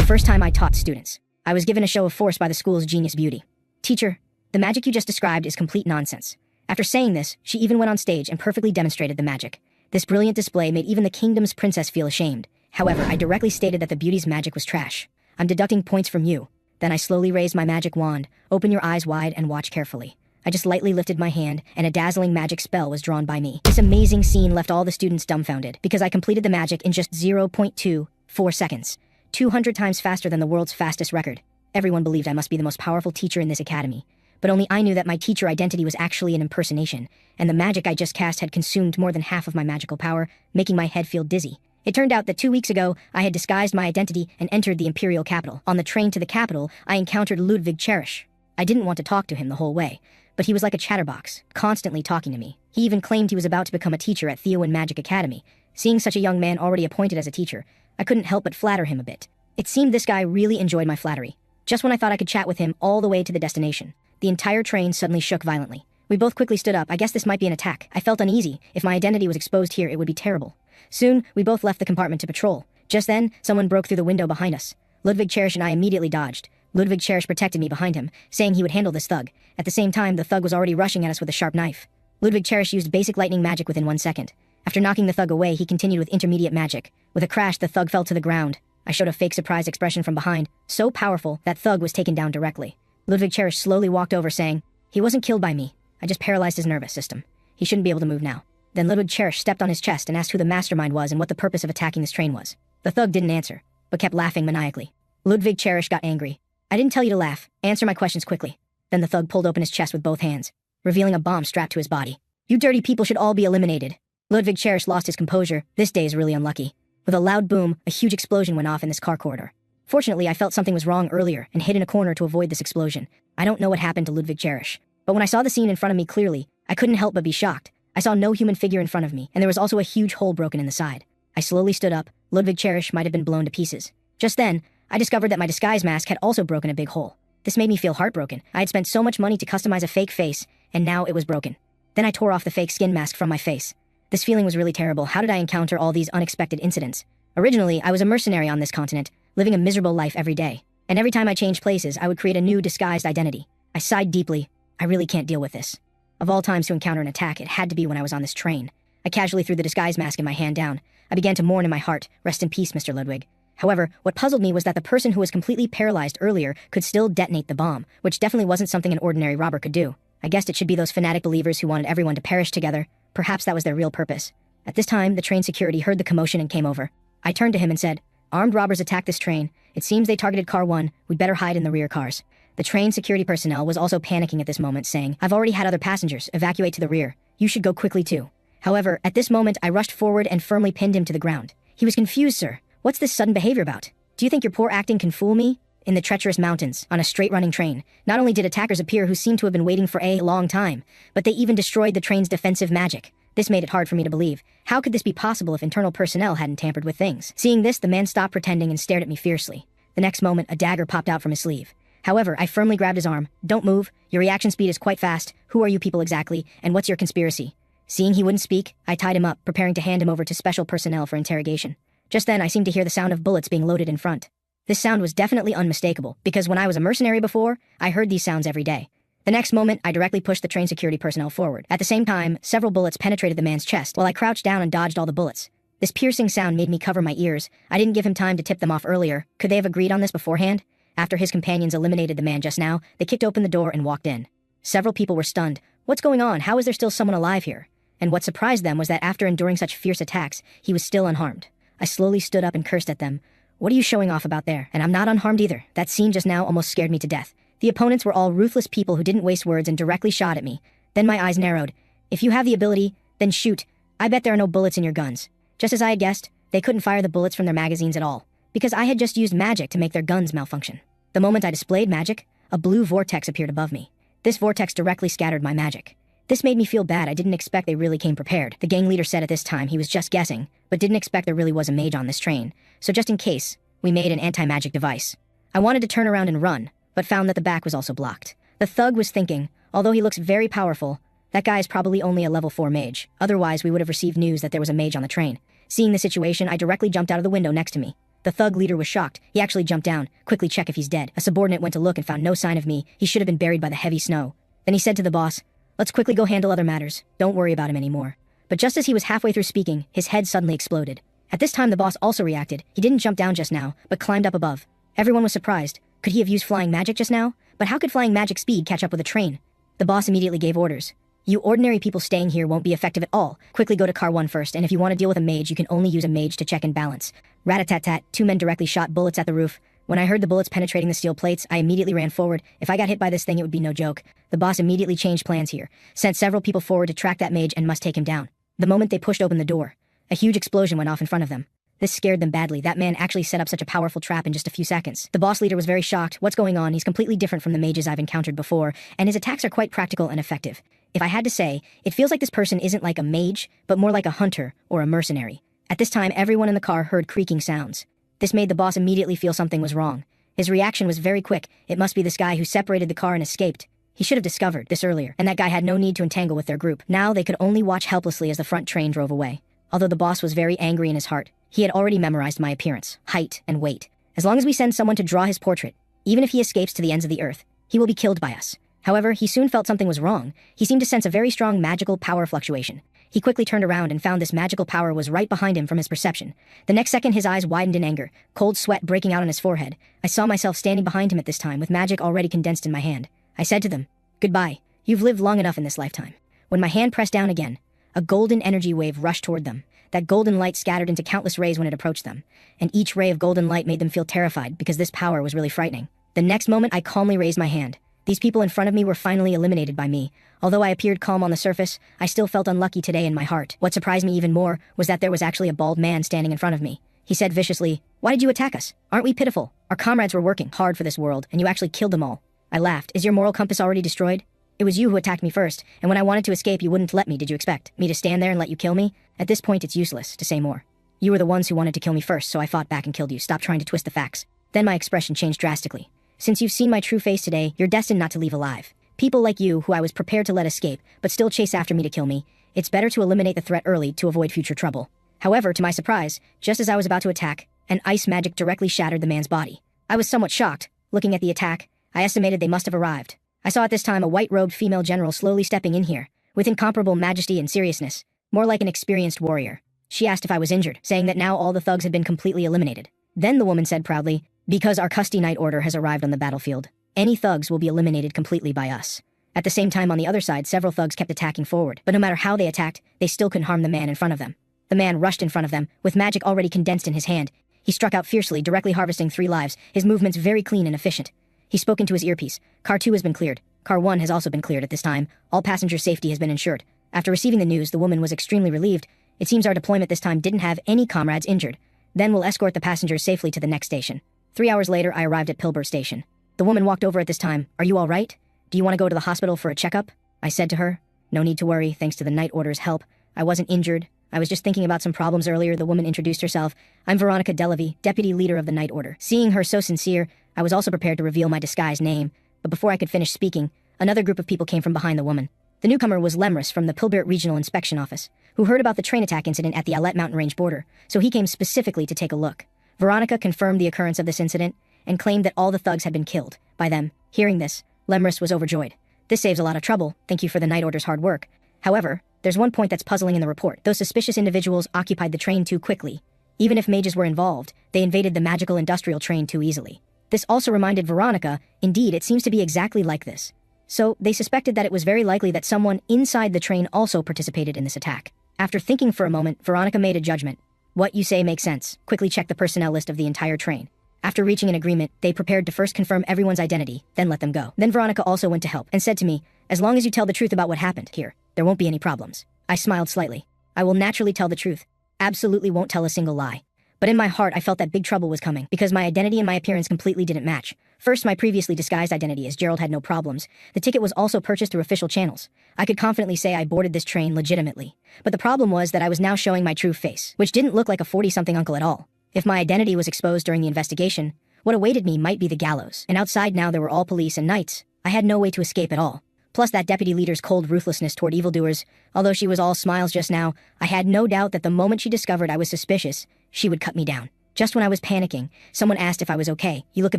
first time I taught students. I was given a show of force by the school's genius beauty. Teacher, the magic you just described is complete nonsense. After saying this, she even went on stage and perfectly demonstrated the magic. This brilliant display made even the kingdom's princess feel ashamed. However, I directly stated that the beauty's magic was trash. I'm deducting points from you. Then I slowly raised my magic wand. Open your eyes wide and watch carefully. I just lightly lifted my hand, and a dazzling magic spell was drawn by me. This amazing scene left all the students dumbfounded, because I completed the magic in just 0.24 seconds. 200 times faster than the world's fastest record. Everyone believed I must be the most powerful teacher in this academy. But only I knew that my teacher identity was actually an impersonation, and the magic I just cast had consumed more than half of my magical power, making my head feel dizzy. It turned out that 2 weeks ago, I had disguised my identity and entered the imperial capital. On the train to the capital, I encountered Ludwig Cherish. I didn't want to talk to him the whole way, but he was like a chatterbox, constantly talking to me. He even claimed he was about to become a teacher at Theo and Magic Academy. Seeing such a young man already appointed as a teacher, I couldn't help but flatter him a bit. It seemed this guy really enjoyed my flattery. Just when I thought I could chat with him all the way to the destination, the entire train suddenly shook violently. We both quickly stood up. I guess this might be an attack. I felt uneasy. If my identity was exposed here, it would be terrible. Soon, we both left the compartment to patrol. Just then, someone broke through the window behind us. Ludwig Cherish and I immediately dodged. Ludwig Cherish protected me behind him, saying he would handle this thug. At the same time, the thug was already rushing at us with a sharp knife. Ludwig Cherish used basic lightning magic within 1 second. After knocking the thug away, he continued with intermediate magic. With a crash, the thug fell to the ground. I showed a fake surprised expression from behind, so powerful that thug was taken down directly. Ludwig Cherish slowly walked over, saying, "He wasn't killed by me. I just paralyzed his nervous system. He shouldn't be able to move now." Then Ludwig Cherish stepped on his chest and asked who the mastermind was and what the purpose of attacking this train was. The thug didn't answer, but kept laughing maniacally. Ludwig Cherish got angry. "I didn't tell you to laugh. Answer my questions quickly." Then the thug pulled open his chest with both hands, revealing a bomb strapped to his body. "You dirty people should all be eliminated." Ludwig Cherish lost his composure. This day is really unlucky. With a loud boom, a huge explosion went off in this car corridor. Fortunately, I felt something was wrong earlier and hid in a corner to avoid this explosion. I don't know what happened to Ludwig Cherish, but when I saw the scene in front of me clearly, I couldn't help but be shocked. I saw no human figure in front of me, and there was also a huge hole broken in the side. I slowly stood up. Ludwig Cherish might have been blown to pieces. Just then, I discovered that my disguise mask had also broken a big hole. This made me feel heartbroken. I had spent so much money to customize a fake face, and now it was broken. Then I tore off the fake skin mask from my face. This feeling was really terrible. How did I encounter all these unexpected incidents? Originally, I was a mercenary on this continent, living a miserable life every day. And every time I changed places, I would create a new disguised identity. I sighed deeply. I really can't deal with this. Of all times to encounter an attack, it had to be when I was on this train. I casually threw the disguise mask in my hand down. I began to mourn in my heart. Rest in peace, Mr. Ludwig. However, what puzzled me was that the person who was completely paralyzed earlier could still detonate the bomb, which definitely wasn't something an ordinary robber could do. I guessed it should be those fanatic believers who wanted everyone to perish together. Perhaps that was their real purpose. At this time, the train security heard the commotion and came over. I turned to him and said, "Armed robbers attacked this train. It seems they targeted car 1. We'd better hide in the rear cars." The train security personnel was also panicking at this moment, saying, "I've already had other passengers evacuate to the rear. You should go quickly too." However, at this moment, I rushed forward and firmly pinned him to the ground. He was confused, "Sir. What's this sudden behavior about? Do you think your poor acting can fool me?" In the treacherous mountains, on a straight-running train, not only did attackers appear who seemed to have been waiting for a long time, but they even destroyed the train's defensive magic. This made it hard for me to believe. How could this be possible if internal personnel hadn't tampered with things? Seeing this, the man stopped pretending and stared at me fiercely. The next moment, a dagger popped out from his sleeve. However, I firmly grabbed his arm. "Don't move. Your reaction speed is quite fast. Who are you people exactly, and what's your conspiracy?" Seeing he wouldn't speak, I tied him up, preparing to hand him over to special personnel for interrogation. Just then, I seemed to hear the sound of bullets being loaded in front. This sound was definitely unmistakable, because when I was a mercenary before, I heard these sounds every day. The next moment, I directly pushed the train security personnel forward. At the same time, several bullets penetrated the man's chest, while I crouched down and dodged all the bullets. This piercing sound made me cover my ears. I didn't give him time to tip them off earlier. Could they have agreed on this beforehand? After his companions eliminated the man just now, they kicked open the door and walked in. Several people were stunned. What's going on? How is there still someone alive here? And what surprised them was that after enduring such fierce attacks, he was still unharmed. I slowly stood up and cursed at them. "What are you showing off about there? And I'm not unharmed either." That scene just now almost scared me to death. The opponents were all ruthless people who didn't waste words and directly shot at me. Then my eyes narrowed. "If you have the ability, then shoot. I bet there are no bullets in your guns." Just as I had guessed, they couldn't fire the bullets from their magazines at all, because I had just used magic to make their guns malfunction. The moment I displayed magic, a blue vortex appeared above me. This vortex directly scattered my magic. This made me feel bad. I didn't expect they really came prepared. The gang leader said at this time he was just guessing, but didn't expect there really was a mage on this train. So just in case, we made an anti-magic device. I wanted to turn around and run, but found that the back was also blocked. The thug was thinking, although he looks very powerful, that guy is probably only a level 4 mage. Otherwise, we would have received news that there was a mage on the train. Seeing the situation, I directly jumped out of the window next to me. The thug leader was shocked. He actually jumped down. Quickly check if he's dead. A subordinate went to look and found no sign of me. He should have been buried by the heavy snow. Then he said to the boss, "Let's quickly go handle other matters. Don't worry about him anymore." But just as he was halfway through speaking, his head suddenly exploded. At this time the boss also reacted. He didn't jump down just now, but climbed up above. Everyone was surprised. Could he have used flying magic just now? But how could flying magic speed catch up with a train? The boss immediately gave orders. "You ordinary people staying here won't be effective at all. Quickly go to car 1 first, and if you want to deal with a mage, you can only use a mage to check and balance." Rat-a-tat-tat, 2 men directly shot bullets at the roof. When I heard the bullets penetrating the steel plates, I immediately ran forward. If I got hit by this thing, it would be no joke. The boss immediately changed plans here, sent several people forward to track that mage and must take him down. The moment they pushed open the door, a huge explosion went off in front of them. This scared them badly. That man actually set up such a powerful trap in just a few seconds. The boss leader was very shocked. What's going on? He's completely different from the mages I've encountered before, and his attacks are quite practical and effective. If I had to say, it feels like this person isn't like a mage, but more like a hunter or a mercenary. At this time, everyone in the car heard creaking sounds. This made the boss immediately feel something was wrong. His reaction was very quick. It must be this guy who separated the car and escaped. He should have discovered this earlier, and that guy had no need to entangle with their group. Now they could only watch helplessly as the front train drove away. Although the boss was very angry in his heart, he had already memorized my appearance, height, and weight. As long as we send someone to draw his portrait, even if he escapes to the ends of the earth, he will be killed by us. However, he soon felt something was wrong. He seemed to sense a very strong magical power fluctuation. He quickly turned around and found this magical power was right behind him from his perception. The next second his eyes widened in anger, cold sweat breaking out on his forehead. I saw myself standing behind him at this time with magic already condensed in my hand. I said to them, "Goodbye, you've lived long enough in this lifetime." When my hand pressed down again, a golden energy wave rushed toward them. That golden light scattered into countless rays when it approached them, and each ray of golden light made them feel terrified because this power was really frightening. The next moment I calmly raised my hand. These people in front of me were finally eliminated by me. Although I appeared calm on the surface, I still felt unlucky today in my heart. What surprised me even more was that there was actually a bald man standing in front of me. He said viciously, "Why did you attack us? Aren't we pitiful? Our comrades were working hard for this world, and you actually killed them all." I laughed. "Is your moral compass already destroyed? It was you who attacked me first, and when I wanted to escape you wouldn't let me. Did you expect me to stand there and let you kill me? At this point it's useless to say more. You were the ones who wanted to kill me first, so I fought back and killed you. Stop trying to twist the facts." Then my expression changed drastically. "Since you've seen my true face today, you're destined not to leave alive. People like you, who I was prepared to let escape, but still chase after me to kill me, it's better to eliminate the threat early to avoid future trouble." However, to my surprise, just as I was about to attack, an ice magic directly shattered the man's body. I was somewhat shocked. Looking at the attack, I estimated they must have arrived. I saw at this time a white-robed female general slowly stepping in here, with incomparable majesty and seriousness, more like an experienced warrior. She asked if I was injured, saying that now all the thugs had been completely eliminated. Then the woman said proudly, "Because our Custy Night Order has arrived on the battlefield, any thugs will be eliminated completely by us." At the same time on the other side, several thugs kept attacking forward, but no matter how they attacked, they still couldn't harm the man in front of them. The man rushed in front of them, with magic already condensed in his hand. He struck out fiercely, directly harvesting 3 lives, his movements very clean and efficient. He spoke into his earpiece. "Car 2 has been cleared. Car 1 has also been cleared at this time. All passenger safety has been ensured." After receiving the news, the woman was extremely relieved. It seems our deployment this time didn't have any comrades injured. Then we'll escort the passengers safely to the next station. 3 hours later, I arrived at Pilbert Station. The woman walked over at this time. "Are you all right? Do you want to go to the hospital for a checkup?" I said to her. "No need to worry, thanks to the Night Order's help. I wasn't injured. I was just thinking about some problems earlier." The woman introduced herself. "I'm Veronica Delavy, deputy leader of the Night Order." Seeing her so sincere, I was also prepared to reveal my disguised name. But before I could finish speaking, another group of people came from behind the woman. The newcomer was Lemris from the Pilbert Regional Inspection Office, who heard about the train attack incident at the Alet Mountain Range border, so he came specifically to take a look. Veronica confirmed the occurrence of this incident and claimed that all the thugs had been killed by them. Hearing this, Lemris was overjoyed. "This saves a lot of trouble. Thank you for the Night Order's hard work. However, there's one point that's puzzling in the report. Those suspicious individuals occupied the train too quickly. Even if mages were involved, they invaded the magical industrial train too easily." This also reminded Veronica, indeed, it seems to be exactly like this. So, they suspected that it was very likely that someone inside the train also participated in this attack. After thinking for a moment, Veronica made a judgment. "What you say makes sense. Quickly check the personnel list of the entire train." After reaching an agreement, they prepared to first confirm everyone's identity, then let them go. Then Veronica also went to help and said to me, "As long as you tell the truth about what happened here, there won't be any problems." I smiled slightly. "I will naturally tell the truth. Absolutely won't tell a single lie." But in my heart I felt that big trouble was coming, because my identity and my appearance completely didn't match. First, my previously disguised identity as Gerald had no problems. The ticket was also purchased through official channels. I could confidently say I boarded this train legitimately. But the problem was that I was now showing my true face, which didn't look like a 40-something uncle at all. If my identity was exposed during the investigation, what awaited me might be the gallows. And outside now there were all police and knights. I had no way to escape at all. Plus that deputy leader's cold ruthlessness toward evildoers. Although she was all smiles just now, I had no doubt that the moment she discovered I was suspicious, she would cut me down. Just when I was panicking, someone asked if I was okay. "You look a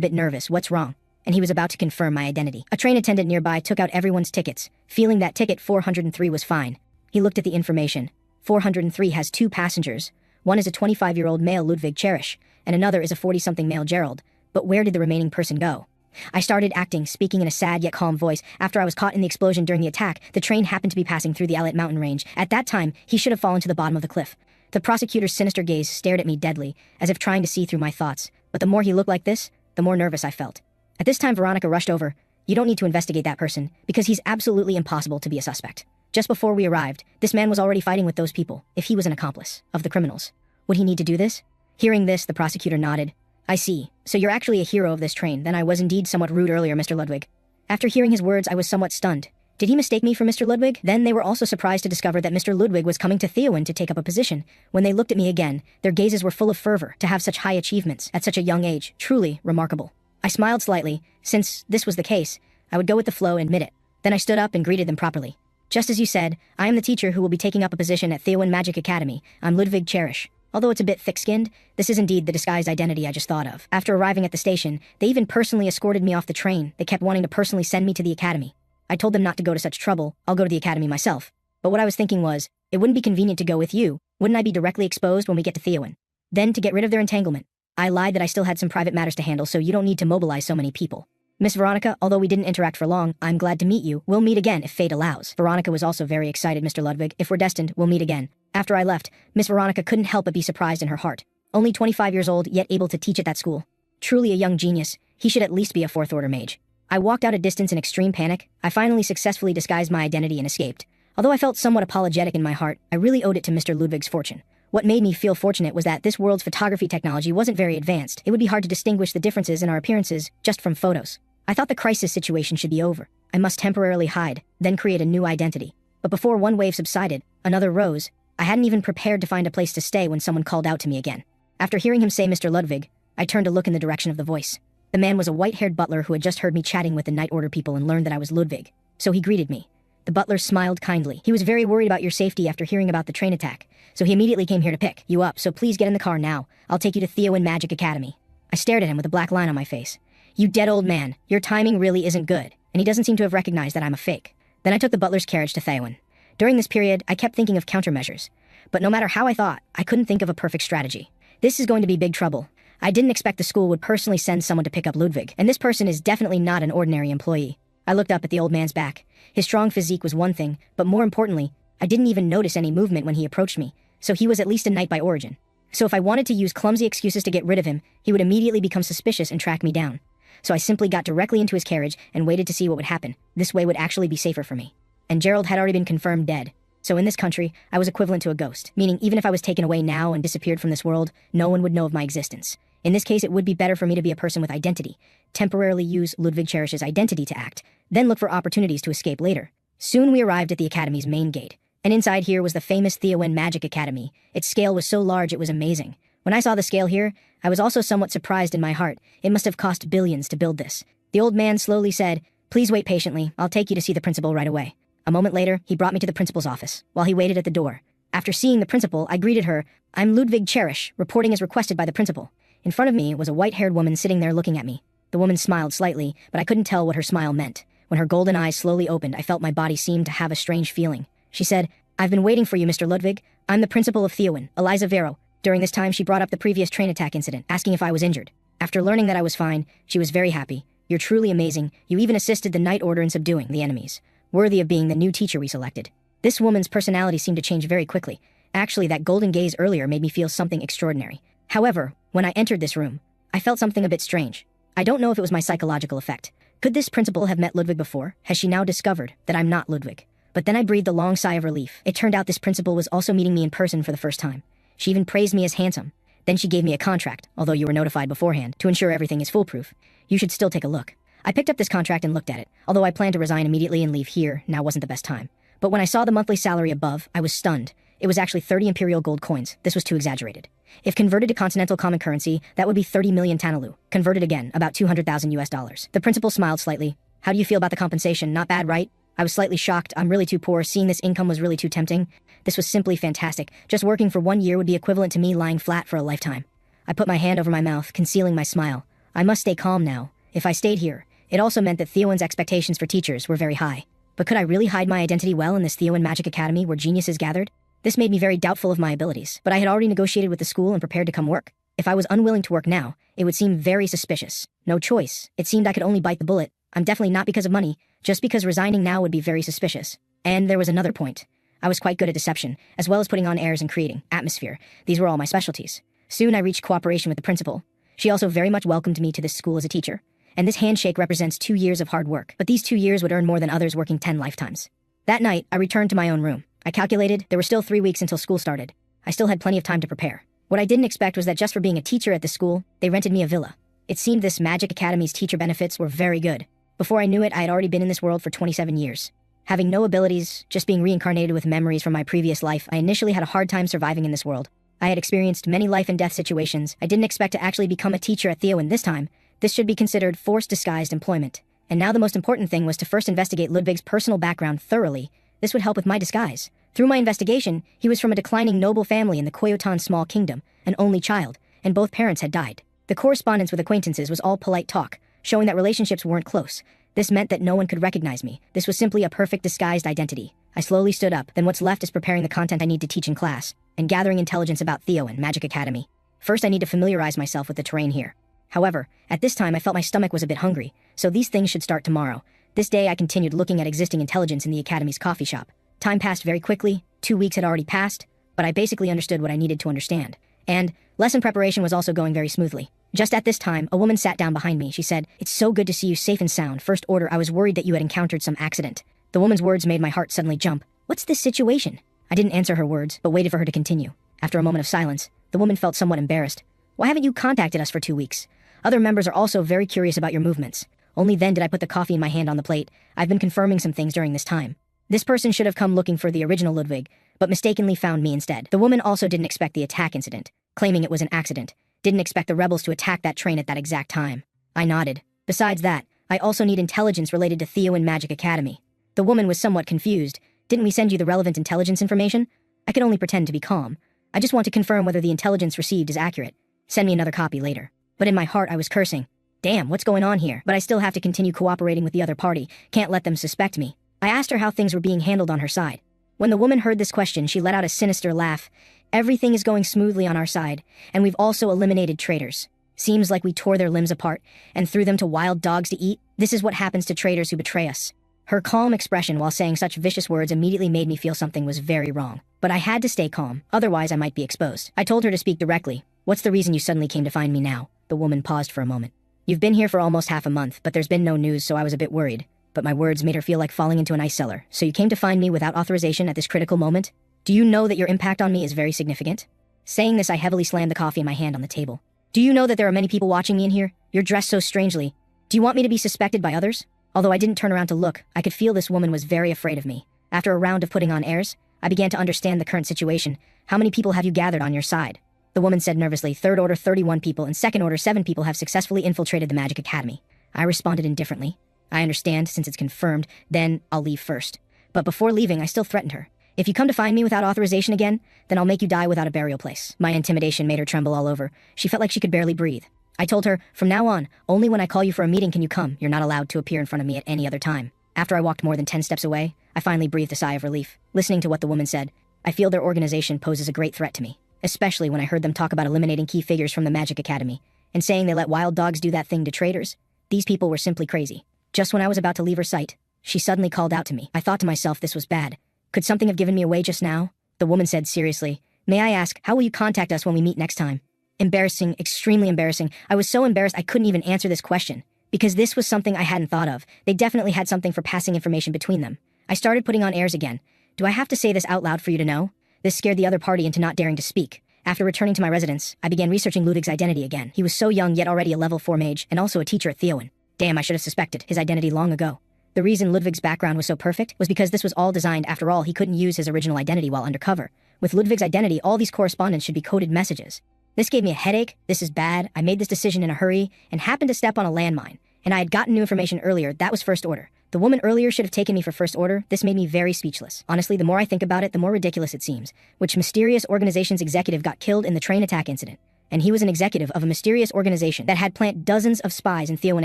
bit nervous, what's wrong?" And he was about to confirm my identity. A train attendant nearby took out everyone's tickets, feeling that ticket 403 was fine. He looked at the information. 403 has 2 passengers. One is a 25-year-old male Ludwig Cherish, and another is a 40-something male Gerald. But where did the remaining person go? I started acting, speaking in a sad yet calm voice. After I was caught in the explosion during the attack, the train happened to be passing through the Alit mountain range. At that time, he should have fallen to the bottom of the cliff. The prosecutor's sinister gaze stared at me deadly, as if trying to see through my thoughts. But the more he looked like this, the more nervous I felt. At this time, Veronica rushed over. "You don't need to investigate that person, because he's absolutely impossible to be a suspect." Just before we arrived, this man was already fighting with those people, if he was an accomplice of the criminals. Would he need to do this? Hearing this, the prosecutor nodded. "I see. So you're actually a hero of this train. Then I was indeed somewhat rude earlier, Mr. Ludwig." After hearing his words, I was somewhat stunned. Did he mistake me for Mr. Ludwig? Then they were also surprised to discover that Mr. Ludwig was coming to Theowen to take up a position. When they looked at me again, their gazes were full of fervor. To have such high achievements at such a young age, truly remarkable. I smiled slightly. Since this was the case, I would go with the flow and admit it. Then I stood up and greeted them properly. "Just as you said, I am the teacher who will be taking up a position at Theowen Magic Academy. I'm Ludwig Cherish." Although it's a bit thick-skinned, this is indeed the disguised identity I just thought of. After arriving at the station, they even personally escorted me off the train. They kept wanting to personally send me to the academy. I told them not to go to such trouble. I'll go to the academy myself. But what I was thinking was, it wouldn't be convenient to go with you. Wouldn't I be directly exposed when we get to Theowen? Then, to get rid of their entanglement, I lied that I still had some private matters to handle, so you don't need to mobilize so many people. Miss Veronica, although we didn't interact for long, I'm glad to meet you. We'll meet again if fate allows. Veronica was also very excited, Mr. Ludwig. If we're destined, we'll meet again. After I left, Miss Veronica couldn't help but be surprised in her heart. Only 25 years old, yet able to teach at that school. Truly a young genius. He should at least be a 4th-order mage. I walked out a distance in extreme panic. I finally successfully disguised my identity and escaped. Although I felt somewhat apologetic in my heart, I really owed it to Mr. Ludwig's fortune. What made me feel fortunate was that this world's photography technology wasn't very advanced. It would be hard to distinguish the differences in our appearances just from photos. I thought the crisis situation should be over. I must temporarily hide, then create a new identity. But before one wave subsided, another rose. I hadn't even prepared to find a place to stay when someone called out to me again. After hearing him say Mr. Ludwig, I turned to look in the direction of the voice. The man was a white-haired butler who had just heard me chatting with the Night Order people and learned that I was Ludwig. So he greeted me. The butler smiled kindly. He was very worried about your safety after hearing about the train attack, so he immediately came here to pick you up, so please get in the car now. I'll take you to Theowen Magic Academy. I stared at him with a black line on my face. "You dead old man, your timing really isn't good," and he doesn't seem to have recognized that I'm a fake. Then I took the butler's carriage to Theowen. During this period, I kept thinking of countermeasures. But no matter how I thought, I couldn't think of a perfect strategy. This is going to be big trouble. I didn't expect the school would personally send someone to pick up Ludwig, and this person is definitely not an ordinary employee. I looked up at the old man's back. His strong physique was one thing, but more importantly, I didn't even notice any movement when he approached me, so he was at least a knight by origin. So if I wanted to use clumsy excuses to get rid of him, he would immediately become suspicious and track me down. So I simply got directly into his carriage and waited to see what would happen. This way would actually be safer for me. And Gerald had already been confirmed dead. So in this country, I was equivalent to a ghost, meaning even if I was taken away now and disappeared from this world, no one would know of my existence. In this case, it would be better for me to be a person with identity, temporarily use Ludwig Cherish's identity to act, then look for opportunities to escape later. Soon we arrived at the academy's main gate, and inside here was the famous Theowen Magic Academy. Its scale was so large it was amazing. When I saw the scale here, I was also somewhat surprised in my heart. It must have cost billions to build this. The old man slowly said, "Please wait patiently. I'll take you to see the principal right away." A moment later, he brought me to the principal's office, while he waited at the door. After seeing the principal, I greeted her. "I'm Ludwig Cherish, reporting as requested by the principal." In front of me was a white-haired woman sitting there looking at me. The woman smiled slightly, but I couldn't tell what her smile meant. When her golden eyes slowly opened, I felt my body seem to have a strange feeling. She said, "I've been waiting for you, Mr. Ludwig. I'm the principal of Theowen, Eliza Vero." During this time, she brought up the previous train attack incident, asking if I was injured. After learning that I was fine, she was very happy. "You're truly amazing. You even assisted the Night Order in subduing the enemies. Worthy of being the new teacher we selected." This woman's personality seemed to change very quickly. Actually, that golden gaze earlier made me feel something extraordinary. However, when I entered this room, I felt something a bit strange. I don't know if it was my psychological effect. Could this principal have met Ludwig before? Has she now discovered that I'm not Ludwig? But then I breathed a long sigh of relief. It turned out this principal was also meeting me in person for the first time. She even praised me as handsome. Then she gave me a contract, although you were notified beforehand, to ensure everything is foolproof. You should still take a look. I picked up this contract and looked at it. Although I planned to resign immediately and leave here, now wasn't the best time. But when I saw the monthly salary above, I was stunned. It was actually 30 imperial gold coins. This was too exaggerated. If converted to continental common currency, that would be 30 million Tanalu. Converted again, about 200,000 US dollars. The principal smiled slightly. "How do you feel about the compensation? Not bad, right?" I was slightly shocked. I'm really too poor. Seeing this income was really too tempting. This was simply fantastic. Just working for 1 year would be equivalent to me lying flat for a lifetime. I put my hand over my mouth, concealing my smile. I must stay calm now. If I stayed here, it also meant that Theowen's expectations for teachers were very high. But could I really hide my identity well in this Theowen Magic Academy where geniuses gathered? This made me very doubtful of my abilities, but I had already negotiated with the school and prepared to come work. If I was unwilling to work now, it would seem very suspicious. No choice. It seemed I could only bite the bullet. I'm definitely not because of money, just because resigning now would be very suspicious. And there was another point. I was quite good at deception, as well as putting on airs and creating atmosphere. These were all my specialties. Soon I reached cooperation with the principal. She also very much welcomed me to this school as a teacher. And this handshake represents 2 years of hard work, but these 2 years would earn more than others working 10 lifetimes. That night, I returned to my own room. I calculated there were still 3 weeks until school started. I still had plenty of time to prepare. What I didn't expect was that just for being a teacher at this school, they rented me a villa. It seemed this Magic Academy's teacher benefits were very good. Before I knew it, I had already been in this world for 27 years. Having no abilities, just being reincarnated with memories from my previous life, I initially had a hard time surviving in this world. I had experienced many life and death situations. I didn't expect to actually become a teacher at Theowen this time. This should be considered forced disguised employment. And now the most important thing was to first investigate Ludwig's personal background thoroughly. This would help with my disguise. Through my investigation, he was from a declining noble family in the Koyotan small kingdom, an only child, and both parents had died. The correspondence with acquaintances was all polite talk, showing that relationships weren't close. This meant that no one could recognize me. This was simply a perfect disguised identity. I slowly stood up, then what's left is preparing the content I need to teach in class, and gathering intelligence about Theowen Magic Academy. First I need to familiarize myself with the terrain here. However, at this time I felt my stomach was a bit hungry, so these things should start tomorrow. This day I continued looking at existing intelligence in the Academy's coffee shop. Time passed very quickly, 2 weeks had already passed, but I basically understood what I needed to understand. And lesson preparation was also going very smoothly. Just at this time, a woman sat down behind me. She said, "It's so good to see you safe and sound. First order, I was worried that you had encountered some accident." The woman's words made my heart suddenly jump. "What's this situation?" I didn't answer her words, but waited for her to continue. After a moment of silence, the woman felt somewhat embarrassed. "Why haven't you contacted us for 2 weeks? Other members are also very curious about your movements." Only then did I put the coffee in my hand on the plate. I've been confirming some things during this time. This person should have come looking for the original Ludwig, but mistakenly found me instead. The woman also didn't expect the attack incident, claiming it was an accident. Didn't expect the rebels to attack that train at that exact time. I nodded. Besides that, I also need intelligence related to Theowen Magic Academy. The woman was somewhat confused. "Didn't we send you the relevant intelligence information?" I could only pretend to be calm. "I just want to confirm whether the intelligence received is accurate. Send me another copy later." But in my heart I was cursing. Damn, what's going on here? But I still have to continue cooperating with the other party. Can't let them suspect me. I asked her how things were being handled on her side. When the woman heard this question, she let out a sinister laugh. "Everything is going smoothly on our side, and we've also eliminated traitors. Seems like we tore their limbs apart and threw them to wild dogs to eat. This is what happens to traitors who betray us." Her calm expression while saying such vicious words immediately made me feel something was very wrong. But I had to stay calm, otherwise I might be exposed. I told her to speak directly. "What's the reason you suddenly came to find me now?" The woman paused for a moment. "You've been here for almost half a month, but there's been no news, so I was a bit worried." But my words made her feel like falling into an ice cellar. "So you came to find me without authorization at this critical moment? Do you know that your impact on me is very significant?" Saying this, I heavily slammed the coffee in my hand on the table. "Do you know that there are many people watching me in here? You're dressed so strangely. Do you want me to be suspected by others?" Although I didn't turn around to look, I could feel this woman was very afraid of me. After a round of putting on airs, I began to understand the current situation. "How many people have you gathered on your side?" The woman said nervously, "Third order 31 people and second order 7 people have successfully infiltrated the Magic Academy." I responded indifferently. "I understand, since it's confirmed, then I'll leave first." But before leaving, I still threatened her. "If you come to find me without authorization again, then I'll make you die without a burial place." My intimidation made her tremble all over. She felt like she could barely breathe. I told her, "From now on, only when I call you for a meeting can you come. You're not allowed to appear in front of me at any other time." After I walked more than 10 steps away, I finally breathed a sigh of relief. Listening to what the woman said, I feel their organization poses a great threat to me, especially when I heard them talk about eliminating key figures from the Magic Academy, and saying they let wild dogs do that thing to traitors. These people were simply crazy. Just when I was about to leave her sight, she suddenly called out to me. I thought to myself this was bad. Could something have given me away just now? The woman said seriously, "May I ask, how will you contact us when we meet next time?" Embarrassing, extremely embarrassing. I was so embarrassed I couldn't even answer this question, because this was something I hadn't thought of. They definitely had something for passing information between them. I started putting on airs again. "Do I have to say this out loud for you to know?" This scared the other party into not daring to speak. After returning to my residence, I began researching Ludwig's identity again. He was so young yet already a level 4 mage, and also a teacher at Theowen. Damn, I should have suspected his identity long ago. The reason Ludwig's background was so perfect was because this was all designed. After all, he couldn't use his original identity while undercover. With Ludwig's identity, all these correspondence should be coded messages. This gave me a headache. This is bad. I made this decision in a hurry and happened to step on a landmine. And I had gotten new information earlier. That was first order. The woman earlier should have taken me for first order. This made me very speechless. Honestly, the more I think about it, the more ridiculous it seems. Which mysterious organization's executive got killed in the train attack incident? and he was an executive of a mysterious organization that had planted dozens of spies in Theowen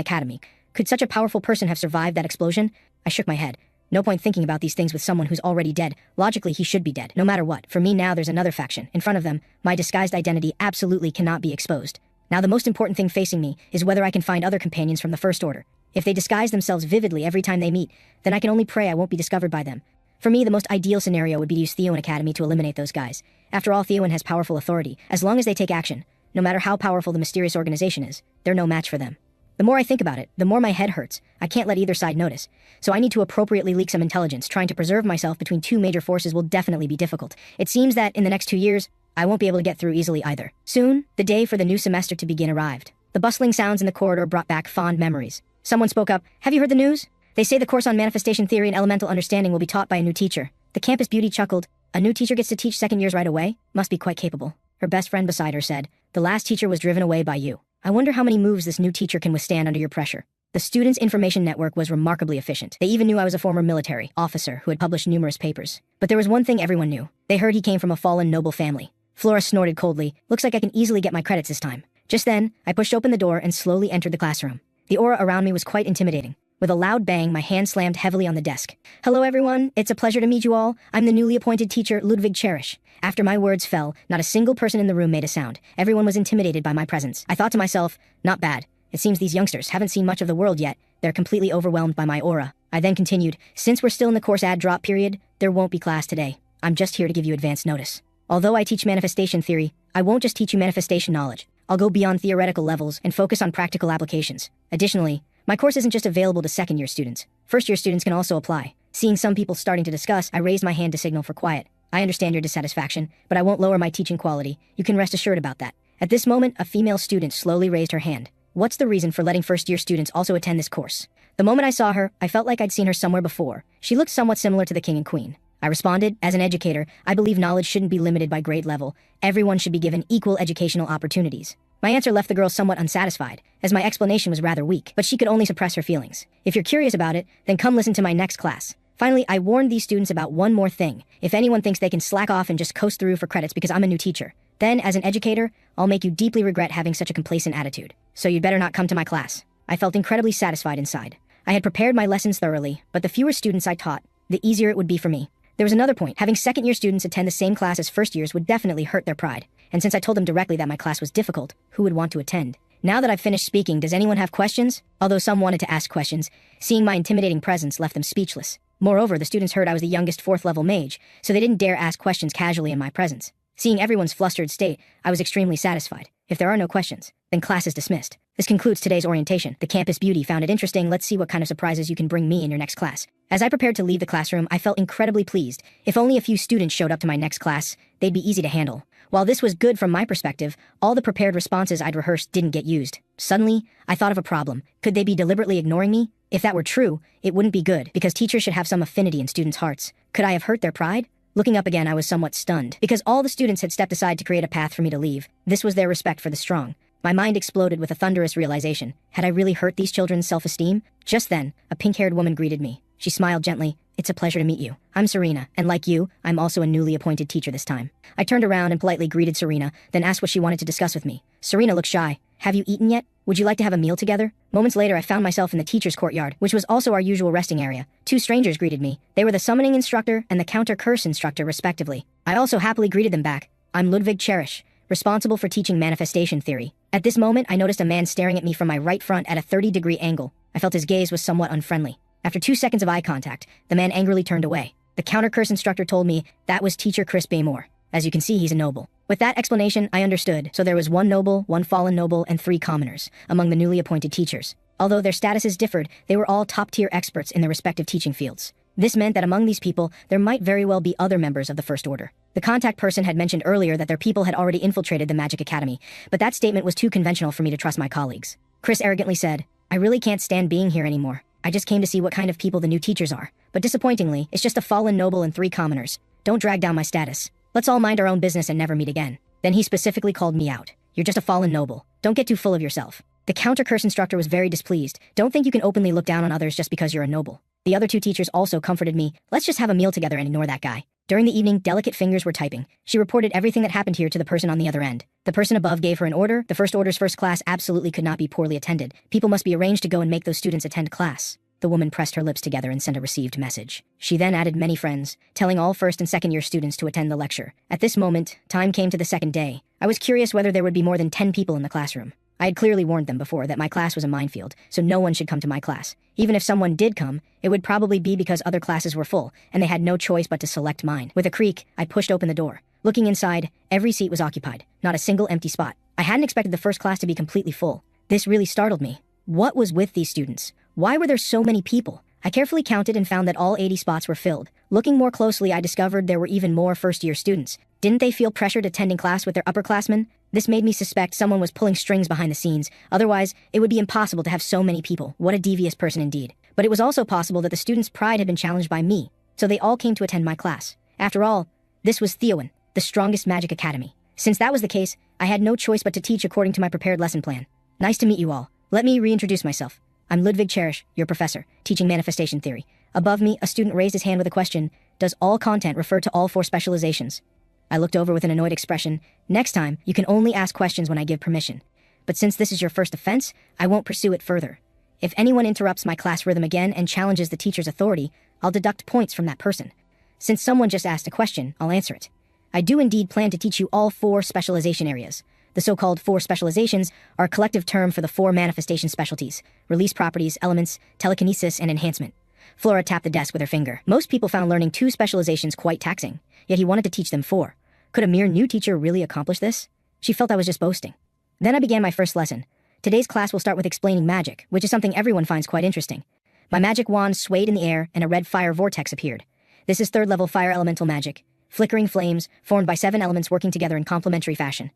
Academy. Could such a powerful person have survived that explosion? I shook my head. No point thinking about these things with someone who's already dead. Logically, he should be dead, no matter what. For me now, there's another faction. In front of them, my disguised identity absolutely cannot be exposed. Now the most important thing facing me is whether I can find other companions from the First Order. If they disguise themselves vividly every time they meet, then I can only pray I won't be discovered by them. For me, the most ideal scenario would be to use Theowen Academy to eliminate those guys. After all, Theowen has powerful authority. As long as they take action, no matter how powerful the mysterious organization is, they're no match for them. The more I think about it, the more my head hurts. I can't let either side notice. So I need to appropriately leak some intelligence. Trying to preserve myself between two major forces will definitely be difficult. It seems that in the next 2 years, I won't be able to get through easily either. Soon, the day for the new semester to begin arrived. The bustling sounds in the corridor brought back fond memories. Someone spoke up. Have you heard the news? They say the course on manifestation theory and elemental understanding will be taught by a new teacher. The campus beauty chuckled. A new teacher gets to teach second years right away? Must be quite capable. Her best friend beside her said, the last teacher was driven away by you. I wonder how many moves this new teacher can withstand under your pressure. The students' information network was remarkably efficient. They even knew I was a former military officer who had published numerous papers. But there was one thing everyone knew. They heard he came from a fallen noble family. Flora snorted coldly. Looks like I can easily get my credits this time. Just then, I pushed open the door and slowly entered the classroom. The aura around me was quite intimidating. With a loud bang, my hand slammed heavily on the desk. Hello everyone, it's a pleasure to meet you all. I'm the newly appointed teacher, Ludwig Cherish. After my words fell, not a single person in the room made a sound. Everyone was intimidated by my presence. I thought to myself, not bad. It seems these youngsters haven't seen much of the world yet. They're completely overwhelmed by my aura. I then continued, since we're still in the course ad drop period, there won't be class today. I'm just here to give you advance notice. Although I teach manifestation theory, I won't just teach you manifestation knowledge. I'll go beyond theoretical levels and focus on practical applications. Additionally, my course isn't just available to second-year students. First-year students can also apply. Seeing some people starting to discuss, I raised my hand to signal for quiet. I understand your dissatisfaction, but I won't lower my teaching quality. You can rest assured about that. At this moment, a female student slowly raised her hand. What's the reason for letting first-year students also attend this course? The moment I saw her, I felt like I'd seen her somewhere before. She looked somewhat similar to the king and queen. I responded, as an educator, I believe knowledge shouldn't be limited by grade level. Everyone should be given equal educational opportunities. My answer left the girl somewhat unsatisfied, as my explanation was rather weak, but she could only suppress her feelings. If you're curious about it, then come listen to my next class. Finally, I warned these students about one more thing. If anyone thinks they can slack off and just coast through for credits because I'm a new teacher, then, as an educator, I'll make you deeply regret having such a complacent attitude. So you'd better not come to my class. I felt incredibly satisfied inside. I had prepared my lessons thoroughly, but the fewer students I taught, the easier it would be for me. There was another point. Having second-year students attend the same class as first years would definitely hurt their pride. And since I told them directly that my class was difficult, who would want to attend? Now that I've finished speaking, does anyone have questions? Although some wanted to ask questions, seeing my intimidating presence left them speechless. Moreover, the students heard I was the youngest 4th-level mage, so they didn't dare ask questions casually in my presence. Seeing everyone's flustered state, I was extremely satisfied. If there are no questions, then class is dismissed. This concludes today's orientation. The campus beauty found it interesting. Let's see what kind of surprises you can bring me in your next class. As I prepared to leave the classroom, I felt incredibly pleased. If only a few students showed up to my next class, they'd be easy to handle. While this was good from my perspective, all the prepared responses I'd rehearsed didn't get used. Suddenly, I thought of a problem. Could they be deliberately ignoring me? If that were true, it wouldn't be good, because teachers should have some affinity in students' hearts. Could I have hurt their pride? Looking up again, I was somewhat stunned, because all the students had stepped aside to create a path for me to leave. This was their respect for the strong. My mind exploded with a thunderous realization. Had I really hurt these children's self-esteem? Just then, a pink-haired woman greeted me. She smiled gently. It's a pleasure to meet you. I'm Serena, and like you, I'm also a newly appointed teacher this time. I turned around and politely greeted Serena, then asked what she wanted to discuss with me. Serena looked shy. Have you eaten yet? Would you like to have a meal together? Moments later, I found myself in the teacher's courtyard, which was also our usual resting area. 2 strangers greeted me. They were the summoning instructor and the counter-curse instructor, respectively. I also happily greeted them back. I'm Ludwig Cherish, responsible for teaching manifestation theory. At this moment, I noticed a man staring at me from my right front at a 30-degree angle. I felt his gaze was somewhat unfriendly. After 2 seconds of eye contact, the man angrily turned away. The counter-curse instructor told me that was teacher Chris Baymore. As you can see, he's a noble. With that explanation, I understood. So there was 1 noble, 1 fallen noble, and 3 commoners among the newly appointed teachers. Although their statuses differed, they were all top-tier experts in their respective teaching fields. This meant that among these people, there might very well be other members of the First Order. The contact person had mentioned earlier that their people had already infiltrated the Magic Academy, but that statement was too conventional for me to trust my colleagues. Chris arrogantly said, I really can't stand being here anymore. I just came to see what kind of people the new teachers are. But disappointingly, it's just a fallen noble and 3 commoners. Don't drag down my status. Let's all mind our own business and never meet again. Then he specifically called me out. You're just a fallen noble. Don't get too full of yourself. The counter-curse instructor was very displeased. Don't think you can openly look down on others just because you're a noble. The other 2 teachers also comforted me. Let's just have a meal together and ignore that guy. During the evening, delicate fingers were typing. She reported everything that happened here to the person on the other end. The person above gave her an order. The first order's first class absolutely could not be poorly attended. People must be arranged to go and make those students attend class. The woman pressed her lips together and sent a received message. She then added many friends, telling all first and second year students to attend the lecture. At this moment, time came to the second day. I was curious whether there would be more than 10 people in the classroom. I had clearly warned them before that my class was a minefield, so no one should come to my class. Even if someone did come, it would probably be because other classes were full, and they had no choice but to select mine. With a creak, I pushed open the door. Looking inside, every seat was occupied, not a single empty spot. I hadn't expected the first class to be completely full. This really startled me. What was with these students? Why were there so many people? I carefully counted and found that all 80 spots were filled. Looking more closely, I discovered there were even more first-year students. Didn't they feel pressured attending class with their upperclassmen? This made me suspect someone was pulling strings behind the scenes. Otherwise, it would be impossible to have so many people. What a devious person indeed. But it was also possible that the students' pride had been challenged by me, so they all came to attend my class. After all, this was Theowen, the strongest magic academy. Since that was the case, I had no choice but to teach according to my prepared lesson plan. Nice to meet you all. Let me reintroduce myself. I'm Ludwig Cherish, your professor, teaching manifestation theory. Above me, a student raised his hand with a question. Does all content refer to all 4 specializations? I looked over with an annoyed expression. Next time, you can only ask questions when I give permission. But since this is your first offense, I won't pursue it further. If anyone interrupts my class rhythm again and challenges the teacher's authority, I'll deduct points from that person. Since someone just asked a question, I'll answer it. I do indeed plan to teach you all 4 specialization areas. The so-called 4 specializations are a collective term for the 4 manifestation specialties: release properties, elements, telekinesis, and enhancement. Flora tapped the desk with her finger. Most people found learning 2 specializations quite taxing, yet he wanted to teach them 4. Could a mere new teacher really accomplish this? She felt I was just boasting. Then I began my first lesson. Today's class will start with explaining magic, which is something everyone finds quite interesting. My magic wand swayed in the air and a red fire vortex appeared. This is 3rd level fire elemental magic. Flickering flames, formed by 7 elements working together in complementary fashion.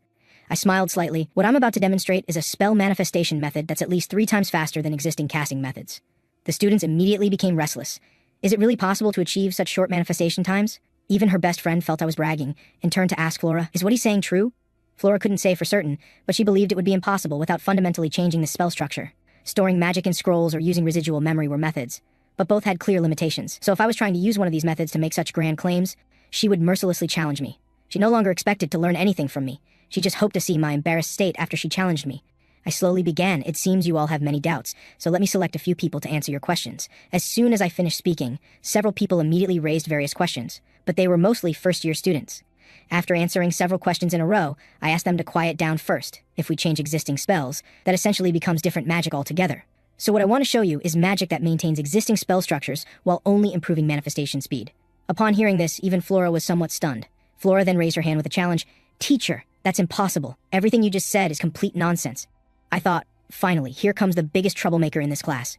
I smiled slightly. What I'm about to demonstrate is a spell manifestation method that's at least 3 times faster than existing casting methods. The students immediately became restless. Is it really possible to achieve such short manifestation times? Even her best friend felt I was bragging, and turned to ask Flora, is what he's saying true? Flora couldn't say for certain, but she believed it would be impossible without fundamentally changing the spell structure. Storing magic in scrolls or using residual memory were methods, but both had clear limitations. So if I was trying to use one of these methods to make such grand claims, she would mercilessly challenge me. She no longer expected to learn anything from me. She just hoped to see my embarrassed state after she challenged me. I slowly began. It seems you all have many doubts, so let me select a few people to answer your questions. As soon as I finished speaking, several people immediately raised various questions, but they were mostly first-year students. After answering several questions in a row, I asked them to quiet down first. If we change existing spells, that essentially becomes different magic altogether. So what I want to show you is magic that maintains existing spell structures while only improving manifestation speed. Upon hearing this, even Flora was somewhat stunned. Flora then raised her hand with a challenge. Teacher, that's impossible. Everything you just said is complete nonsense. I thought, finally, here comes the biggest troublemaker in this class.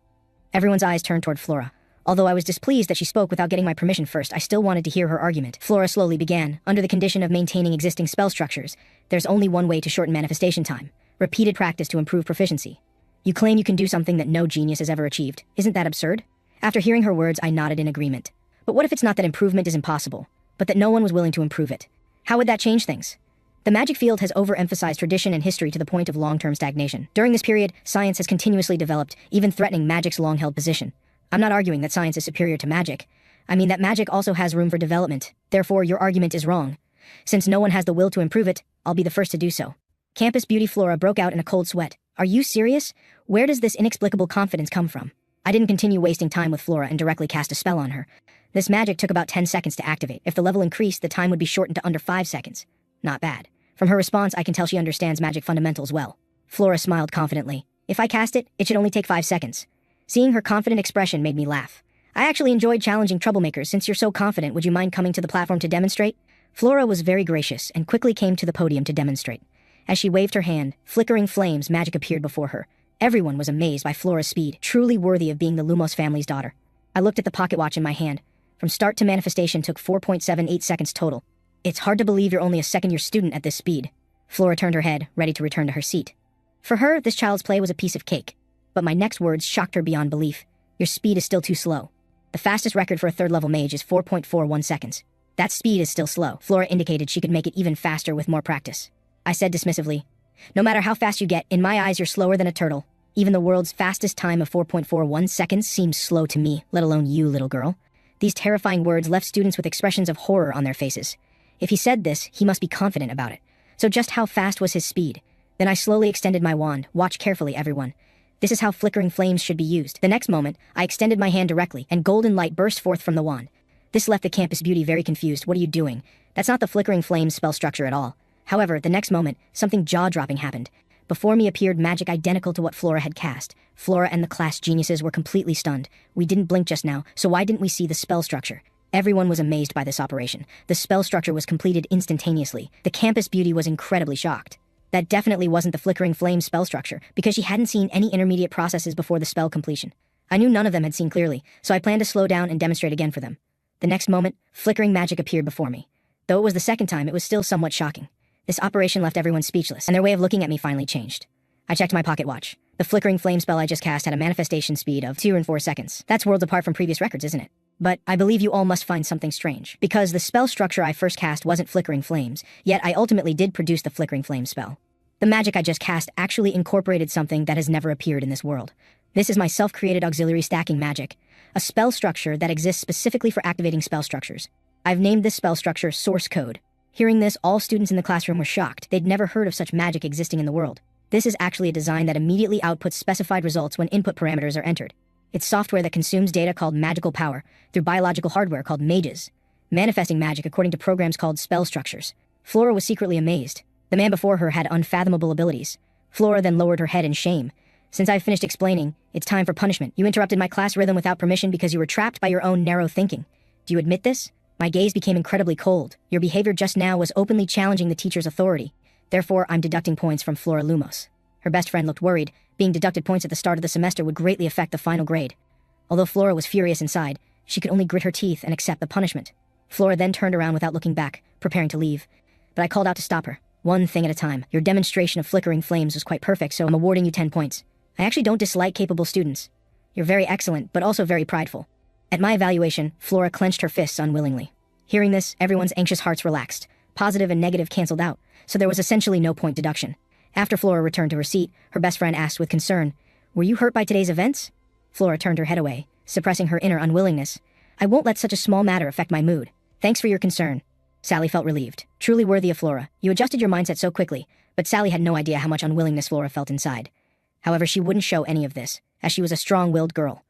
Everyone's eyes turned toward Flora. Although I was displeased that she spoke without getting my permission first, I still wanted to hear her argument. Flora slowly began. Under the condition of maintaining existing spell structures, there's only one way to shorten manifestation time. Repeated practice to improve proficiency. You claim you can do something that no genius has ever achieved. Isn't that absurd? After hearing her words, I nodded in agreement. But what if it's not that improvement is impossible, but that no one was willing to improve it? How would that change things? The magic field has overemphasized tradition and history to the point of long-term stagnation. During this period, science has continuously developed, even threatening magic's long-held position. I'm not arguing that science is superior to magic. I mean that magic also has room for development. Therefore, your argument is wrong. Since no one has the will to improve it, I'll be the first to do so. Campus beauty Flora broke out in a cold sweat. Are you serious? Where does this inexplicable confidence come from? I didn't continue wasting time with Flora and directly cast a spell on her. This magic took about 10 seconds to activate. If the level increased, the time would be shortened to under 5 seconds. Not bad. From her response, I can tell she understands magic fundamentals well. Flora smiled confidently. If I cast it, it should only take 5 seconds. Seeing her confident expression made me laugh. I actually enjoyed challenging troublemakers. Since you're so confident, would you mind coming to the platform to demonstrate? Flora was very gracious and quickly came to the podium to demonstrate. As she waved her hand, flickering flames magic appeared before her. Everyone was amazed by Flora's speed, truly worthy of being the Lumos family's daughter. I looked at the pocket watch in my hand. From start to manifestation took 4.78 seconds total. It's hard to believe you're only a second-year student at this speed. Flora turned her head, ready to return to her seat. For her, this child's play was a piece of cake. But my next words shocked her beyond belief. Your speed is still too slow. The fastest record for a 3rd-level mage is 4.41 seconds. That speed is still slow. Flora indicated she could make it even faster with more practice. I said dismissively, no matter how fast you get, in my eyes you're slower than a turtle. Even the world's fastest time of 4.41 seconds seems slow to me, let alone you, little girl. These terrifying words left students with expressions of horror on their faces. If he said this, he must be confident about it. So just how fast was his speed? Then I slowly extended my wand. Watch carefully, everyone. This is how flickering flames should be used. The next moment, I extended my hand directly, and golden light burst forth from the wand. This left the campus beauty very confused. What are you doing? That's not the flickering flames spell structure at all. However, the next moment, something jaw-dropping happened. Before me appeared magic identical to what Flora had cast. Flora and the class geniuses were completely stunned. We didn't blink just now, so why didn't we see the spell structure? Everyone was amazed by this operation. The spell structure was completed instantaneously. The campus beauty was incredibly shocked. That definitely wasn't the flickering flame spell structure, because she hadn't seen any intermediate processes before the spell completion. I knew none of them had seen clearly, so I planned to slow down and demonstrate again for them. The next moment, flickering magic appeared before me. Though it was the second time, it was still somewhat shocking. This operation left everyone speechless, and their way of looking at me finally changed. I checked my pocket watch. The flickering flame spell I just cast had a manifestation speed of 2 and 4 seconds. That's worlds apart from previous records, isn't it? But I believe you all must find something strange, because the spell structure I first cast wasn't flickering flames, yet I ultimately did produce the flickering flame spell. The magic I just cast actually incorporated something that has never appeared in this world. This is my self-created auxiliary stacking magic, a spell structure that exists specifically for activating spell structures. I've named this spell structure Source Code. Hearing this, all students in the classroom were shocked. They'd never heard of such magic existing in the world. This is actually a design that immediately outputs specified results when input parameters are entered. It's software that consumes data called magical power through biological hardware called mages, manifesting magic according to programs called spell structures. Flora was secretly amazed. The man before her had unfathomable abilities. Flora then lowered her head in shame. Since I've finished explaining, it's time for punishment. You interrupted my class rhythm without permission because you were trapped by your own narrow thinking. Do you admit this? My gaze became incredibly cold. Your behavior just now was openly challenging the teacher's authority. Therefore, I'm deducting points from Flora Lumos. Her best friend looked worried. Being deducted points at the start of the semester would greatly affect the final grade. Although Flora was furious inside, she could only grit her teeth and accept the punishment. Flora then turned around without looking back, preparing to leave. But I called out to stop her. One thing at a time. Your demonstration of flickering flames was quite perfect, so I'm awarding you 10 points. I actually don't dislike capable students. You're very excellent, but also very prideful. At my evaluation, Flora clenched her fists unwillingly. Hearing this, everyone's anxious hearts relaxed. Positive and negative canceled out, so there was essentially no point deduction. After Flora returned to her seat, her best friend asked with concern, "Were you hurt by today's events?" Flora turned her head away, suppressing her inner unwillingness. "I won't let such a small matter affect my mood. Thanks for your concern." Sally felt relieved. Truly worthy of Flora. You adjusted your mindset so quickly, but Sally had no idea how much unwillingness Flora felt inside. However, she wouldn't show any of this, as she was a strong-willed girl.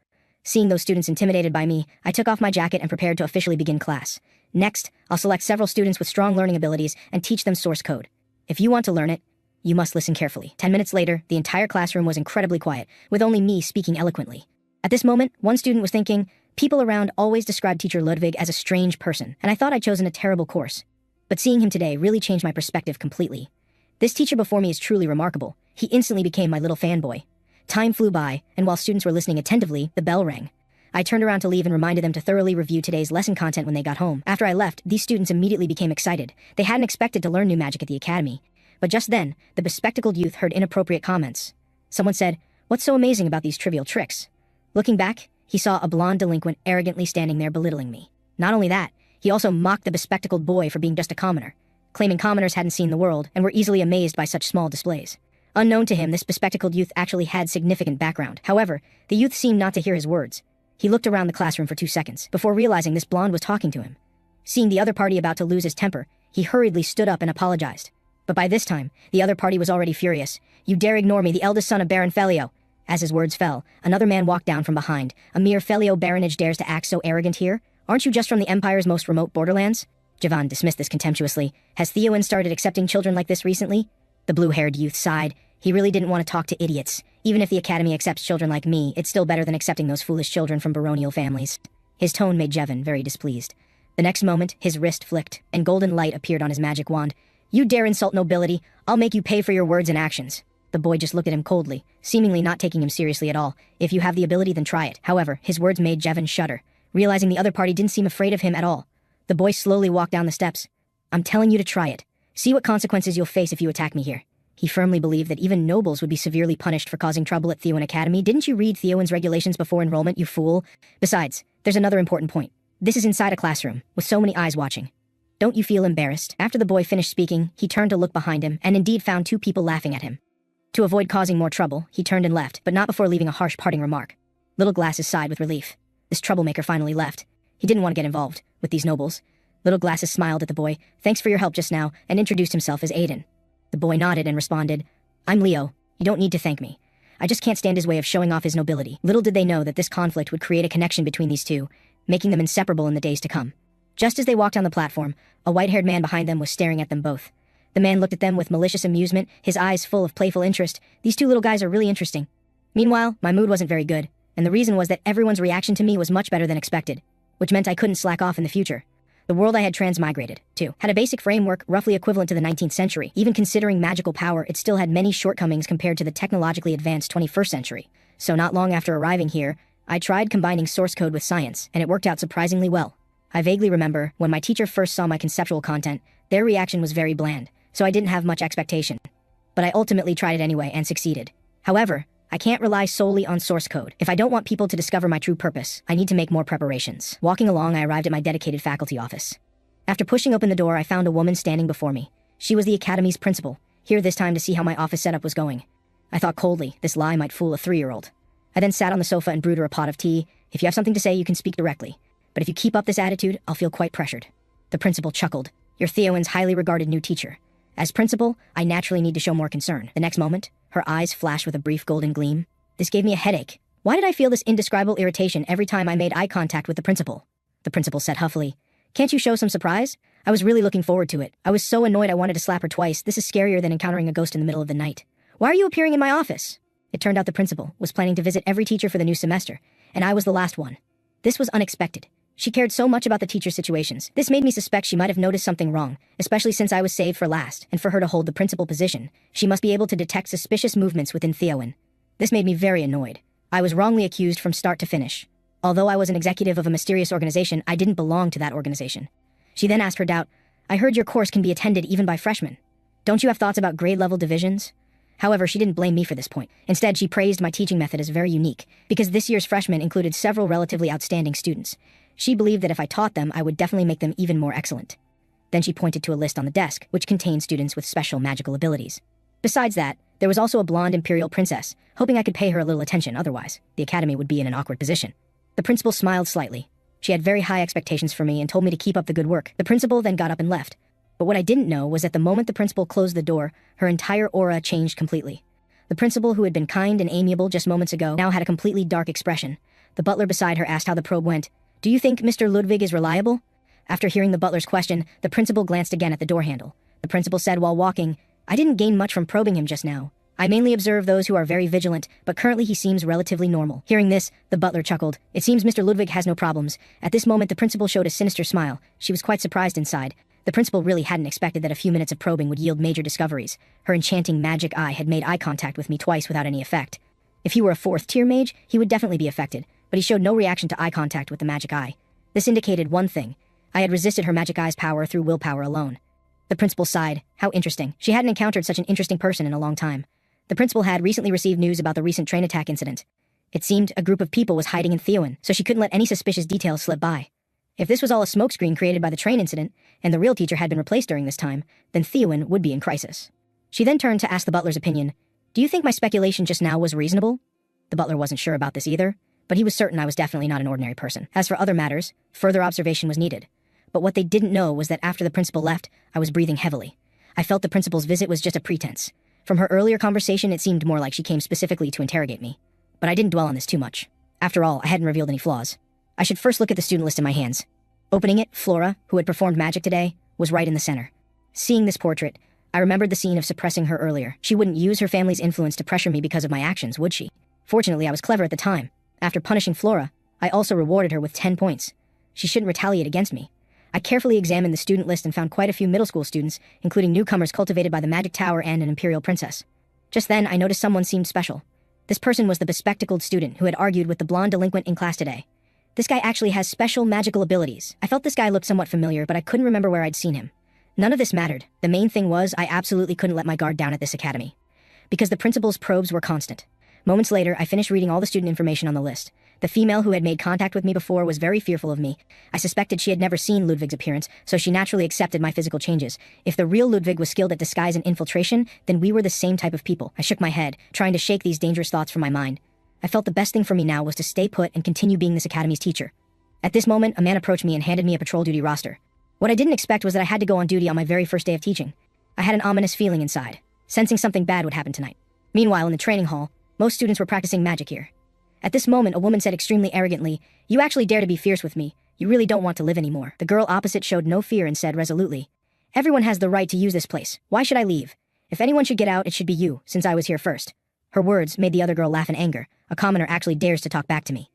Seeing those students intimidated by me, I took off my jacket and prepared to officially begin class. Next, I'll select several students with strong learning abilities and teach them source code. If you want to learn it, you must listen carefully. 10 minutes later, the entire classroom was incredibly quiet, with only me speaking eloquently. At this moment, one student was thinking, people around always described teacher Ludwig as a strange person, and I thought I'd chosen a terrible course. But seeing him today really changed my perspective completely. This teacher before me is truly remarkable. He instantly became my little fanboy. Time flew by, and while students were listening attentively, the bell rang. I turned around to leave and reminded them to thoroughly review today's lesson content when they got home. After I left, these students immediately became excited. They hadn't expected to learn new magic at the academy. But just then, the bespectacled youth heard inappropriate comments. Someone said, "What's so amazing about these trivial tricks?" Looking back, he saw a blonde delinquent arrogantly standing there belittling me. Not only that, he also mocked the bespectacled boy for being just a commoner, claiming commoners hadn't seen the world and were easily amazed by such small displays. Unknown to him, this bespectacled youth actually had significant background. However, the youth seemed not to hear his words. He looked around the classroom for 2 seconds before realizing this blonde was talking to him. Seeing the other party about to lose his temper, he hurriedly stood up and apologized. But by this time, the other party was already furious. "You dare ignore me, the eldest son of Baron Felio." As his words fell, another man walked down from behind. "A mere Felio baronage dares to act so arrogant here? Aren't you just from the Empire's most remote borderlands?" Javan dismissed this contemptuously. "Has Theowen started accepting children like this recently?" The blue-haired youth sighed. He really didn't want to talk to idiots. Even if the Academy accepts children like me, it's still better than accepting those foolish children from baronial families. His tone made Jevon very displeased. The next moment, his wrist flicked, and golden light appeared on his magic wand. "You dare insult nobility? I'll make you pay for your words and actions." The boy just looked at him coldly, seemingly not taking him seriously at all. "If you have the ability, then try it." However, his words made Jevon shudder, realizing the other party didn't seem afraid of him at all. The boy slowly walked down the steps. "I'm telling you to try it. See what consequences you'll face if you attack me here." He firmly believed that even nobles would be severely punished for causing trouble at Theowen Academy. "Didn't you read Theowen's regulations before enrollment, you fool? Besides, there's another important point. This is inside a classroom, with so many eyes watching. Don't you feel embarrassed?" After the boy finished speaking, he turned to look behind him and indeed found 2 people laughing at him. To avoid causing more trouble, he turned and left, but not before leaving a harsh parting remark. Little Glasses sighed with relief. This troublemaker finally left. He didn't want to get involved with these nobles. Little Glasses smiled at the boy, thanks for your help just now, and introduced himself as Aiden. The boy nodded and responded, I'm Leo. You don't need to thank me. I just can't stand his way of showing off his nobility. Little did they know that this conflict would create a connection between these two, making them inseparable in the days to come. Just as they walked on the platform, a white-haired man behind them was staring at them both. The man looked at them with malicious amusement, his eyes full of playful interest. These two little guys are really interesting. Meanwhile, my mood wasn't very good, and the reason was that everyone's reaction to me was much better than expected, which meant I couldn't slack off in the future. The world I had transmigrated to had a basic framework roughly equivalent to the 19th century. Even considering magical power, it still had many shortcomings compared to the technologically advanced 21st century. So not long after arriving here, I tried combining source code with science, and it worked out surprisingly well. I vaguely remember, when my teacher first saw my conceptual content, their reaction was very bland, so I didn't have much expectation. But I ultimately tried it anyway and succeeded. However, I can't rely solely on source code. If I don't want people to discover my true purpose, I need to make more preparations. Walking along, I arrived at my dedicated faculty office. After pushing open the door, I found a woman standing before me. She was the academy's principal, here this time to see how my office setup was going. I thought coldly, this lie might fool a 3-year-old. I then sat on the sofa and brewed her a pot of tea. If you have something to say, you can speak directly. But if you keep up this attitude, I'll feel quite pressured. The principal chuckled. You're Theowen's highly regarded new teacher. As principal, I naturally need to show more concern. The next moment, her eyes flashed with a brief golden gleam. This gave me a headache. Why did I feel this indescribable irritation every time I made eye contact with the principal? The principal said huffily, Can't you show some surprise? I was really looking forward to it. I was so annoyed I wanted to slap her twice. This is scarier than encountering a ghost in the middle of the night. Why are you appearing in my office? It turned out the principal was planning to visit every teacher for the new semester, and I was the last one. This was unexpected. She cared so much about the teacher situations. This made me suspect she might have noticed something wrong, especially since I was saved for last, and for her to hold the principal position, she must be able to detect suspicious movements within Theowen. This made me very annoyed. I was wrongly accused from start to finish. Although I was an executive of a mysterious organization, I didn't belong to that organization. She then asked her doubt, I heard your course can be attended even by freshmen. Don't you have thoughts about grade-level divisions? However, she didn't blame me for this point. Instead, she praised my teaching method as very unique, because this year's freshmen included several relatively outstanding students. She believed that if I taught them, I would definitely make them even more excellent. Then she pointed to a list on the desk, which contained students with special magical abilities. Besides that, there was also a blonde imperial princess, hoping I could pay her a little attention, otherwise, the academy would be in an awkward position. The principal smiled slightly. She had very high expectations for me and told me to keep up the good work. The principal then got up and left. But what I didn't know was that the moment the principal closed the door, her entire aura changed completely. The principal, who had been kind and amiable just moments ago, now had a completely dark expression. The butler beside her asked how the probe went. Do you think Mr. Ludwig is reliable? After hearing the butler's question, the principal glanced again at the door handle. The principal said while walking, I didn't gain much from probing him just now. I mainly observe those who are very vigilant, but currently he seems relatively normal. Hearing this, the butler chuckled. It seems Mr. Ludwig has no problems. At this moment, the principal showed a sinister smile. She was quite surprised inside. The principal really hadn't expected that a few minutes of probing would yield major discoveries. Her enchanting magic eye had made eye contact with me twice without any effect. If he were a 4th-tier mage, he would definitely be affected, but he showed no reaction to eye contact with the magic eye. This indicated one thing. I had resisted her magic eye's power through willpower alone. The principal sighed. How interesting. She hadn't encountered such an interesting person in a long time. The principal had recently received news about the recent train attack incident. It seemed a group of people was hiding in Theowen, so she couldn't let any suspicious details slip by. If this was all a smokescreen created by the train incident, and the real teacher had been replaced during this time, then Theowen would be in crisis. She then turned to ask the butler's opinion. Do you think my speculation just now was reasonable? The butler wasn't sure about this either, but he was certain I was definitely not an ordinary person. As for other matters, further observation was needed. But what they didn't know was that after the principal left, I was breathing heavily. I felt the principal's visit was just a pretense. From her earlier conversation, it seemed more like she came specifically to interrogate me. But I didn't dwell on this too much. After all, I hadn't revealed any flaws. I should first look at the student list in my hands. Opening it, Flora, who had performed magic today, was right in the center. Seeing this portrait, I remembered the scene of suppressing her earlier. She wouldn't use her family's influence to pressure me because of my actions, would she? Fortunately, I was clever at the time. After punishing Flora, I also rewarded her with 10 points. She shouldn't retaliate against me. I carefully examined the student list and found quite a few middle school students, including newcomers cultivated by the Magic Tower and an imperial princess. Just then, I noticed someone seemed special. This person was the bespectacled student who had argued with the blonde delinquent in class today. This guy actually has special magical abilities. I felt this guy looked somewhat familiar, but I couldn't remember where I'd seen him. None of this mattered. The main thing was I absolutely couldn't let my guard down at this academy. Because the principal's probes were constant. Moments later, I finished reading all the student information on the list. The female who had made contact with me before was very fearful of me. I suspected she had never seen Ludwig's appearance, so she naturally accepted my physical changes. If the real Ludwig was skilled at disguise and infiltration, then we were the same type of people. I shook my head, trying to shake these dangerous thoughts from my mind. I felt the best thing for me now was to stay put and continue being this academy's teacher. At this moment, a man approached me and handed me a patrol duty roster. What I didn't expect was that I had to go on duty on my very first day of teaching. I had an ominous feeling inside, sensing something bad would happen tonight. Meanwhile, in the training hall, most students were practicing magic here. At this moment, a woman said extremely arrogantly, "You actually dare to be fierce with me. You really don't want to live anymore." The girl opposite showed no fear and said resolutely, "Everyone has the right to use this place. Why should I leave? If anyone should get out, it should be you, since I was here first." Her words made the other girl laugh in anger. A commoner actually dares to talk back to me.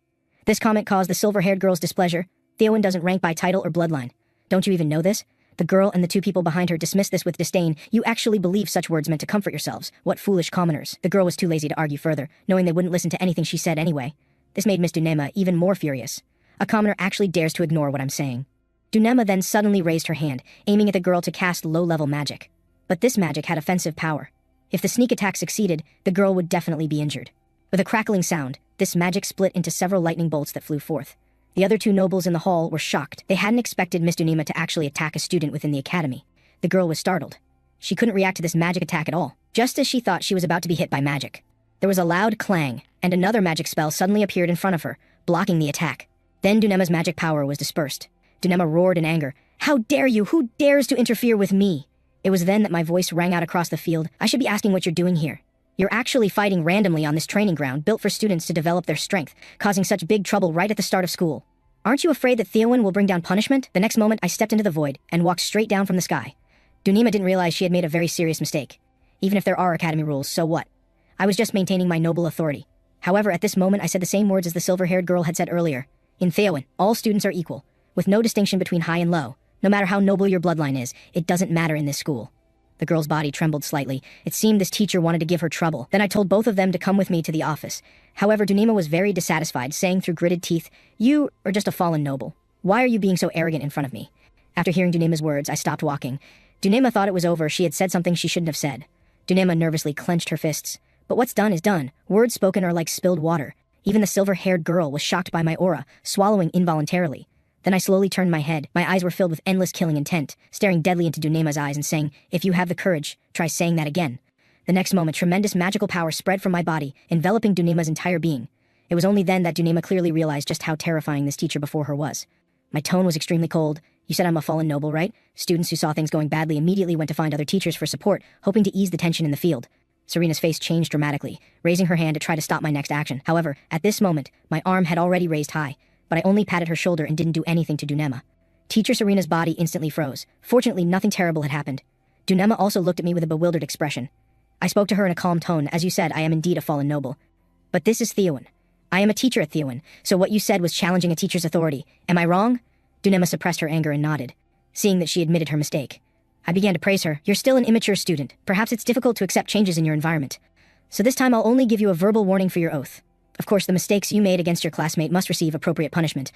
This comment caused the silver-haired girl's displeasure. Theowen doesn't rank by title or bloodline. Don't you even know this? The girl and the two people behind her dismissed this with disdain. You actually believe such words meant to comfort yourselves. What foolish commoners. The girl was too lazy to argue further, knowing they wouldn't listen to anything she said anyway. This made Miss Dunema even more furious. A commoner actually dares to ignore what I'm saying. Dunema then suddenly raised her hand, aiming at the girl to cast low-level magic. But this magic had offensive power. If the sneak attack succeeded, the girl would definitely be injured. With a crackling sound, this magic split into several lightning bolts that flew forth. The other two nobles in the hall were shocked. They hadn't expected Miss Dunema to actually attack a student within the academy. The girl was startled. She couldn't react to this magic attack at all, just as she thought she was about to be hit by magic. There was a loud clang, and another magic spell suddenly appeared in front of her, blocking the attack. Then Dunema's magic power was dispersed. Dunema roared in anger. "How dare you? Who dares to interfere with me?" It was then that my voice rang out across the field. "I should be asking what you're doing here. You're actually fighting randomly on this training ground built for students to develop their strength, causing such big trouble right at the start of school. Aren't you afraid that Theowen will bring down punishment?" The next moment, I stepped into the void and walked straight down from the sky. Dunema didn't realize she had made a very serious mistake. Even if there are academy rules, so what? I was just maintaining my noble authority. However, at this moment, I said the same words as the silver-haired girl had said earlier. In Theowen, all students are equal, with no distinction between high and low. No matter how noble your bloodline is, it doesn't matter in this school. The girl's body trembled slightly. It seemed this teacher wanted to give her trouble. Then I told both of them to come with me to the office. However, Dunema was very dissatisfied, saying through gritted teeth, "You are just a fallen noble. Why are you being so arrogant in front of me?" After hearing Dunema's words, I stopped walking. Dunema thought it was over. She had said something she shouldn't have said. Dunema nervously clenched her fists. But what's done is done. Words spoken are like spilled water. Even the silver-haired girl was shocked by my aura, swallowing involuntarily. Then I slowly turned my head. My eyes were filled with endless killing intent, staring deadly into Dunema's eyes and saying, "If you have the courage, try saying that again." The next moment, tremendous magical power spread from my body, enveloping Dunema's entire being. It was only then that Dunema clearly realized just how terrifying this teacher before her was. My tone was extremely cold. "You said I'm a fallen noble, right?" Students who saw things going badly immediately went to find other teachers for support, hoping to ease the tension in the field. Serena's face changed dramatically, raising her hand to try to stop my next action. However, at this moment, my arm had already raised high, but I only patted her shoulder and didn't do anything to Dunema. Teacher Serena's body instantly froze. Fortunately, nothing terrible had happened. Dunema also looked at me with a bewildered expression. I spoke to her in a calm tone. "As you said, I am indeed a fallen noble. But this is Theowen. I am a teacher at Theowen, so what you said was challenging a teacher's authority. Am I wrong?" Dunema suppressed her anger and nodded, seeing that she admitted her mistake. I began to praise her. "You're still an immature student. Perhaps it's difficult to accept changes in your environment. So this time I'll only give you a verbal warning for your oath. Of course, the mistakes you made against your classmate must receive appropriate punishment."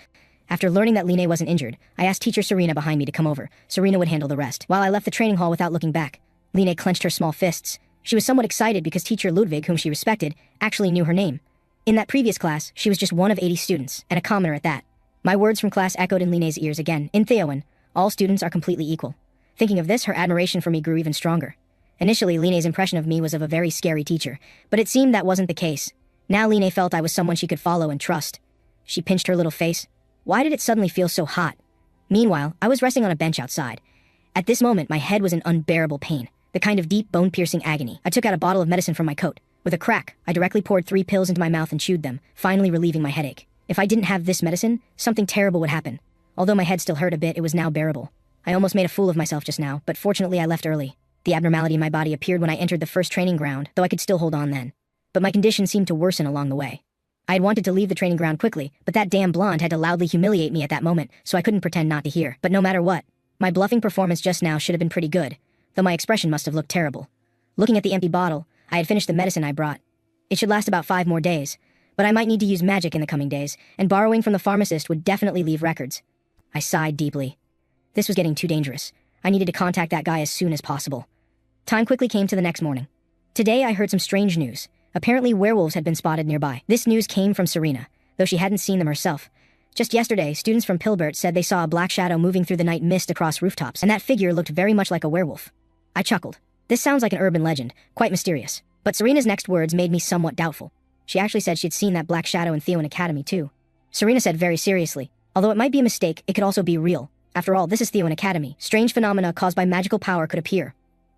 After learning that Line wasn't injured, I asked teacher Serena behind me to come over. Serena would handle the rest. While I left the training hall without looking back, Line clenched her small fists. She was somewhat excited because teacher Ludwig, whom she respected, actually knew her name. In that previous class, she was just one of 80 students, and a commoner at that. My words from class echoed in Line's ears again. In Theowen, all students are completely equal. Thinking of this, her admiration for me grew even stronger. Initially, Line's impression of me was of a very scary teacher, but it seemed that wasn't the case. Now Line felt I was someone she could follow and trust. She pinched her little face. Why did it suddenly feel so hot? Meanwhile, I was resting on a bench outside. At this moment, my head was in unbearable pain, the kind of deep, bone-piercing agony. I took out a bottle of medicine from my coat. With a crack, I directly poured 3 pills into my mouth and chewed them, finally relieving my headache. If I didn't have this medicine, something terrible would happen. Although my head still hurt a bit, it was now bearable. I almost made a fool of myself just now, but fortunately I left early. The abnormality in my body appeared when I entered the first training ground, though I could still hold on then. But my condition seemed to worsen along the way. I had wanted to leave the training ground quickly, but that damn blonde had to loudly humiliate me at that moment, so I couldn't pretend not to hear. But no matter what, my bluffing performance just now should have been pretty good, though my expression must have looked terrible. Looking at the empty bottle, I had finished the medicine I brought. It should last about 5 more days, but I might need to use magic in the coming days, and borrowing from the pharmacist would definitely leave records. I sighed deeply. This was getting too dangerous. I needed to contact that guy as soon as possible. Time quickly came to the next morning. Today I heard some strange news. Apparently werewolves had been spotted nearby. This news came from Serena, though she hadn't seen them herself. Just yesterday, students from Pilbert said they saw a black shadow moving through the night mist across rooftops, and that figure looked very much like a werewolf. I chuckled. This sounds like an urban legend, quite mysterious. But Serena's next words made me somewhat doubtful. She actually said she'd seen that black shadow in Theowen Academy too. Serena said very seriously, Although it might be a mistake, it could also be real. After all, this is Theo, an academy. Strange phenomena caused by magical power could appear.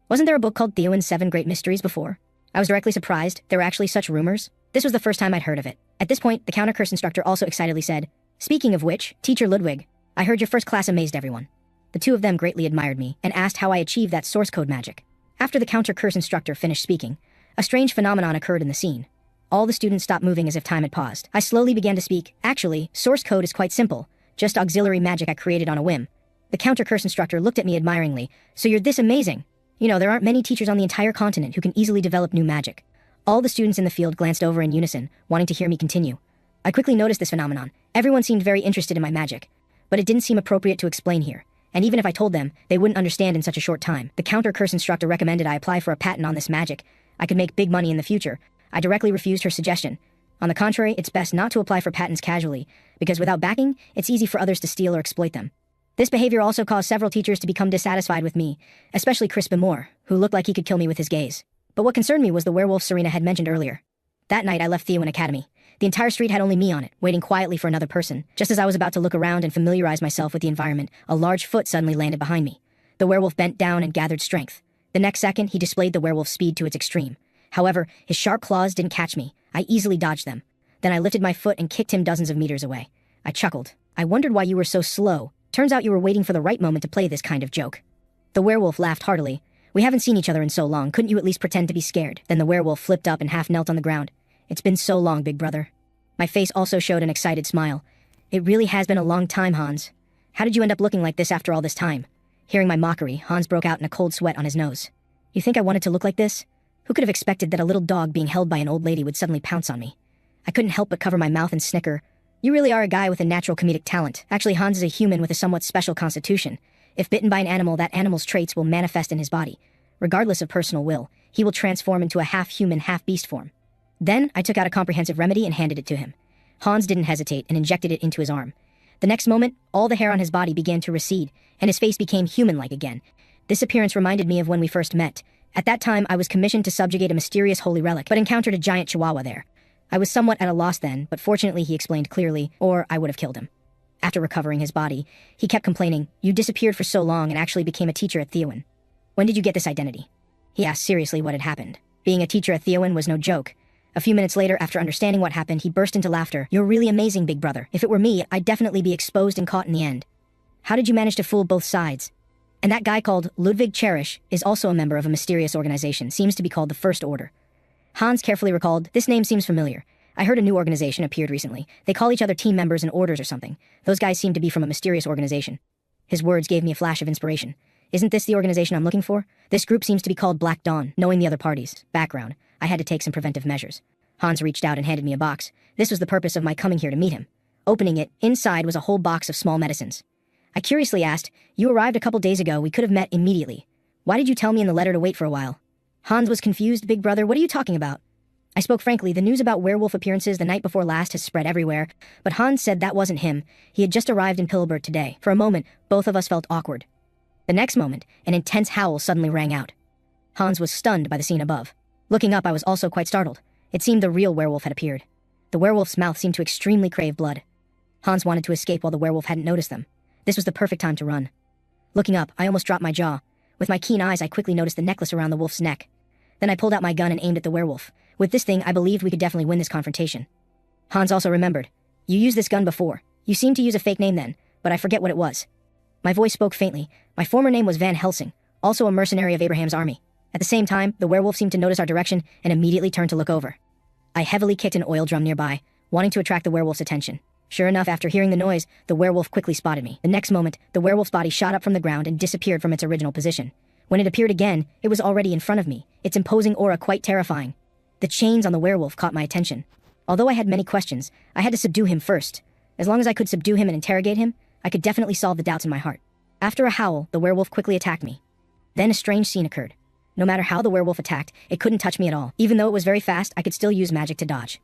Wasn't there a book called Theo and Seven Great Mysteries before? I was directly surprised there were actually such rumors. This was the first time I'd heard of it. At this point, the counter-curse instructor also excitedly said, "Speaking of which, Teacher Ludwig, I heard your first class amazed everyone." The two of them greatly admired me and asked how I achieved that source code magic. After the counter-curse instructor finished speaking, a strange phenomenon occurred in the scene. All the students stopped moving as if time had paused. I slowly began to speak. Actually, source code is quite simple, just auxiliary magic I created on a whim. The counter-curse instructor looked at me admiringly. "So you're this amazing? You know, there aren't many teachers on the entire continent who can easily develop new magic." All the students in the field glanced over in unison, wanting to hear me continue. I quickly noticed this phenomenon. Everyone seemed very interested in my magic, but it didn't seem appropriate to explain here. And even if I told them, they wouldn't understand in such a short time. The counter-curse instructor recommended I apply for a patent on this magic. I could make big money in the future. I directly refused her suggestion. On the contrary, it's best not to apply for patents casually, because without backing, it's easy for others to steal or exploit them. This behavior also caused several teachers to become dissatisfied with me, especially Crispin Moore, who looked like he could kill me with his gaze. But what concerned me was the werewolf Serena had mentioned earlier. That night I left Theo in academy. The entire street had only me on it, waiting quietly for another person. Just as I was about to look around and familiarize myself with the environment, a large foot suddenly landed behind me. The werewolf bent down and gathered strength. The next second, he displayed the werewolf's speed to its extreme. However, his sharp claws didn't catch me. I easily dodged them. Then I lifted my foot and kicked him dozens of meters away. I chuckled. "I wondered why you were so slow. Turns out you were waiting for the right moment to play this kind of joke." The werewolf laughed heartily. "We haven't seen each other in so long. Couldn't you at least pretend to be scared?" Then the werewolf flipped up and half knelt on the ground. "It's been so long, big brother." My face also showed an excited smile. "It really has been a long time, Hans. How did you end up looking like this after all this time?" Hearing my mockery, Hans broke out in a cold sweat on his nose. "You think I wanted to look like this? Who could have expected that a little dog being held by an old lady would suddenly pounce on me?" I couldn't help but cover my mouth and snicker. "You really are a guy with a natural comedic talent." Actually, Hans is a human with a somewhat special constitution. If bitten by an animal, that animal's traits will manifest in his body. Regardless of personal will, he will transform into a half-human, half-beast form. Then, I took out a comprehensive remedy and handed it to him. Hans didn't hesitate and injected it into his arm. The next moment, all the hair on his body began to recede, and his face became human-like again. This appearance reminded me of when we first met. At that time, I was commissioned to subjugate a mysterious holy relic, but encountered a giant chihuahua there. I was somewhat at a loss then, but fortunately he explained clearly, or I would have killed him. After recovering his body, he kept complaining, "You disappeared for so long and actually became a teacher at Theowen. When did you get this identity?" He asked seriously what had happened. Being a teacher at Theowen was no joke. A few minutes later, after understanding what happened, he burst into laughter. "You're really amazing, big brother. If it were me, I'd definitely be exposed and caught in the end. How did you manage to fool both sides?" And that guy called Ludwig Cherish is also a member of a mysterious organization, seems to be called the First Order. Hans carefully recalled, "This name seems familiar. I heard a new organization appeared recently. They call each other team members and orders or something. Those guys seem to be from a mysterious organization." His words gave me a flash of inspiration. "Isn't this the organization I'm looking for? This group seems to be called Black Dawn." Knowing the other parties' background, I had to take some preventive measures. Hans reached out and handed me a box. This was the purpose of my coming here to meet him. Opening it, inside was a whole box of small medicines. I curiously asked, "You arrived a couple days ago. We could have met immediately. Why did you tell me in the letter to wait for a while?" Hans was confused. "Big brother, what are you talking about?" I spoke frankly. The news about werewolf appearances the night before last has spread everywhere, but Hans said that wasn't him. He had just arrived in Pilbert today. For a moment, both of us felt awkward. The next moment, an intense howl suddenly rang out. Hans was stunned by the scene above. Looking up, I was also quite startled. It seemed the real werewolf had appeared. The werewolf's mouth seemed to extremely crave blood. Hans wanted to escape while the werewolf hadn't noticed them. This was the perfect time to run. Looking up, I almost dropped my jaw. With my keen eyes, I quickly noticed the necklace around the wolf's neck. Then I pulled out my gun and aimed at the werewolf. With this thing, I believed we could definitely win this confrontation. Hans also remembered. "You used this gun before. You seemed to use a fake name then, but I forget what it was." My voice spoke faintly. My former name was Van Helsing, also a mercenary of Abraham's army. At the same time, the werewolf seemed to notice our direction and immediately turned to look over. I heavily kicked an oil drum nearby, wanting to attract the werewolf's attention. Sure enough, after hearing the noise, the werewolf quickly spotted me. The next moment, the werewolf's body shot up from the ground and disappeared from its original position. When it appeared again, it was already in front of me, its imposing aura quite terrifying. The chains on the werewolf caught my attention. Although I had many questions, I had to subdue him first. As long as I could subdue him and interrogate him, I could definitely solve the doubts in my heart. After a howl, the werewolf quickly attacked me. Then a strange scene occurred. No matter how the werewolf attacked, it couldn't touch me at all. Even though it was very fast, I could still use magic to dodge.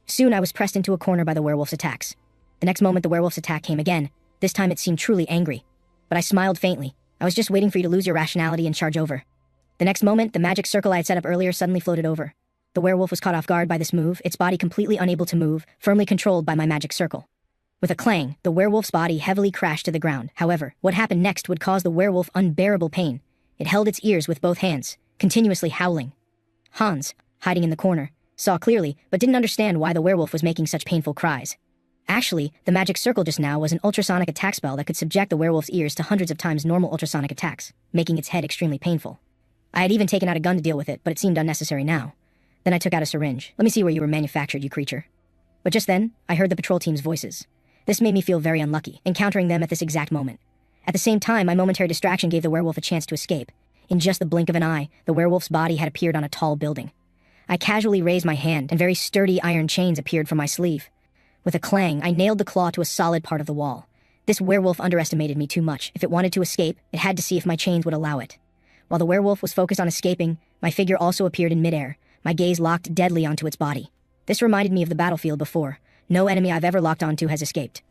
Soon I was pressed into a corner by the werewolf's attacks. The next moment the werewolf's attack came again. This time it seemed truly angry. But I smiled faintly. I was just waiting for you to lose your rationality and charge over. The next moment, the magic circle I had set up earlier suddenly floated over. The werewolf was caught off guard by this move, its body completely unable to move, firmly controlled by my magic circle. With a clang, the werewolf's body heavily crashed to the ground. However, what happened next would cause the werewolf unbearable pain. It held its ears with both hands, continuously howling. Hans, hiding in the corner, saw clearly, but didn't understand why the werewolf was making such painful cries. Actually, the magic circle just now was an ultrasonic attack spell that could subject the werewolf's ears to hundreds of times normal ultrasonic attacks, making its head extremely painful. I had even taken out a gun to deal with it, but it seemed unnecessary now. Then I took out a syringe. Let me see where you were manufactured, you creature. But just then, I heard the patrol team's voices. This made me feel very unlucky, encountering them at this exact moment. At the same time, my momentary distraction gave the werewolf a chance to escape. In just the blink of an eye, the werewolf's body had appeared on a tall building. I casually raised my hand, and very sturdy iron chains appeared from my sleeve. With a clang, I nailed the claw to a solid part of the wall. This werewolf underestimated me too much. If it wanted to escape, it had to see if my chains would allow it. While the werewolf was focused on escaping, my figure also appeared in midair, my gaze locked deadly onto its body. This reminded me of the battlefield before. No enemy I've ever locked onto has escaped.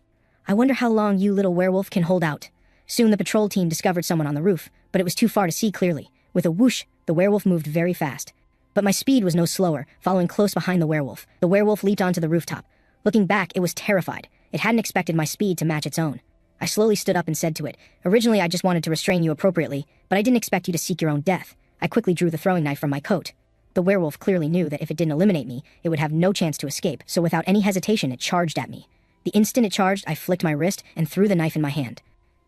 I wonder how long you little werewolf can hold out. Soon the patrol team discovered someone on the roof, but it was too far to see clearly. With a whoosh, the werewolf moved very fast. But my speed was no slower, following close behind the werewolf. The werewolf leaped onto the rooftop. Looking back, it was terrified. It hadn't expected my speed to match its own. I slowly stood up and said to it, "Originally I just wanted to restrain you appropriately, but I didn't expect you to seek your own death." I quickly drew the throwing knife from my coat. The werewolf clearly knew that if it didn't eliminate me, it would have no chance to escape, so without any hesitation it charged at me. The instant it charged, I flicked my wrist and threw the knife in my hand.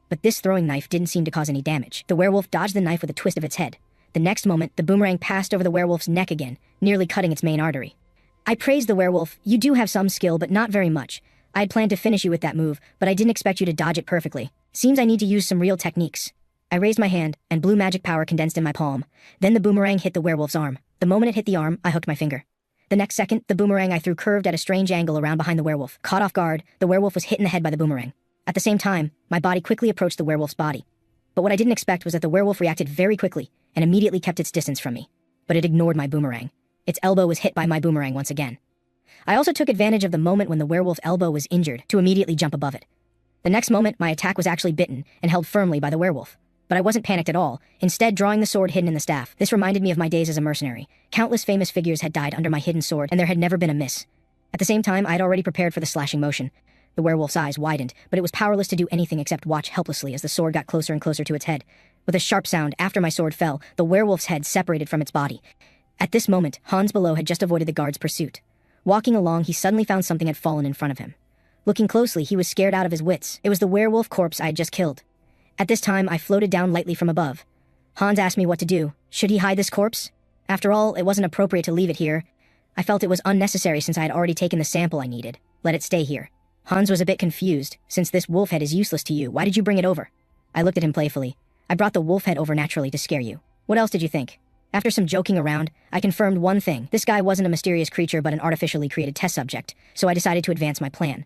But this throwing knife didn't seem to cause any damage. The werewolf dodged the knife with a twist of its head. The next moment, the boomerang passed over the werewolf's neck again, nearly cutting its main artery. I praised the werewolf. "You do have some skill, but not very much. I had planned to finish you with that move, but I didn't expect you to dodge it perfectly. Seems I need to use some real techniques." I raised my hand, and blue magic power condensed in my palm. Then the boomerang hit the werewolf's arm. The moment it hit the arm, I hooked my finger. The next second, the boomerang I threw curved at a strange angle around behind the werewolf. Caught off guard, the werewolf was hit in the head by the boomerang. At the same time, my body quickly approached the werewolf's body. But what I didn't expect was that the werewolf reacted very quickly and immediately kept its distance from me. But it ignored my boomerang. Its elbow was hit by my boomerang once again. I also took advantage of the moment when the werewolf's elbow was injured to immediately jump above it. The next moment, my attack was actually bitten and held firmly by the werewolf. But I wasn't panicked at all, instead drawing the sword hidden in the staff. This reminded me of my days as a mercenary. Countless famous figures had died under my hidden sword, and there had never been a miss. At the same time, I had already prepared for the slashing motion. The werewolf's eyes widened, but it was powerless to do anything except watch helplessly as the sword got closer and closer to its head. With a sharp sound, after my sword fell, the werewolf's head separated from its body. At this moment, Hans below had just avoided the guard's pursuit. Walking along, he suddenly found something had fallen in front of him. Looking closely, he was scared out of his wits. It was the werewolf corpse I had just killed. At this time, I floated down lightly from above. Hans asked me what to do. Should he hide this corpse? After all, it wasn't appropriate to leave it here. I felt it was unnecessary since I had already taken the sample I needed. Let it stay here. Hans was a bit confused. Since this wolf head is useless to you, why did you bring it over? I looked at him playfully. I brought the wolf head over naturally to scare you. What else did you think? After some joking around, I confirmed one thing. This guy wasn't a mysterious creature but an artificially created test subject, so I decided to advance my plan.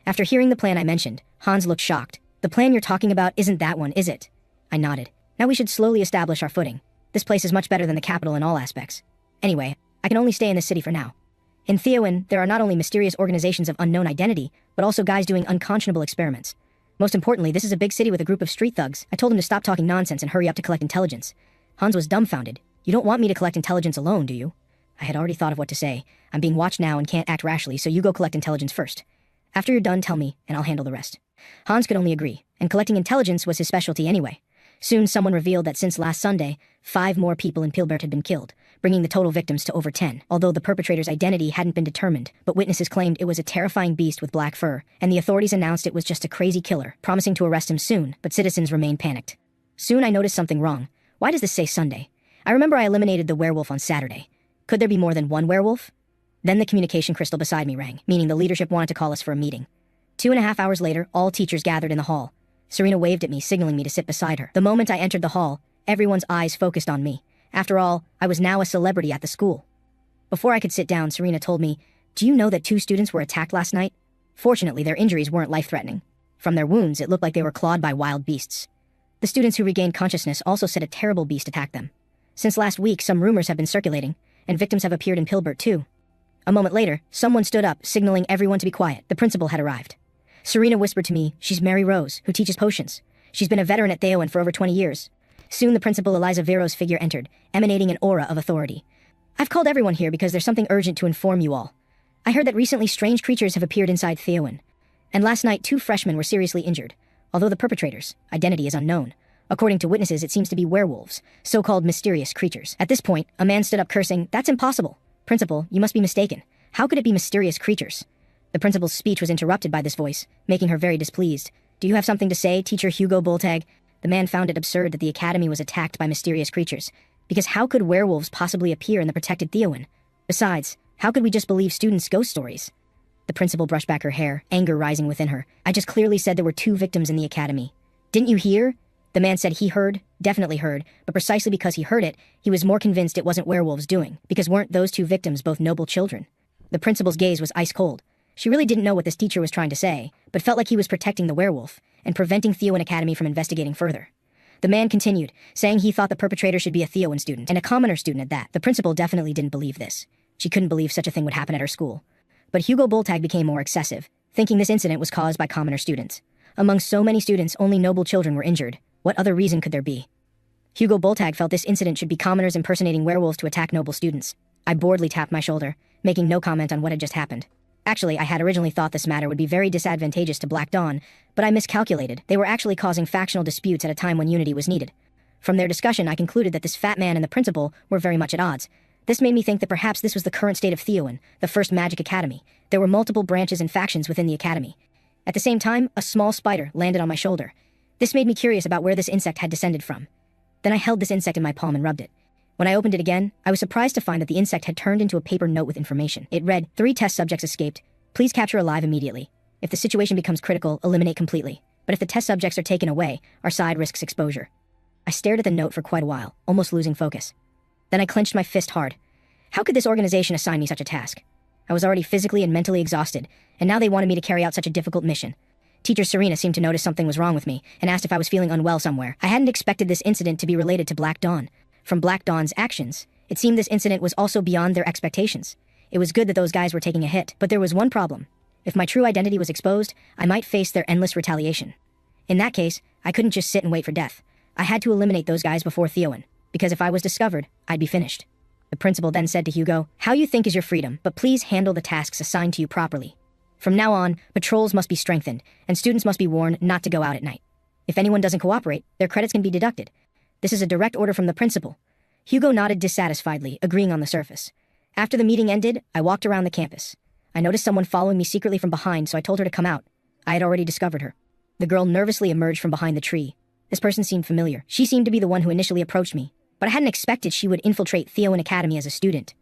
After hearing the plan I mentioned, Hans looked shocked. "The plan you're talking about isn't that one, is it?" I nodded. "Now we should slowly establish our footing. This place is much better than the capital in all aspects. Anyway, I can only stay in this city for now. In Theowen, there are not only mysterious organizations of unknown identity, but also guys doing unconscionable experiments. Most importantly, this is a big city with a group of street thugs. I told him to stop talking nonsense and hurry up to collect intelligence." Hans was dumbfounded. "You don't want me to collect intelligence alone, do you?" I had already thought of what to say. "I'm being watched now and can't act rashly, so you go collect intelligence first. After you're done, tell me, and I'll handle the rest." Hans could only agree, and collecting intelligence was his specialty anyway. Soon someone revealed that since last Sunday, 5 more people in Pilbert had been killed, bringing the total victims to over 10, although the perpetrator's identity hadn't been determined, but witnesses claimed it was a terrifying beast with black fur, and the authorities announced it was just a crazy killer, promising to arrest him soon, but citizens remained panicked. Soon I noticed something wrong. Why does this say Sunday? I remember I eliminated the werewolf on Saturday. Could there be more than one werewolf? Then the communication crystal beside me rang, meaning the leadership wanted to call us for a meeting. 2.5 hours later, all teachers gathered in the hall. Serena waved at me, signaling me to sit beside her. The moment I entered the hall, everyone's eyes focused on me. After all, I was now a celebrity at the school. Before I could sit down, Serena told me, "Do you know that 2 students were attacked last night? Fortunately, their injuries weren't life-threatening. From their wounds, it looked like they were clawed by wild beasts. The students who regained consciousness also said a terrible beast attacked them. Since last week, some rumors have been circulating, and victims have appeared in Pilbert too." A moment later, someone stood up, signaling everyone to be quiet. The principal had arrived. Serena whispered to me, "She's Mary Rose, who teaches potions. She's been a veteran at Theowen for over 20 years. Soon the principal Eliza Vero's figure entered, emanating an aura of authority. "I've called everyone here because there's something urgent to inform you all. I heard that recently strange creatures have appeared inside Theowen. And last night, 2 freshmen were seriously injured, although the perpetrator's identity is unknown. According to witnesses, it seems to be werewolves, so-called mysterious creatures. At this point, a man stood up cursing, "That's impossible. Principal, you must be mistaken. How could it be mysterious creatures?" The principal's speech was interrupted by this voice, making her very displeased. "Do you have something to say, Teacher Hugo Boltag?" The man found it absurd that the academy was attacked by mysterious creatures, because how could werewolves possibly appear in the protected Theowen? Besides, how could we just believe students' ghost stories? The principal brushed back her hair, anger rising within her. "I just clearly said there were 2 victims in the academy. Didn't you hear?" The man said he heard, definitely heard, but precisely because he heard it, he was more convinced it wasn't werewolves doing, because weren't those 2 victims both noble children? The principal's gaze was ice cold. She really didn't know what this teacher was trying to say, but felt like he was protecting the werewolf and preventing Theowen Academy from investigating further. The man continued, saying he thought the perpetrator should be a Theowen student, and a commoner student at that. The principal definitely didn't believe this. She couldn't believe such a thing would happen at her school. But Hugo Boltag became more excessive, thinking this incident was caused by commoner students. Among so many students, only noble children were injured. What other reason could there be? Hugo Boltag felt this incident should be commoners impersonating werewolves to attack noble students. I boredly tapped my shoulder, making no comment on what had just happened. Actually, I had originally thought this matter would be very disadvantageous to Black Dawn, but I miscalculated. They were actually causing factional disputes at a time when unity was needed. From their discussion, I concluded that this fat man and the principal were very much at odds. This made me think that perhaps this was the current state of Theowen, the first magic academy. There were multiple branches and factions within the academy. At the same time, a small spider landed on my shoulder. This made me curious about where this insect had descended from. Then I held this insect in my palm and rubbed it. When I opened it again, I was surprised to find that the insect had turned into a paper note with information. It read, 3 test subjects escaped. Please capture alive immediately. If the situation becomes critical, eliminate completely. But if the test subjects are taken away, our side risks exposure. I stared at the note for quite a while, almost losing focus. Then I clenched my fist hard. How could this organization assign me such a task? I was already physically and mentally exhausted, and now they wanted me to carry out such a difficult mission. Teacher Serena seemed to notice something was wrong with me, and asked if I was feeling unwell somewhere. I hadn't expected this incident to be related to Black Dawn. From Black Dawn's actions, it seemed this incident was also beyond their expectations. It was good that those guys were taking a hit, but there was one problem. If my true identity was exposed, I might face their endless retaliation. In that case, I couldn't just sit and wait for death. I had to eliminate those guys before Theowen, because if I was discovered, I'd be finished. The principal then said to Hugo, "How you think is your freedom, but please handle the tasks assigned to you properly. From now on, patrols must be strengthened, and students must be warned not to go out at night. If anyone doesn't cooperate, their credits can be deducted. This is a direct order from the principal." Hugo nodded dissatisfiedly, agreeing on the surface. After the meeting ended, I walked around the campus. I noticed someone following me secretly from behind, so I told her to come out. I had already discovered her. The girl nervously emerged from behind the tree. This person seemed familiar. She seemed to be the one who initially approached me, but I hadn't expected she would infiltrate Theowen Academy as a student.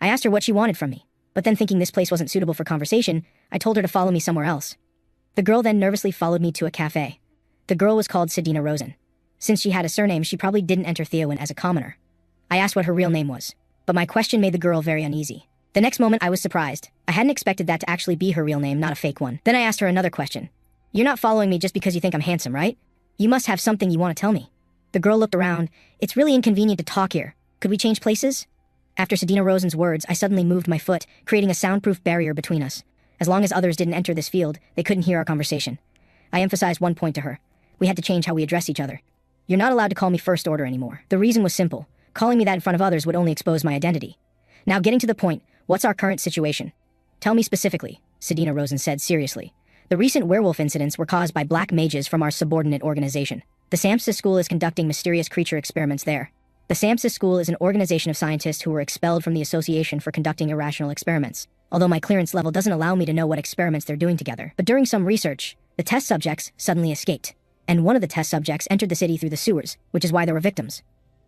I asked her what she wanted from me, but then thinking this place wasn't suitable for conversation, I told her to follow me somewhere else. The girl then nervously followed me to a cafe. The girl was called Sedina Rosen. Since she had a surname, she probably didn't enter Theowen as a commoner. I asked what her real name was, but my question made the girl very uneasy. The next moment I was surprised. I hadn't expected that to actually be her real name, not a fake one. Then I asked her another question. "You're not following me just because you think I'm handsome, right? You must have something you want to tell me." The girl looked around. "It's really inconvenient to talk here. Could we change places?" After Sedina Rosen's words, I suddenly moved my foot, creating a soundproof barrier between us. As long as others didn't enter this field, they couldn't hear our conversation. I emphasized one point to her. We had to change how we address each other. "You're not allowed to call me First Order anymore." The reason was simple. Calling me that in front of others would only expose my identity. Now getting to the point, what's our current situation? "Tell me specifically," Sedina Rosen said seriously. "The recent werewolf incidents were caused by black mages from our subordinate organization. The Samsis School is conducting mysterious creature experiments there. The Samsis School is an organization of scientists who were expelled from the Association for Conducting Irrational Experiments. Although my clearance level doesn't allow me to know what experiments they're doing together. But during some research, the test subjects suddenly escaped. And one of the test subjects entered the city through the sewers, which is why there were victims."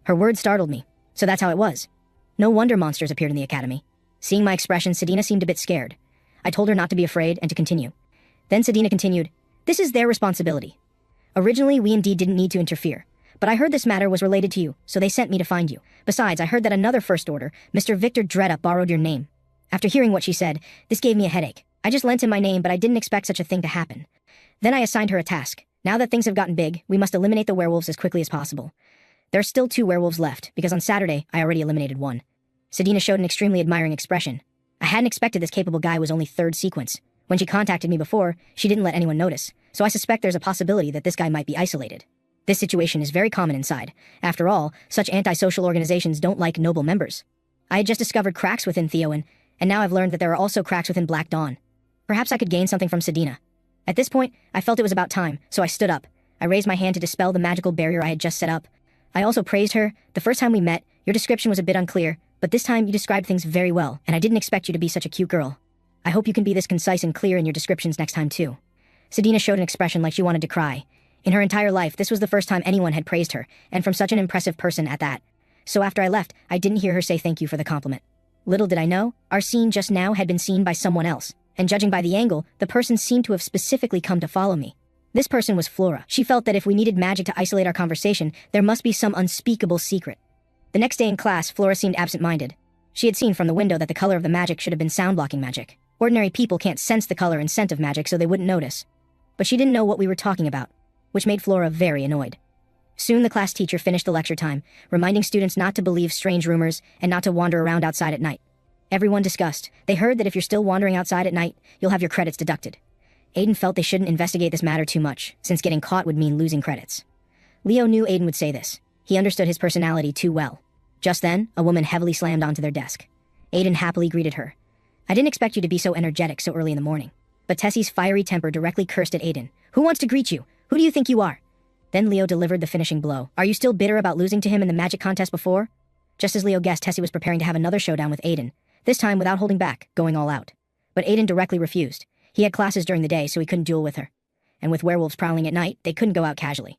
Her words startled me. So that's how it was. No wonder monsters appeared in the academy. Seeing my expression, Sedina seemed a bit scared. I told her not to be afraid and to continue. Then Sedina continued, "This is their responsibility. Originally, we indeed didn't need to interfere. But I heard this matter was related to you, so they sent me to find you. Besides, I heard that another First Order, Mr. Victor Dreda, borrowed your name. After hearing what she said, this gave me a headache. I just lent him my name, but I didn't expect such a thing to happen. Then I assigned her a task. Now that things have gotten big, we must eliminate the werewolves as quickly as possible. There are still 2 werewolves left, because on Saturday, I already eliminated one." Sedina showed an extremely admiring expression. I hadn't expected this capable guy was only 3rd sequence. When she contacted me before, she didn't let anyone notice, so I suspect there's a possibility that this guy might be isolated. This situation is very common inside. After all, such antisocial organizations don't like noble members. I had just discovered cracks within Theowen, and now I've learned that there are also cracks within Black Dawn. Perhaps I could gain something from Sedina. At this point, I felt it was about time, so I stood up. I raised my hand to dispel the magical barrier I had just set up. I also praised her. The first time we met, your description was a bit unclear, but this time you described things very well, and I didn't expect you to be such a cute girl. I hope you can be this concise and clear in your descriptions next time too. Sedina showed an expression like she wanted to cry. In her entire life, this was the first time anyone had praised her, and from such an impressive person at that. So after I left, I didn't hear her say thank you for the compliment. Little did I know, our scene just now had been seen by someone else, and judging by the angle, the person seemed to have specifically come to follow me. This person was Flora. She felt that if we needed magic to isolate our conversation, there must be some unspeakable secret. The next day in class, Flora seemed absent-minded. She had seen from the window that the color of the magic should have been sound-blocking magic. Ordinary people can't sense the color and scent of magic, so they wouldn't notice. But she didn't know what we were talking about, which made Flora very annoyed. Soon the class teacher finished the lecture time, reminding students not to believe strange rumors and not to wander around outside at night. Everyone discussed. They heard that if you're still wandering outside at night, you'll have your credits deducted. Aiden felt they shouldn't investigate this matter too much, since getting caught would mean losing credits. Leo knew Aiden would say this. He understood his personality too well. Just then, a woman heavily slammed onto their desk. Aiden happily greeted her. I didn't expect you to be so energetic so early in the morning. But Tessie's fiery temper directly cursed at Aiden. Who wants to greet you? Who do you think you are? Then Leo delivered the finishing blow. Are you still bitter about losing to him in the magic contest before? Just as Leo guessed, Tessie was preparing to have another showdown with Aiden, this time without holding back, going all out. But Aiden directly refused. He had classes during the day, so he couldn't duel with her. And with werewolves prowling at night, they couldn't go out casually.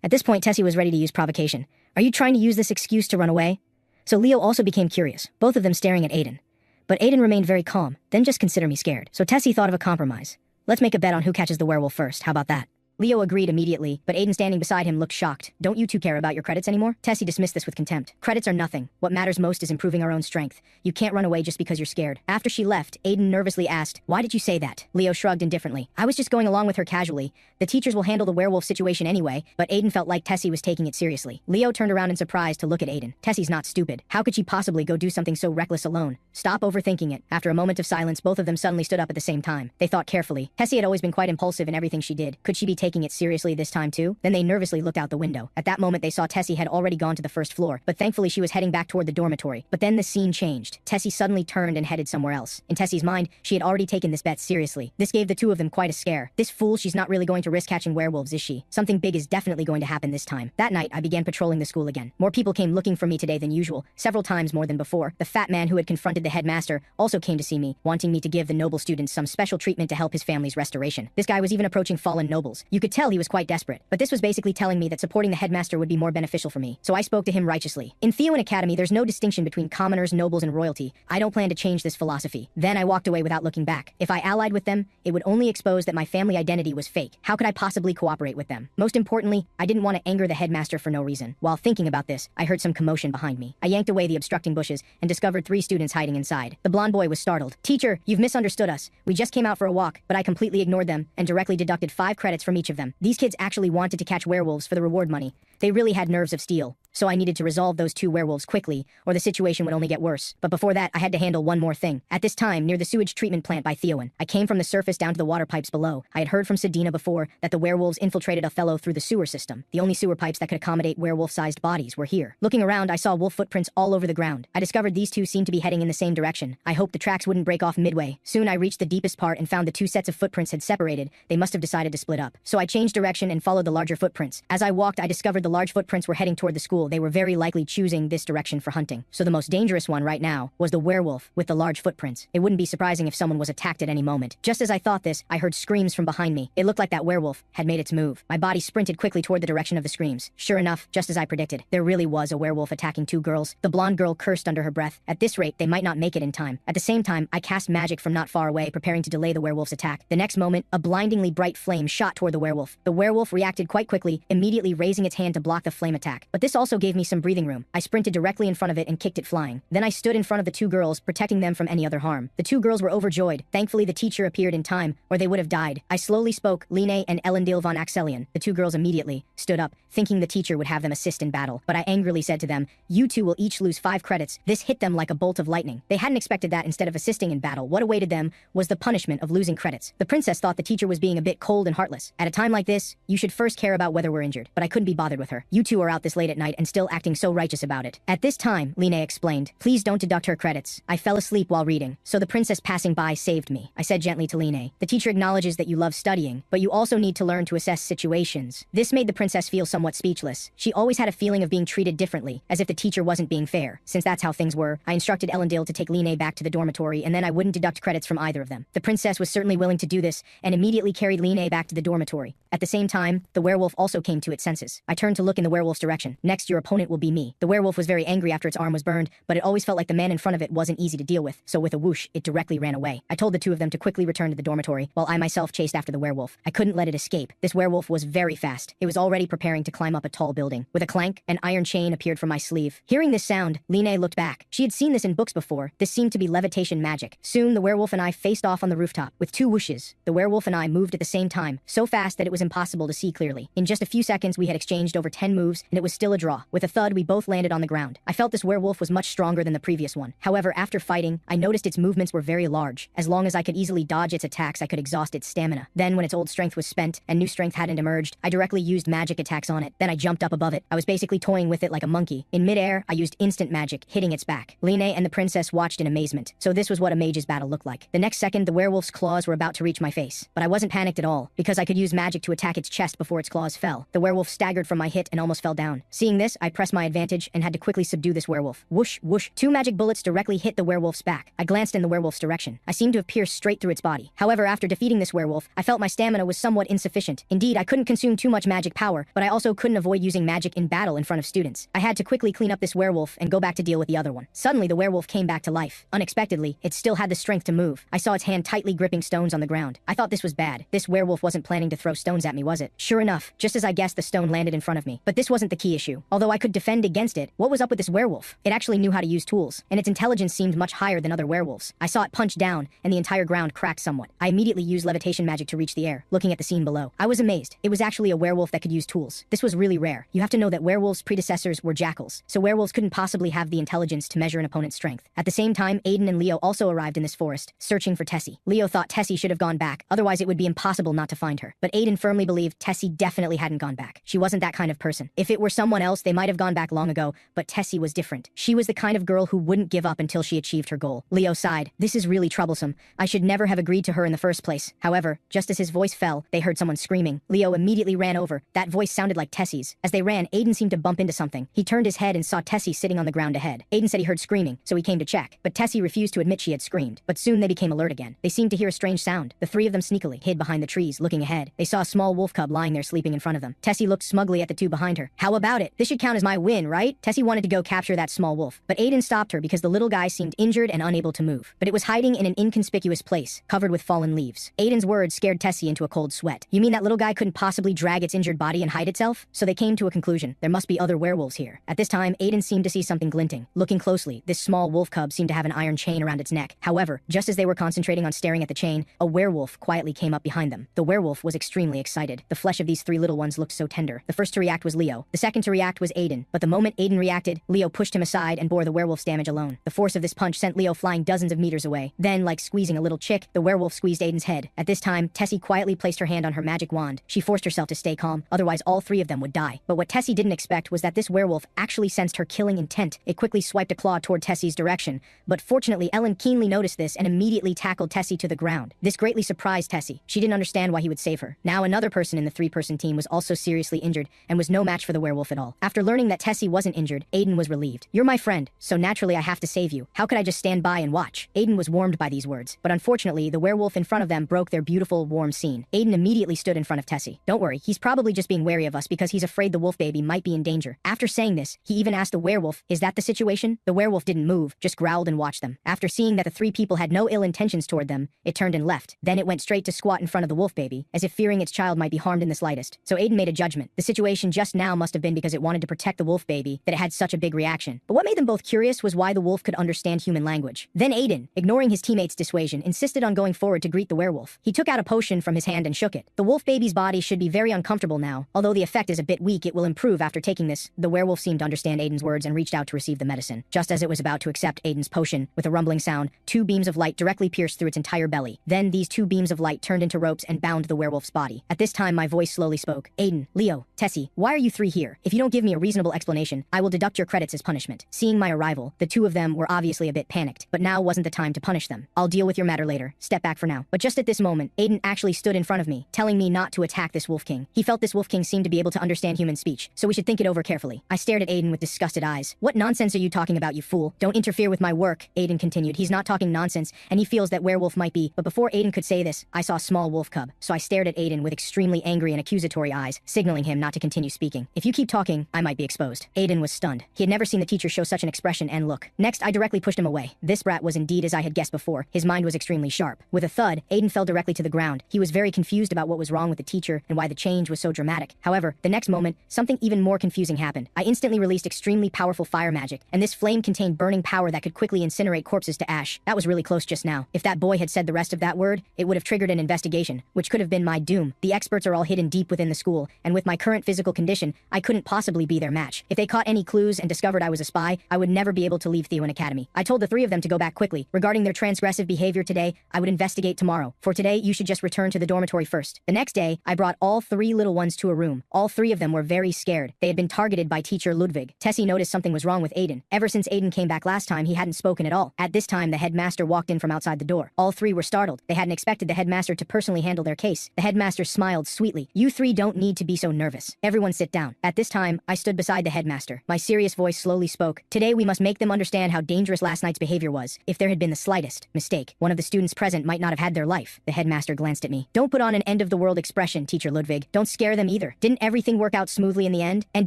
At this point, Tessie was ready to use provocation. Are you trying to use this excuse to run away? So Leo also became curious, both of them staring at Aiden. But Aiden remained very calm, then just consider me scared. So Tessie thought of a compromise. Let's make a bet on who catches the werewolf first, how about that? Leo agreed immediately, but Aiden standing beside him looked shocked. Don't you two care about your credits anymore? Tessie dismissed this with contempt. Credits are nothing. What matters most is improving our own strength. You can't run away just because you're scared. After she left, Aiden nervously asked, why did you say that? Leo shrugged indifferently. I was just going along with her casually. The teachers will handle the werewolf situation anyway, but Aiden felt like Tessie was taking it seriously. Leo turned around in surprise to look at Aiden. Tessie's not stupid. How could she possibly go do something so reckless alone? Stop overthinking it. After a moment of silence, both of them suddenly stood up at the same time. They thought carefully. Tessie had always been quite impulsive in everything she did. Could she be taking it seriously this time too? Then they nervously looked out the window. At that moment they saw Tessie had already gone to the first floor, but thankfully she was heading back toward the dormitory. But then the scene changed. Tessie suddenly turned and headed somewhere else. In Tessie's mind, she had already taken this bet seriously. This gave the two of them quite a scare. This fool, she's not really going to risk catching werewolves, is she? Something big is definitely going to happen this time. That night, I began patrolling the school again. More people came looking for me today than usual, several times more than before. The fat man who had confronted the headmaster also came to see me, wanting me to give the noble students some special treatment to help his family's restoration. This guy was even approaching fallen nobles. You could tell he was quite desperate, but this was basically telling me that supporting the headmaster would be more beneficial for me, so I spoke to him righteously. In Theoan Academy, there's no distinction between commoners, nobles, and royalty. I don't plan to change this philosophy. Then I walked away without looking back. If I allied with them, it would only expose that my family identity was fake. How could I possibly cooperate with them? Most importantly, I didn't want to anger the headmaster for no reason. While thinking about this, I heard some commotion behind me. I yanked away the obstructing bushes and discovered 3 students hiding inside. The blonde boy was startled. Teacher, you've misunderstood us. We just came out for a walk, but I completely ignored them and directly deducted 5 credits from each of them. These kids actually wanted to catch werewolves for the reward money. They really had nerves of steel. So I needed to resolve those 2 werewolves quickly, or the situation would only get worse. But before that, I had to handle one more thing. At this time, near the sewage treatment plant by Theoan, I came from the surface down to the water pipes below. I had heard from Sedina before that the werewolves infiltrated a fellow through the sewer system. The only sewer pipes that could accommodate werewolf-sized bodies were here. Looking around, I saw wolf footprints all over the ground. I discovered these 2 seemed to be heading in the same direction. I hoped the tracks wouldn't break off midway. Soon I reached the deepest part and found the 2 sets of footprints had separated. They must have decided to split up. So I changed direction and followed the larger footprints. As I walked, I discovered the large footprints were heading toward the school. They were very likely choosing this direction for hunting. So the most dangerous one right now was the werewolf with the large footprints. It wouldn't be surprising if someone was attacked at any moment. Just as I thought this, I heard screams from behind me. It looked like that werewolf had made its move. My body sprinted quickly toward the direction of the screams. Sure enough, just as I predicted, there really was a werewolf attacking 2 girls. The blonde girl cursed under her breath. At this rate, they might not make it in time. At the same time, I cast magic from not far away, preparing to delay the werewolf's attack. The next moment, a blindingly bright flame shot toward the werewolf. The werewolf reacted quite quickly, immediately raising its hand to block the flame attack. But this also gave me some breathing room. I sprinted directly in front of it and kicked it flying. Then I stood in front of the 2 girls, protecting them from any other harm. The 2 girls were overjoyed. Thankfully, the teacher appeared in time, or they would have died. I slowly spoke, Line and Elendil von Axelion. The 2 girls immediately stood up, thinking the teacher would have them assist in battle. But I angrily said to them, you 2 will each lose 5 credits. This hit them like a bolt of lightning. They hadn't expected that. Instead of assisting in battle, what awaited them was the punishment of losing credits. The princess thought the teacher was being a bit cold and heartless. At a time like this, you should first care about whether we're injured. But I couldn't be bothered with her. You 2 are out this late at night and and still acting so righteous about it. At this time, Line explained, please don't deduct her credits. I fell asleep while reading, so the princess passing by saved me. I said gently to Line, the teacher acknowledges that you love studying, but you also need to learn to assess situations. This made the princess feel somewhat speechless. She always had a feeling of being treated differently, as if the teacher wasn't being fair. Since that's how things were, I instructed Elendil to take Line back to the dormitory, and then I wouldn't deduct credits from either of them. The princess was certainly willing to do this, and immediately carried Line back to the dormitory. At the same time, the werewolf also came to its senses. I turned to look in the werewolf's direction. Next, your opponent will be me. The werewolf was very angry after its arm was burned, but it always felt like the man in front of it wasn't easy to deal with, so with a whoosh, it directly ran away. I told the two of them to quickly return to the dormitory, while I myself chased after the werewolf. I couldn't let it escape. This werewolf was very fast. It was already preparing to climb up a tall building. With a clank, an iron chain appeared from my sleeve. Hearing this sound, Line looked back. She had seen this in books before. This seemed to be levitation magic. Soon, the werewolf and I faced off on the rooftop. With two whooshes, the werewolf and I moved at the same time, so fast that it was impossible to see clearly. In just a few seconds, we had exchanged over 10 moves, and it was still a draw. With a thud, we both landed on the ground. I felt this werewolf was much stronger than the previous one. However, after fighting, I noticed its movements were very large. As long as I could easily dodge its attacks, I could exhaust its stamina. Then, when its old strength was spent, and new strength hadn't emerged, I directly used magic attacks on it. Then I jumped up above it. I was basically toying with it like a monkey. In midair, I used instant magic, hitting its back. Line and the princess watched in amazement. So this was what a mage's battle looked like. The next second, the werewolf's claws were about to reach my face. But I wasn't panicked at all, because I could use magic to attack its chest before its claws fell. The werewolf staggered from my hit and almost fell down. Seeing this, I pressed my advantage and had to quickly subdue this werewolf. Whoosh, whoosh. Two magic bullets directly hit the werewolf's back. I glanced in the werewolf's direction. I seemed to have pierced straight through its body. However, after defeating this werewolf, I felt my stamina was somewhat insufficient. Indeed, I couldn't consume too much magic power, but I also couldn't avoid using magic in battle in front of students. I had to quickly clean up this werewolf and go back to deal with the other one. Suddenly, the werewolf came back to life. Unexpectedly, it still had the strength to move. I saw its hand tightly gripping stones on the ground. I thought this was bad. This werewolf wasn't planning to throw stones at me, was it? Sure enough, just as I guessed, the stone landed in front of me. But this wasn't the key issue. Although I could defend against it, what was up with this werewolf? It actually knew how to use tools, and its intelligence seemed much higher than other werewolves. I saw it punch down, and the entire ground cracked somewhat. I immediately used levitation magic to reach the air, looking at the scene below. I was amazed. It was actually a werewolf that could use tools. This was really rare. You have to know that werewolves' predecessors were jackals, so werewolves couldn't possibly have the intelligence to measure an opponent's strength. At the same time, Aiden and Leo also arrived in this forest, searching for Tessie. Leo thought Tessie should have gone back, otherwise it would be impossible not to find her. But Aiden firmly believed Tessie definitely hadn't gone back. She wasn't that kind of person. If it were someone else, they might have gone back long ago, but Tessie was different. She was the kind of girl who wouldn't give up until she achieved her goal. Leo sighed. This is really troublesome. I should never have agreed to her in the first place. However, just as his voice fell, they heard someone screaming. Leo immediately ran over. That voice sounded like Tessie's. As they ran, Aiden seemed to bump into something. He turned his head and saw Tessie sitting on the ground ahead. Aiden said he heard screaming, so he came to check. But Tessie refused to admit she had screamed. But soon they became alert again. They seemed to hear a strange sound. The three of them sneakily hid behind the trees, looking ahead. They saw a small wolf cub lying there sleeping in front of them. Tessie looked smugly at the two behind her. How about it? This should count as my win, right? Tessie wanted to go capture that small wolf, but Aiden stopped her because the little guy seemed injured and unable to move. But it was hiding in an inconspicuous place, covered with fallen leaves. Aiden's words scared Tessie into a cold sweat. You mean that little guy couldn't possibly drag its injured body and hide itself? So they came to a conclusion. There must be other werewolves here. At this time, Aiden seemed to see something glinting. Looking closely, this small wolf cub seemed to have an iron chain around its neck. However, just as they were concentrating on staring at the chain, a werewolf quietly came up behind them. The werewolf was extremely excited. The flesh of these three little ones looked so tender. The first to react was Leo. The second to react was Aiden. But the moment Aiden reacted, Leo pushed him aside and bore the werewolf's damage alone. The force of this punch sent Leo flying dozens of meters away. Then, like squeezing a little chick, the werewolf squeezed Aiden's head. At this time, Tessie quietly placed her hand on her magic wand. She forced herself to stay calm, otherwise all three of them would die. But what Tessie didn't expect was that this werewolf actually sensed her killing intent. It quickly swiped a claw toward Tessie's direction. But fortunately, Ellen keenly noticed this and immediately tackled Tessie to the ground. This greatly surprised Tessie. She didn't understand why he would save her. Now another person in the three-person team was also seriously injured and was no match for the werewolf at all. After learning that Tessie wasn't injured, Aiden was relieved. You're my friend, so naturally I have to save you. How could I just stand by and watch? Aiden was warmed by these words, but unfortunately, the werewolf in front of them broke their beautiful, warm scene. Aiden immediately stood in front of Tessie. Don't worry, he's probably just being wary of us because he's afraid the wolf baby might be in danger. After saying this, he even asked the werewolf, is that the situation? The werewolf didn't move, just growled and watched them. After seeing that the three people had no ill intentions toward them, it turned and left. Then it went straight to squat in front of the wolf baby, as if fearing its child might be harmed in the slightest. So Aiden made a judgment. The situation just now must have been because it wanted to protect the wolf baby that it had such a big reaction. But what made them both curious was why the wolf could understand human language. Then Aiden, ignoring his teammates' dissuasion, insisted on going forward to greet the werewolf. He took out a potion from his hand and shook it. The wolf baby's body should be very uncomfortable now. Although the effect is a bit weak, it will improve after taking this. The werewolf seemed to understand Aiden's words and reached out to receive the medicine. Just as it was about to accept Aiden's potion, with a rumbling sound, two beams of light directly pierced through its entire belly. Then these two beams of light turned into ropes and bound the werewolf's body. At this time, my voice slowly spoke. Aiden, Leo, Tessie, why are you three here? If you don't give give me a reasonable explanation, I will deduct your credits as punishment. Seeing my arrival, the two of them were obviously a bit panicked, but now wasn't the time to punish them. I'll deal with your matter later. Step back for now. But just at this moment, Aiden actually stood in front of me, telling me not to attack this Wolf King. He felt this Wolf King seemed to be able to understand human speech, so we should think it over carefully. I stared at Aiden with disgusted eyes. What nonsense are you talking about, you fool? Don't interfere with my work, Aiden continued. He's not talking nonsense, and he feels that werewolf might be, but before Aiden could say this, I saw a small wolf cub, so I stared at Aiden with extremely angry and accusatory eyes, signaling him not to continue speaking. If you keep talking, I might be exposed. Aiden was stunned. He had never seen the teacher show such an expression and look. Next, I directly pushed him away. This brat was indeed as I had guessed before. His mind was extremely sharp. With a thud, Aiden fell directly to the ground. He was very confused about what was wrong with the teacher and why the change was so dramatic. However, the next moment, something even more confusing happened. I instantly released extremely powerful fire magic, and this flame contained burning power that could quickly incinerate corpses to ash. That was really close just now. If that boy had said the rest of that word, it would have triggered an investigation, which could have been my doom. The experts are all hidden deep within the school, and with my current physical condition, I couldn't possibly be their match. If they caught any clues and discovered I was a spy, I would never be able to leave Theon Academy. I told the three of them to go back quickly. Regarding their transgressive behavior today, I would investigate tomorrow. For today, you should just return to the dormitory first. The next day, I brought all three little ones to a room. All three of them were very scared. They had been targeted by teacher Ludwig. Tessie noticed something was wrong with Aiden. Ever since Aiden came back last time, he hadn't spoken at all. At this time, the headmaster walked in from outside the door. All three were startled. They hadn't expected the headmaster to personally handle their case. The headmaster smiled sweetly. You three don't need to be so nervous. Everyone sit down. At this time, I stood beside the headmaster. My serious voice slowly spoke. Today we must make them understand how dangerous last night's behavior was. If there had been the slightest mistake, one of the students present might not have had their life. The headmaster glanced at me. Don't put on an end-of-the-world expression, teacher Ludwig. Don't scare them either. Didn't everything work out smoothly in the end? And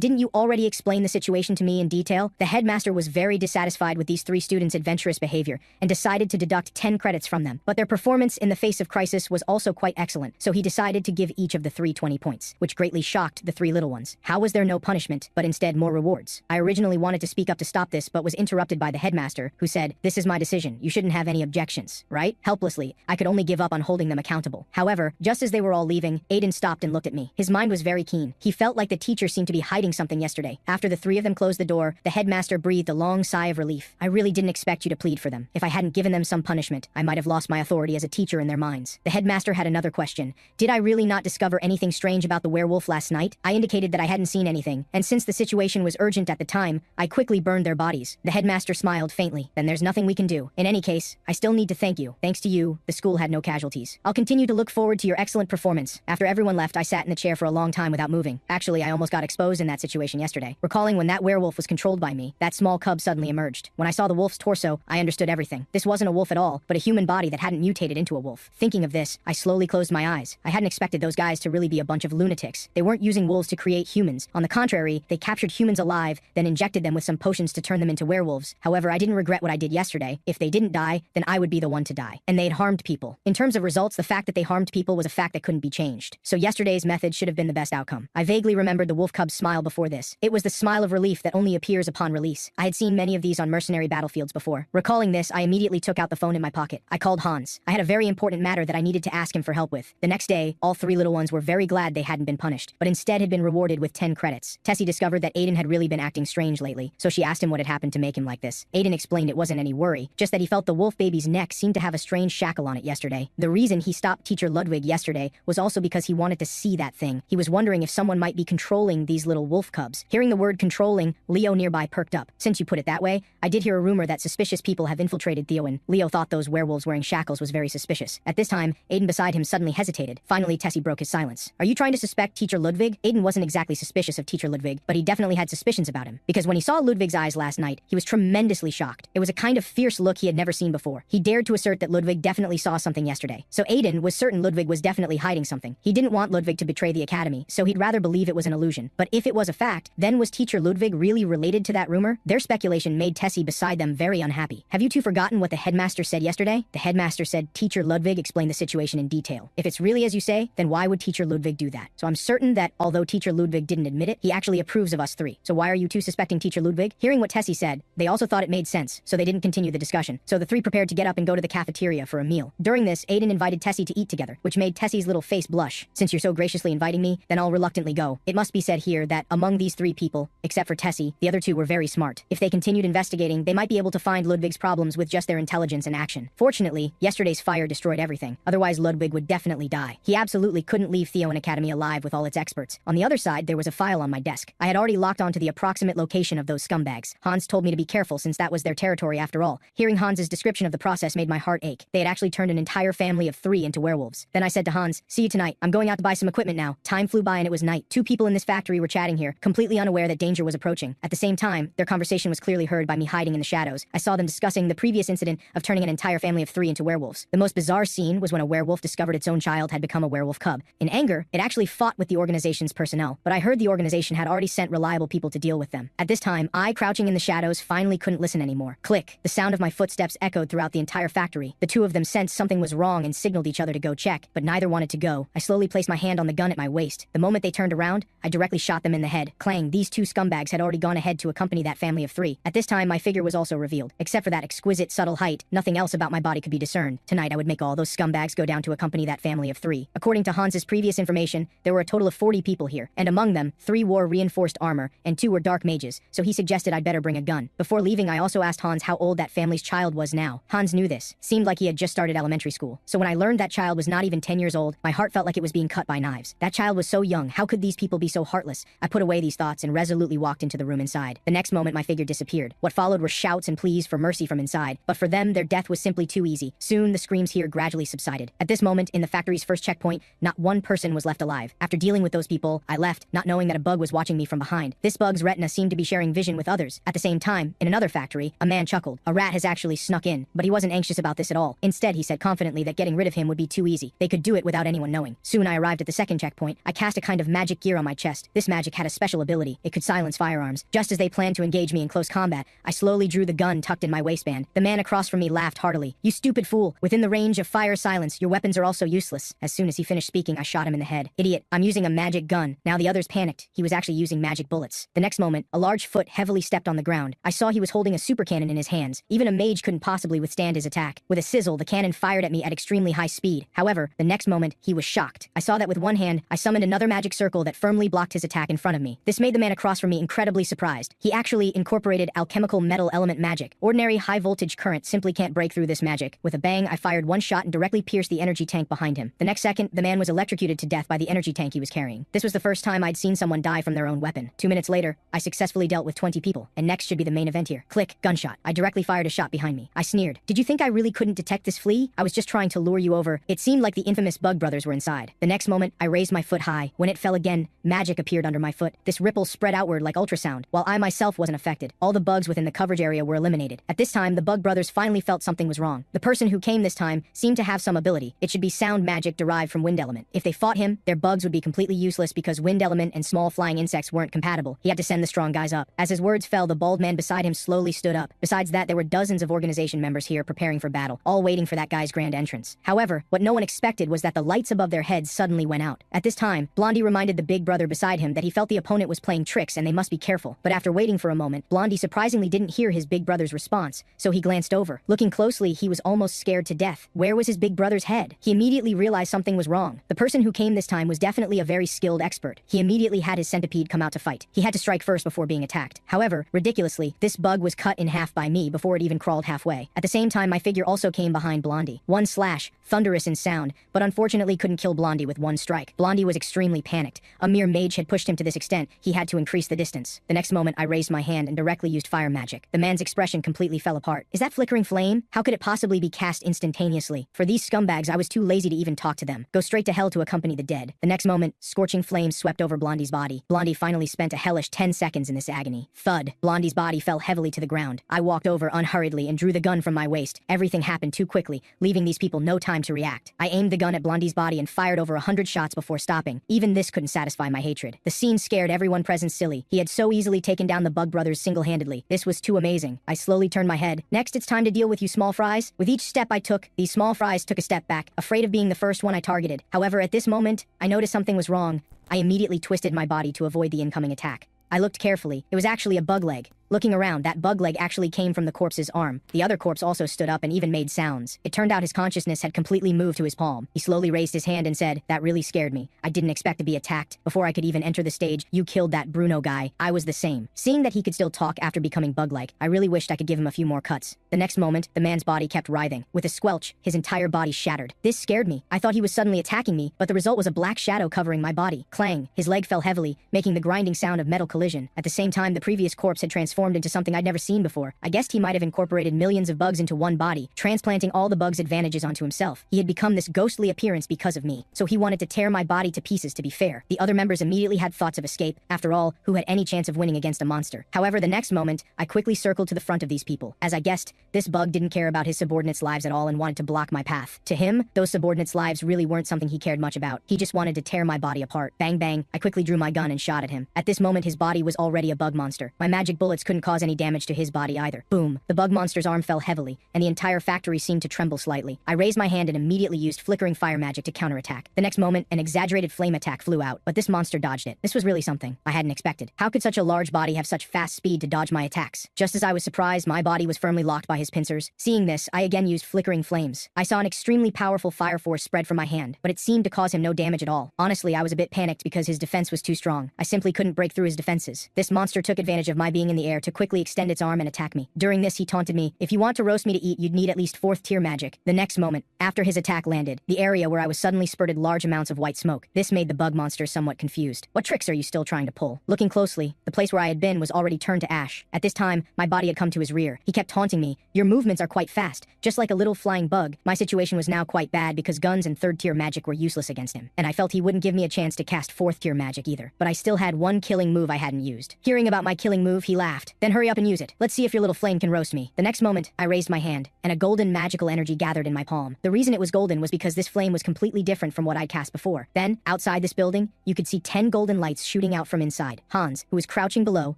didn't you already explain the situation to me in detail? The headmaster was very dissatisfied with these three students' adventurous behavior and decided to deduct 10 credits from them. But their performance in the face of crisis was also quite excellent, so he decided to give each of the three 20 points, which greatly shocked the three little ones. How was there no punishment, but instead more rewards? I originally wanted to speak up to stop this, but was interrupted by the headmaster, who said, "This is my decision. You shouldn't have any objections, right?" Helplessly, I could only give up on holding them accountable. However, just as they were all leaving, Aiden stopped and looked at me. His mind was very keen. He felt like the teacher seemed to be hiding something yesterday. After the three of them closed the door, the headmaster breathed a long sigh of relief. I really didn't expect you to plead for them. If I hadn't given them some punishment, I might have lost my authority as a teacher in their minds. The headmaster had another question. Did I really not discover anything strange about the werewolf last night? I indicated that I hadn't seen anything, and since the situation was urgent at the time, I quickly burned their bodies. The headmaster smiled faintly. Then there's nothing we can do. In any case, I still need to thank you. Thanks to you, the school had no casualties. I'll continue to look forward to your excellent performance. After everyone left, I sat in the chair for a long time without moving. Actually, I almost got exposed in that situation yesterday. Recalling when that werewolf was controlled by me, that small cub suddenly emerged. When I saw the wolf's torso, I understood everything. This wasn't a wolf at all, but a human body that hadn't mutated into a wolf. Thinking of this, I slowly closed my eyes. I hadn't expected those guys to really be a bunch of lunatics. They weren't using wolves to create humans. On the contrary, they captured humans alive, then injected them with some potions to turn them into werewolves. However, I didn't regret what I did yesterday. If they didn't die, then I would be the one to die. And they had harmed people. In terms of results, the fact that they harmed people was a fact that couldn't be changed. So yesterday's method should have been the best outcome. I vaguely remembered the wolf cub's smile before this. It was the smile of relief that only appears upon release. I had seen many of these on mercenary battlefields before. Recalling this, I immediately took out the phone in my pocket. I called Hans. I had a very important matter that I needed to ask him for help with. The next day, all three little ones were very glad they hadn't been punished, but instead had been rewarded with 10 credits. Tessie discovered that Aiden had really been acting strange lately, so she asked him what had happened to make him like this. Aiden explained it wasn't any worry, just that he felt the wolf baby's neck seemed to have a strange shackle on it yesterday. The reason he stopped teacher Ludwig yesterday was also because he wanted to see that thing. He was wondering if someone might be controlling these little wolf cubs. Hearing the word controlling, Leo nearby perked up. Since you put it that way, I did hear a rumor that suspicious people have infiltrated Theo, and Leo thought those werewolves wearing shackles was very suspicious. At this time, Aiden beside him suddenly hesitated. Finally, Tessie broke his silence. Are you trying to suspect teacher Ludwig? Aiden wasn't exactly suspicious of teacher Ludwig, but he definitely had suspicions about him, because when he saw Ludwig's eyes last night, he was tremendously shocked. It was a kind of fierce look he had never seen before. He dared to assert that Ludwig definitely saw something yesterday. So Aiden was certain Ludwig was definitely hiding something. He didn't want Ludwig to betray the academy, so he'd rather believe it was an illusion. But if it was a fact, then was teacher Ludwig really related to that rumor? Their speculation made Tessie beside them very unhappy. Have you two forgotten what the headmaster said yesterday? The headmaster said teacher Ludwig explained the situation in detail. If it's really as you say, then why would teacher Ludwig do that? So I'm certain that although teacher Ludwig didn't admit it, he actually approves of us three. So why are you two suspecting teacher Ludwig? Hearing what Tessie said, they also thought it made sense, so they didn't continue the discussion. So the three prepared to get up and go to the cafeteria for a meal. During this, Aiden invited Tessie to eat together, which made Tessie's little face blush. Since you're so graciously inviting me, then I'll reluctantly go. It must be said here that among these three people, except for Tessie, the other two were very smart. If they continued investigating, they might be able to find Ludwig's problems with just their intelligence and action. Fortunately, yesterday's fire destroyed everything. Otherwise, Ludwig would definitely die. He absolutely couldn't leave Theo Academy alive with all its experts. On the other side, there was a file on my desk. desk. I had already locked onto the approximate location of those scumbags. Hans told me to be careful since that was their territory after all. Hearing Hans's description of the process made my heart ache. They had actually turned an entire family of 3 into werewolves. Then I said to Hans, "See you tonight. I'm going out to buy some equipment now." Time flew by and it was night. 2 people in this factory were chatting here, completely unaware that danger was approaching. At the same time, their conversation was clearly heard by me hiding in the shadows. I saw them discussing the previous incident of turning an entire family of 3 into werewolves. The most bizarre scene was when a werewolf discovered its own child had become a werewolf cub. In anger, it actually fought with the organization's personnel, but I heard the organization had already sent reliable people to deal with them. At this time, I, crouching in the shadows, finally couldn't listen anymore. Click. The sound of my footsteps echoed throughout the entire factory. The 2 of them sensed something was wrong and signaled each other to go check, but neither wanted to go. I slowly placed my hand on the gun at my waist. The moment they turned around, I directly shot them in the head. Clang, these 2 scumbags had already gone ahead to accompany that family of 3. At this time, my figure was also revealed. Except for that exquisite, subtle height, nothing else about my body could be discerned. Tonight, I would make all those scumbags go down to accompany that family of 3. According to Hans's previous information, there were a total of 40 people here, and among them, 3 wore reinforced armor, and 2 were dark mages, so he suggested I'd better bring a gun. Before leaving, I also asked Hans how old that family's child was now. Hans knew this. Seemed like he had just started elementary school. So when I learned that child was not even 10 years old, my heart felt like it was being cut by knives. That child was so young. How could these people be so heartless? I put away these thoughts and resolutely walked into the room inside. The next moment, my figure disappeared. What followed were shouts and pleas for mercy from inside, but for them, their death was simply too easy. Soon, the screams here gradually subsided. At this moment, in the factory's first checkpoint, not one person was left alive. After dealing with those people, I left, not knowing that a bug was watching me from behind. This bug's retina seemed to be sharing vision with others. At the same time, in another factory, a man chuckled. A rat has actually snuck in, but he wasn't anxious about this at all. Instead, he said confidently that getting rid of him would be too easy. They could do it without anyone knowing. Soon I arrived at the second checkpoint. I cast a kind of magic gear on my chest. This magic had a special ability. It could silence firearms. Just as they planned to engage me in close combat, I slowly drew the gun tucked in my waistband. The man across from me laughed heartily. "You stupid fool. Within the range of fire silence, your weapons are also useless." As soon as he finished speaking, I shot him in the head. "Idiot, I'm using a magic gun." Now the others panicked. He was actually using magic bullets. The next moment, a large foot heavily stepped on the ground. I saw he was holding a super cannon in his hands. Even a mage couldn't possibly withstand his attack. With a sizzle, the cannon fired at me at extremely high speed. However, the next moment, he was shocked. I saw that with one hand, I summoned another magic circle that firmly blocked his attack in front of me. This made the man across from me incredibly surprised. He actually incorporated alchemical metal element magic. Ordinary high-voltage current simply can't break through this magic. With a bang, I fired one shot and directly pierced the energy tank behind him. The next second, the man was electrocuted to death by the energy tank he was carrying. This was the first time I'd seen someone die from their own weapon. 2 minutes later, I successfully dealt with 20 people, and next should be the main event here. Click, gunshot. I directly fired a shot behind me. I sneered. "Did you think I really couldn't detect this flea? I was just trying to lure you over." It seemed like the infamous Bug Brothers were inside. The next moment, I raised my foot high. When it fell again, magic appeared under my foot. This ripple spread outward like ultrasound, while I myself wasn't affected. All the bugs within the coverage area were eliminated. At this time, the Bug Brothers finally felt something was wrong. The person who came this time seemed to have some ability. It should be sound magic derived from wind element. If they fought him, their bugs would be completely useless because wind element and small flying insects weren't compatible. He had to send the strong guys up. As his words fell, the bald man beside him slowly stood up. Besides that, there were dozens of organization members here preparing for battle, all waiting for that guy's grand entrance. However, what no one expected was that the lights above their heads suddenly went out. At this time, Blondie reminded the big brother beside him that he felt the opponent was playing tricks and they must be careful. But after waiting for a moment, Blondie surprisingly didn't hear his big brother's response, so he glanced over. Looking closely, he was almost scared to death. Where was his big brother's head? He immediately realized something was wrong. The person who came this time was definitely a very skilled expert. He immediately had his centipede come out to fight. He had to strike first before being attacked. However, ridiculously, this bug was cut in half by me before it even crawled halfway. At the same time, my figure also came behind Blondie. One slash, thunderous in sound, but unfortunately couldn't kill Blondie with one strike. Blondie was extremely panicked. A mere mage had pushed him to this extent, he had to increase the distance. The next moment, I raised my hand and directly used fire magic. The man's expression completely fell apart. Is that flickering flame? How could it possibly be cast instantaneously? For these scumbags, I was too lazy to even talk to them. Go straight to hell to accompany the dead. The next moment, scorching flames swept over Blondie's body. Blondie finally spent a hellish 10 seconds in this agony. Thud. Blondie's body fell heavily to the ground. I walked over unhurriedly and drew the gun from my waist. Everything happened too quickly, leaving these people no time to react. I aimed the gun at Blondie's body and fired over 100 shots before stopping. Even this couldn't satisfy my hatred. The scene scared everyone present silly. He had so easily taken down the Bug Brothers single-handedly. This was too amazing. I slowly turned my head. Next, it's time to deal with you small fries. With each step I took, these small fries took a step back, afraid of being the first one I targeted. However, at this moment, I noticed something was wrong. I immediately twisted my body to avoid the incoming attack. I looked carefully. It was actually a bug leg. Looking around, that bug leg actually came from the corpse's arm. The other corpse also stood up and even made sounds. It turned out his consciousness had completely moved to his palm. He slowly raised his hand and said, "That really scared me. I didn't expect to be attacked. Before I could even enter the stage, you killed that Bruno guy. I was the same." Seeing that he could still talk after becoming bug-like, I really wished I could give him a few more cuts. The next moment, the man's body kept writhing. With a squelch, his entire body shattered. This scared me. I thought he was suddenly attacking me, but the result was a black shadow covering my body. Clang! His leg fell heavily, making the grinding sound of metal collision. At the same time, the previous corpse had transformed into something I'd never seen before. I guessed he might have incorporated millions of bugs into one body, transplanting all the bugs' advantages onto himself. He had become this ghostly appearance because of me, so he wanted to tear my body to pieces to be fair. The other members immediately had thoughts of escape. After all, who had any chance of winning against a monster? However, the next moment, I quickly circled to the front of these people. As I guessed, this bug didn't care about his subordinates' lives at all and wanted to block my path. To him, those subordinates' lives really weren't something he cared much about. He just wanted to tear my body apart. Bang bang, I quickly drew my gun and shot at him. At this moment, his body was already a bug monster. My magic bullets couldn't cause any damage to his body either. Boom. The bug monster's arm fell heavily, and the entire factory seemed to tremble slightly. I raised my hand and immediately used flickering fire magic to counterattack. The next moment, an exaggerated flame attack flew out, but this monster dodged it. This was really something I hadn't expected. How could such a large body have such fast speed to dodge my attacks? Just as I was surprised, my body was firmly locked by his pincers. Seeing this, I again used flickering flames. I saw an extremely powerful fire force spread from my hand, but it seemed to cause him no damage at all. Honestly, I was a bit panicked because his defense was too strong. I simply couldn't break through his defenses. This monster took advantage of my being in the air to quickly extend its arm and attack me. During this, he taunted me, "If you want to roast me to eat, you'd need at least 4th tier magic." The next moment, after his attack landed, the area where I was suddenly spurted large amounts of white smoke. This made the bug monster somewhat confused. "What tricks are you still trying to pull?" Looking closely, the place where I had been was already turned to ash. At this time, my body had come to his rear. He kept taunting me, "Your movements are quite fast, just like a little flying bug." My situation was now quite bad because guns and 3rd tier magic were useless against him, and I felt he wouldn't give me a chance to cast 4th tier magic either. But I still had one killing move I hadn't used. Hearing about my killing move, he laughed. "Then hurry up and use it. Let's see if your little flame can roast me." The next moment, I raised my hand, and a golden magical energy gathered in my palm. The reason it was golden was because this flame was completely different from what I'd cast before. Then, outside this building, you could see 10 golden lights shooting out from inside. Hans, who was crouching below,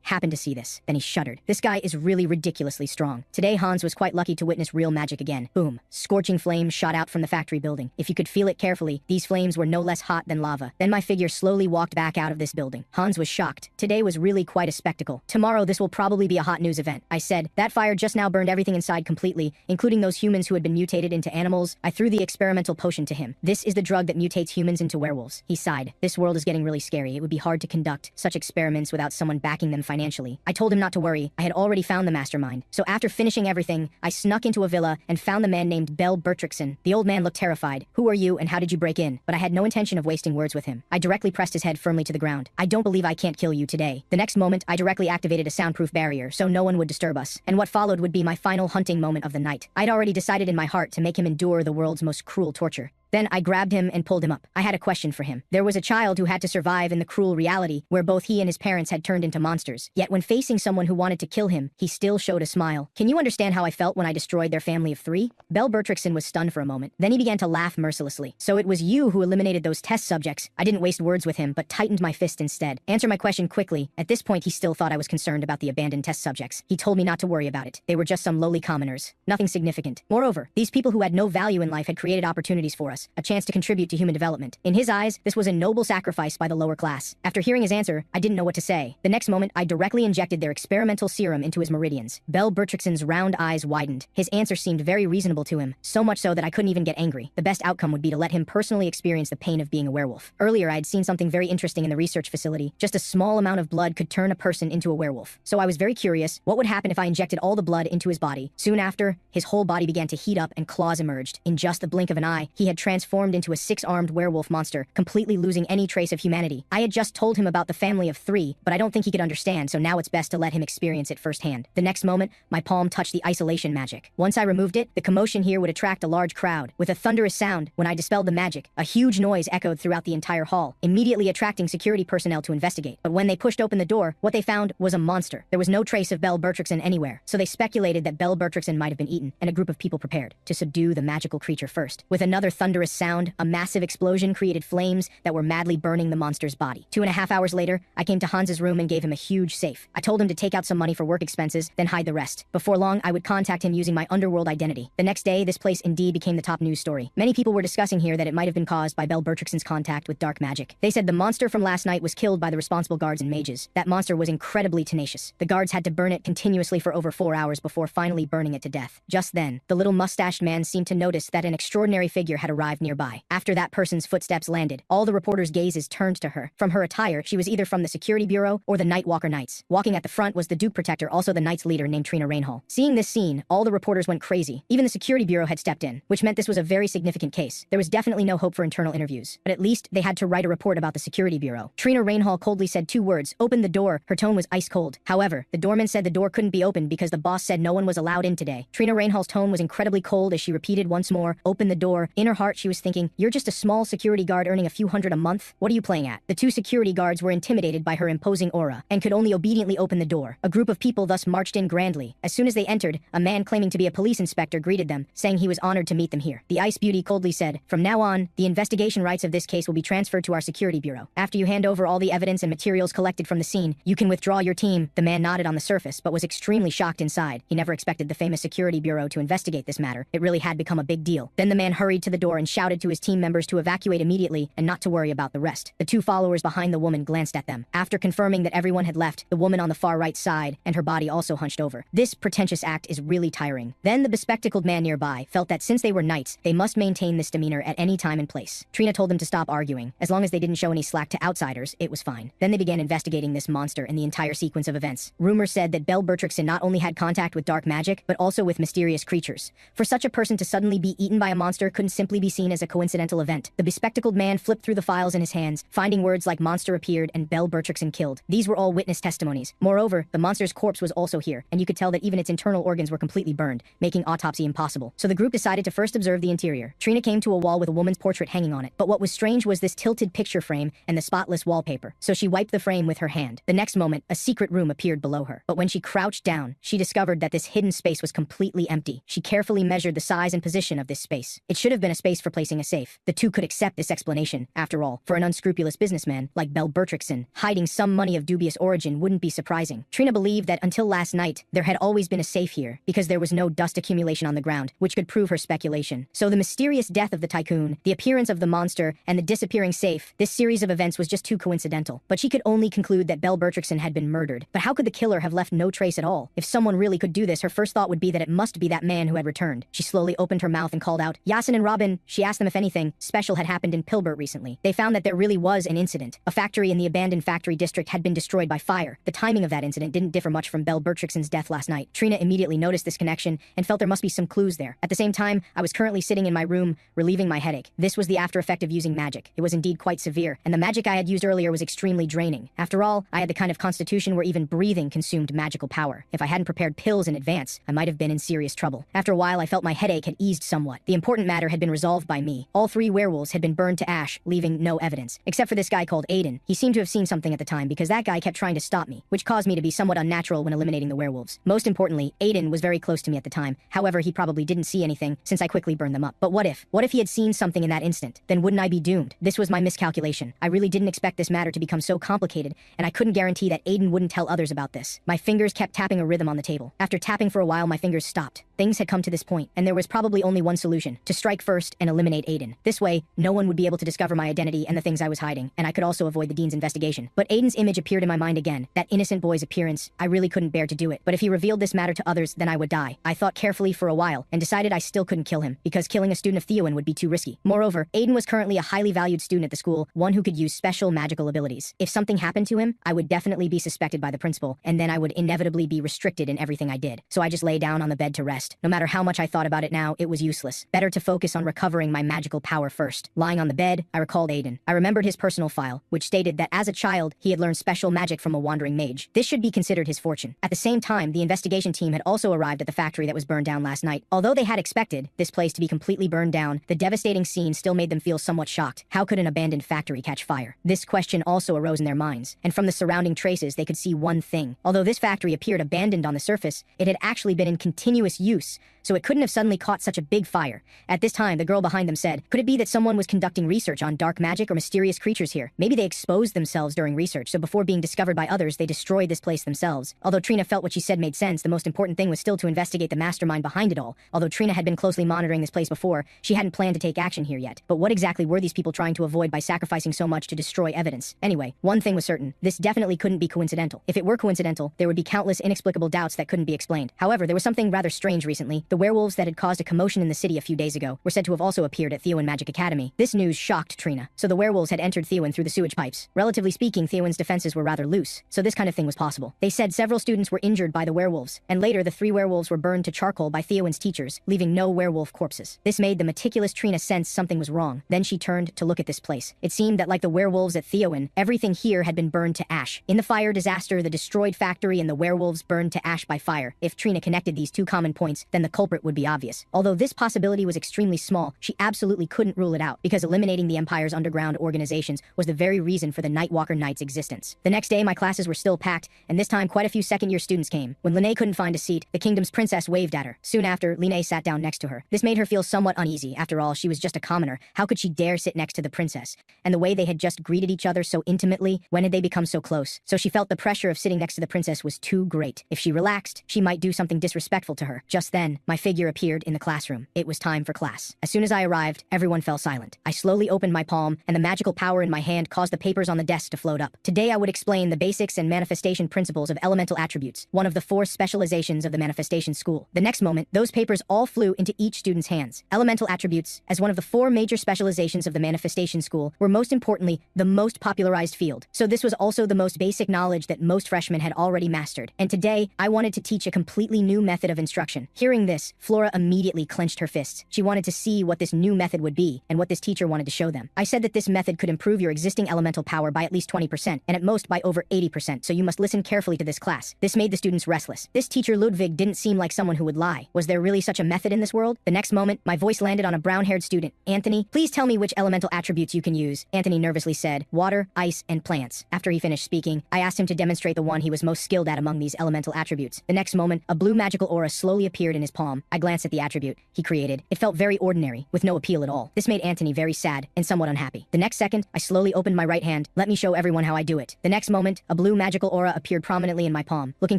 happened to see this. Then he shuddered. This guy is really ridiculously strong. Today, Hans was quite lucky to witness real magic again. Boom. Scorching flames shot out from the factory building. If you could feel it carefully, these flames were no less hot than lava. Then my figure slowly walked back out of this building. Hans was shocked. Today was really quite a spectacle. "Tomorrow, this will probably be a hot news event," I said. "That fire just now burned everything inside completely, including those humans who had been mutated into animals." I threw the experimental potion to him. "This is the drug that mutates humans into werewolves." He sighed. "This world is getting really scary. It would be hard to conduct such experiments without someone backing them financially." I told him not to worry. I had already found the mastermind. So after finishing everything, I snuck into a villa and found the man named Bell Bertrickson. The old man looked terrified. "Who are you and how did you break in?" But I had no intention of wasting words with him. I directly pressed his head firmly to the ground. "I don't believe I can't kill you today." The next moment, I directly activated a soundproof barrier so no one would disturb us. And what followed would be my final hunting moment of the night. I'd already decided in my heart to make him endure the world's most cruel torture. Then I grabbed him and pulled him up. I had a question for him. There was a child who had to survive in the cruel reality where both he and his parents had turned into monsters. Yet when facing someone who wanted to kill him, he still showed a smile. Can you understand how I felt when I destroyed their family of 3? Bell Bertrickson was stunned for a moment. Then he began to laugh mercilessly. "So it was you who eliminated those test subjects." I didn't waste words with him, but tightened my fist instead. "Answer my question quickly." At this point, he still thought I was concerned about the abandoned test subjects. He told me not to worry about it. They were just some lowly commoners. Nothing significant. Moreover, these people who had no value in life had created opportunities for us, a chance to contribute to human development. In his eyes, this was a noble sacrifice by the lower class. After hearing his answer, I didn't know what to say. The next moment, I directly injected their experimental serum into his meridians. Bell Bertrickson's round eyes widened. His answer seemed very reasonable to him, so much so that I couldn't even get angry. The best outcome would be to let him personally experience the pain of being a werewolf. Earlier, I had seen something very interesting in the research facility. Just a small amount of blood could turn a person into a werewolf. So I was very curious, what would happen if I injected all the blood into his body? Soon after, his whole body began to heat up and claws emerged. In just the blink of an eye, he had transformed into a 6-armed werewolf monster, completely losing any trace of humanity. I had just told him about the family of 3, but I don't think he could understand, so now it's best to let him experience it firsthand. The next moment, my palm touched the isolation magic. Once I removed it, the commotion here would attract a large crowd. With a thunderous sound, when I dispelled the magic, a huge noise echoed throughout the entire hall, immediately attracting security personnel to investigate. But when they pushed open the door, what they found was a monster. There was no trace of Bell Bertrickson anywhere, so they speculated that Bell Bertrickson might have been eaten, and a group of people prepared to subdue the magical creature first. With another thunderous thunderous sound, a massive explosion created flames that were madly burning the monster's body. 2.5 hours later, I came to Hans's room and gave him a huge safe. I told him to take out some money for work expenses, then hide the rest. Before long, I would contact him using my underworld identity. The next day, this place indeed became the top news story. Many people were discussing here that it might have been caused by Belle Bertrixon's contact with dark magic. They said the monster from last night was killed by the responsible guards and mages. That monster was incredibly tenacious. The guards had to burn it continuously for over 4 hours before finally burning it to death. Just then, the little mustached man seemed to notice that an extraordinary figure had arrived nearby. After that person's footsteps landed, all the reporters' gazes turned to her. From her attire, she was either from the Security Bureau or the Nightwalker Knights. Walking at the front was the Duke Protector, also the Knights leader named Trina Rainhall. Seeing this scene, all the reporters went crazy. Even the Security Bureau had stepped in, which meant this was a very significant case. There was definitely no hope for internal interviews, but at least they had to write a report about the Security Bureau. Trina Rainhall coldly said 2 words, "Open the door." Her tone was ice cold. However, the doorman said the door couldn't be opened because the boss said no one was allowed in today. Trina Rainhall's tone was incredibly cold as she repeated once more, "Open the door." In her heart, she was thinking, "You're just a small security guard earning a few hundred a month? What are you playing at?" The 2 security guards were intimidated by her imposing aura and could only obediently open the door. A group of people thus marched in grandly. As soon as they entered, a man claiming to be a police inspector greeted them, saying he was honored to meet them here. The Ice Beauty coldly said, "From now on, the investigation rights of this case will be transferred to our security bureau. After you hand over all the evidence and materials collected from the scene, you can withdraw your team." The man nodded on the surface, but was extremely shocked inside. He never expected the famous security bureau to investigate this matter. It really had become a big deal. Then the man hurried to the door and shouted to his team members to evacuate immediately and not to worry about the rest. The 2 followers behind the woman glanced at them. After confirming that everyone had left, the woman on the far right side and her body also hunched over. This pretentious act is really tiring. Then the bespectacled man nearby felt that since they were knights, they must maintain this demeanor at any time and place. Trina told them to stop arguing. As long as they didn't show any slack to outsiders, it was fine. Then they began investigating this monster and the entire sequence of events. Rumors said that Belle Bertrixon not only had contact with dark magic, but also with mysterious creatures. For such a person to suddenly be eaten by a monster couldn't simply be seen as a coincidental event. The bespectacled man flipped through the files in his hands, finding words like monster appeared and Belle Bertrixon killed. These were all witness testimonies. Moreover, the monster's corpse was also here, and you could tell that even its internal organs were completely burned, making autopsy impossible. So the group decided to first observe the interior. Trina came to a wall with a woman's portrait hanging on it, but what was strange was this tilted picture frame and the spotless wallpaper. So she wiped the frame with her hand. The next moment, a secret room appeared below her. But when she crouched down, she discovered that this hidden space was completely empty. She carefully measured the size and position of this space. It should have been a space for placing a safe. The 2 could accept this explanation. After all, for an unscrupulous businessman like Belle Bertrixon, hiding some money of dubious origin wouldn't be surprising. Trina believed that until last night, there had always been a safe here, because there was no dust accumulation on the ground, which could prove her speculation. So the mysterious death of the tycoon, the appearance of the monster, and the disappearing safe, this series of events was just too coincidental. But she could only conclude that Belle Bertrixon had been murdered. But how could the killer have left no trace at all? If someone really could do this, her first thought would be that it must be that man who had returned. She slowly opened her mouth and called out, "Yasin and Robin." She asked them if anything special had happened in Pilbert recently. They found that there really was an incident. A factory in the abandoned factory district had been destroyed by fire. The timing of that incident didn't differ much from Belle Bertrixon's death last night. Trina immediately noticed this connection and felt there must be some clues there. At the same time, I was currently sitting in my room, relieving my headache. This was the after effect of using magic. It was indeed quite severe, and the magic I had used earlier was extremely draining. After all, I had the kind of constitution where even breathing consumed magical power. If I hadn't prepared pills in advance, I might have been in serious trouble. After a while, I felt my headache had eased somewhat. The important matter had been resolved by me. All 3 werewolves had been burned to ash, leaving no evidence. Except for this guy called Aiden. He seemed to have seen something at the time because that guy kept trying to stop me, which caused me to be somewhat unnatural when eliminating the werewolves. Most importantly, Aiden was very close to me at the time. However, he probably didn't see anything since I quickly burned them up. But what if? What if he had seen something in that instant? Then wouldn't I be doomed? This was my miscalculation. I really didn't expect this matter to become so complicated, and I couldn't guarantee that Aiden wouldn't tell others about this. My fingers kept tapping a rhythm on the table. After tapping for a while, my fingers stopped. Things had come to this point, and there was probably only one solution: to strike first and eliminate Aiden. This way, no one would be able to discover my identity and the things I was hiding, and I could also avoid the Dean's investigation. But Aiden's image appeared in my mind again. That innocent boy's appearance. I really couldn't bear to do it. But if he revealed this matter to others, then I would die. I thought carefully for a while, and decided I still couldn't kill him, because killing a student of Theowen would be too risky. Moreover, Aiden was currently a highly valued student at the school, one who could use special magical abilities. If something happened to him, I would definitely be suspected by the principal, and then I would inevitably be restricted in everything I did. So I just lay down on the bed to rest. No matter how much I thought about it now, it was useless. Better to focus on recovering my magical power first. Lying on the bed, I recalled Aiden. I remembered his personal file, which stated that as a child, he had learned special magic from a wandering mage. This should be considered his fortune. At the same time, the investigation team had also arrived at the factory that was burned down last night. Although they had expected this place to be completely burned down, the devastating scene still made them feel somewhat shocked. How could an abandoned factory catch fire? This question also arose in their minds, and from the surrounding traces, they could see one thing. Although this factory appeared abandoned on the surface, it had actually been in continuous use so it couldn't have suddenly caught such a big fire. At this time, the girl behind them said, "Could it be that someone was conducting research on dark magic or mysterious creatures here? Maybe they exposed themselves during research, so before being discovered by others, they destroyed this place themselves." Although Trina felt what she said made sense, the most important thing was still to investigate the mastermind behind it all. Although Trina had been closely monitoring this place before, she hadn't planned to take action here yet. But what exactly were these people trying to avoid by sacrificing so much to destroy evidence? Anyway, one thing was certain: this definitely couldn't be coincidental. If it were coincidental, there would be countless inexplicable doubts that couldn't be explained. However, there was something rather strange recently. The werewolves that had caused a commotion in the city a few days ago were said to have also appeared at Theowen Magic Academy. This news shocked Trina. So the werewolves had entered Theowen through the sewage pipes. Relatively speaking, Theowen's defenses were rather loose, so this kind of thing was possible. They said several students were injured by the werewolves, and later the 3 werewolves were burned to charcoal by Theowen's teachers, leaving no werewolf corpses. This made the meticulous Trina sense something was wrong. Then she turned to look at this place. It seemed that like the werewolves at Theowen, everything here had been burned to ash. In the fire disaster, the destroyed factory and the werewolves burned to ash by fire. If Trina connected these 2 common points, then the culprit would be obvious. Although this possibility was extremely small, she absolutely couldn't rule it out, because eliminating the Empire's underground organizations was the very reason for the Nightwalker Knight's existence. The next day, my classes were still packed, and this time quite a few second-year students came. When Linnae couldn't find a seat, the kingdom's princess waved at her. Soon after, Linnae sat down next to her. This made her feel somewhat uneasy. After all, she was just a commoner. How could she dare sit next to the princess? And the way they had just greeted each other so intimately, when had they become so close? So she felt the pressure of sitting next to the princess was too great. If she relaxed, she might do something disrespectful to her. Just then, my figure appeared in the classroom. It was time for class. As soon as I arrived, everyone fell silent. I slowly opened my palm, and the magical power in my hand caused the papers on the desk to float up. Today I would explain the basics and manifestation principles of elemental attributes, one of the 4 specializations of the manifestation school. The next moment, those papers all flew into each student's hands. Elemental attributes, as one of the 4 major specializations of the manifestation school, were most importantly the most popularized field. So this was also the most basic knowledge that most freshmen had already mastered. And today, I wanted to teach a completely new method of instruction. Hearing this, Flora immediately clenched her fists. She wanted to see what this new method would be, and what this teacher wanted to show them. I said that this method could improve your existing elemental power by at least 20%, and at most by over 80%, so you must listen carefully to this class. This made the students restless. This teacher Ludwig didn't seem like someone who would lie. Was there really such a method in this world? The next moment, my voice landed on a brown-haired student. "Anthony, please tell me which elemental attributes you can use." Anthony nervously said, "Water, ice, and plants." After he finished speaking, I asked him to demonstrate the one he was most skilled at among these elemental attributes. The next moment, a blue magical aura slowly appeared in his palm. I glanced at the attribute he created. It felt very ordinary, with no appeal at all. This made Anthony very sad and somewhat unhappy. The next second, I slowly opened my right hand. "Let me show everyone how I do it." The next moment, a blue magical aura appeared prominently in my palm. Looking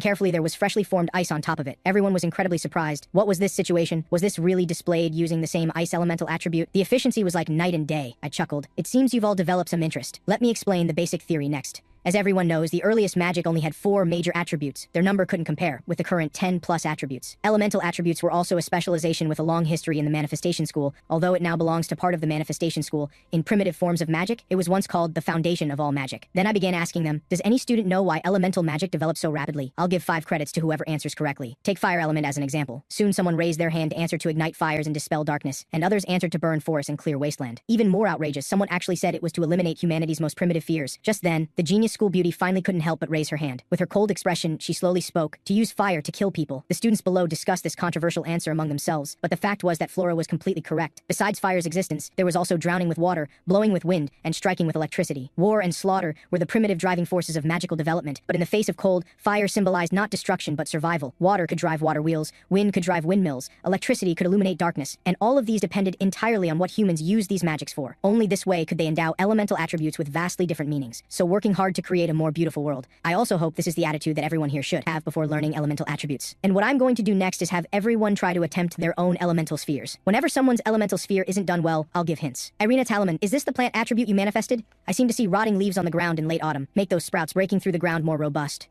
carefully, there was freshly formed ice on top of it. Everyone was incredibly surprised. What was this situation? Was this really displayed using the same ice elemental attribute? The efficiency was like night and day. I chuckled. It seems you've all developed some interest. Let me explain the basic theory next. As everyone knows, the earliest magic only had 4 major attributes. Their number couldn't compare with the current 10+ attributes. Elemental attributes were also a specialization with a long history in the Manifestation School. Although it now belongs to part of the Manifestation School, in primitive forms of magic, it was once called the foundation of all magic. Then I began asking them, does any student know why elemental magic developed so rapidly? I'll give 5 credits to whoever answers correctly. Take fire element as an example. Soon someone raised their hand to answer to ignite fires and dispel darkness, and others answered to burn forests and clear wasteland. Even more outrageous, someone actually said it was to eliminate humanity's most primitive fears. Just then, the genius school beauty finally couldn't help but raise her hand. With her cold expression, she slowly spoke, "To use fire to kill people." The students below discussed this controversial answer among themselves, but the fact was that Flora was completely correct. Besides fire's existence, there was also drowning with water, blowing with wind, and striking with electricity. War and slaughter were the primitive driving forces of magical development, but in the face of cold, fire symbolized not destruction but survival. Water could drive water wheels, wind could drive windmills, electricity could illuminate darkness, and all of these depended entirely on what humans used these magics for. Only this way could they endow elemental attributes with vastly different meanings. So working hard to create a more beautiful world. I also hope this is the attitude that everyone here should have before learning elemental attributes. And what I'm going to do next is have everyone try to attempt their own elemental spheres. Whenever someone's elemental sphere isn't done well, I'll give hints. Irina Talaman, is this the plant attribute you manifested? I seem to see rotting leaves on the ground in late autumn. Make those sprouts breaking through the ground more robust.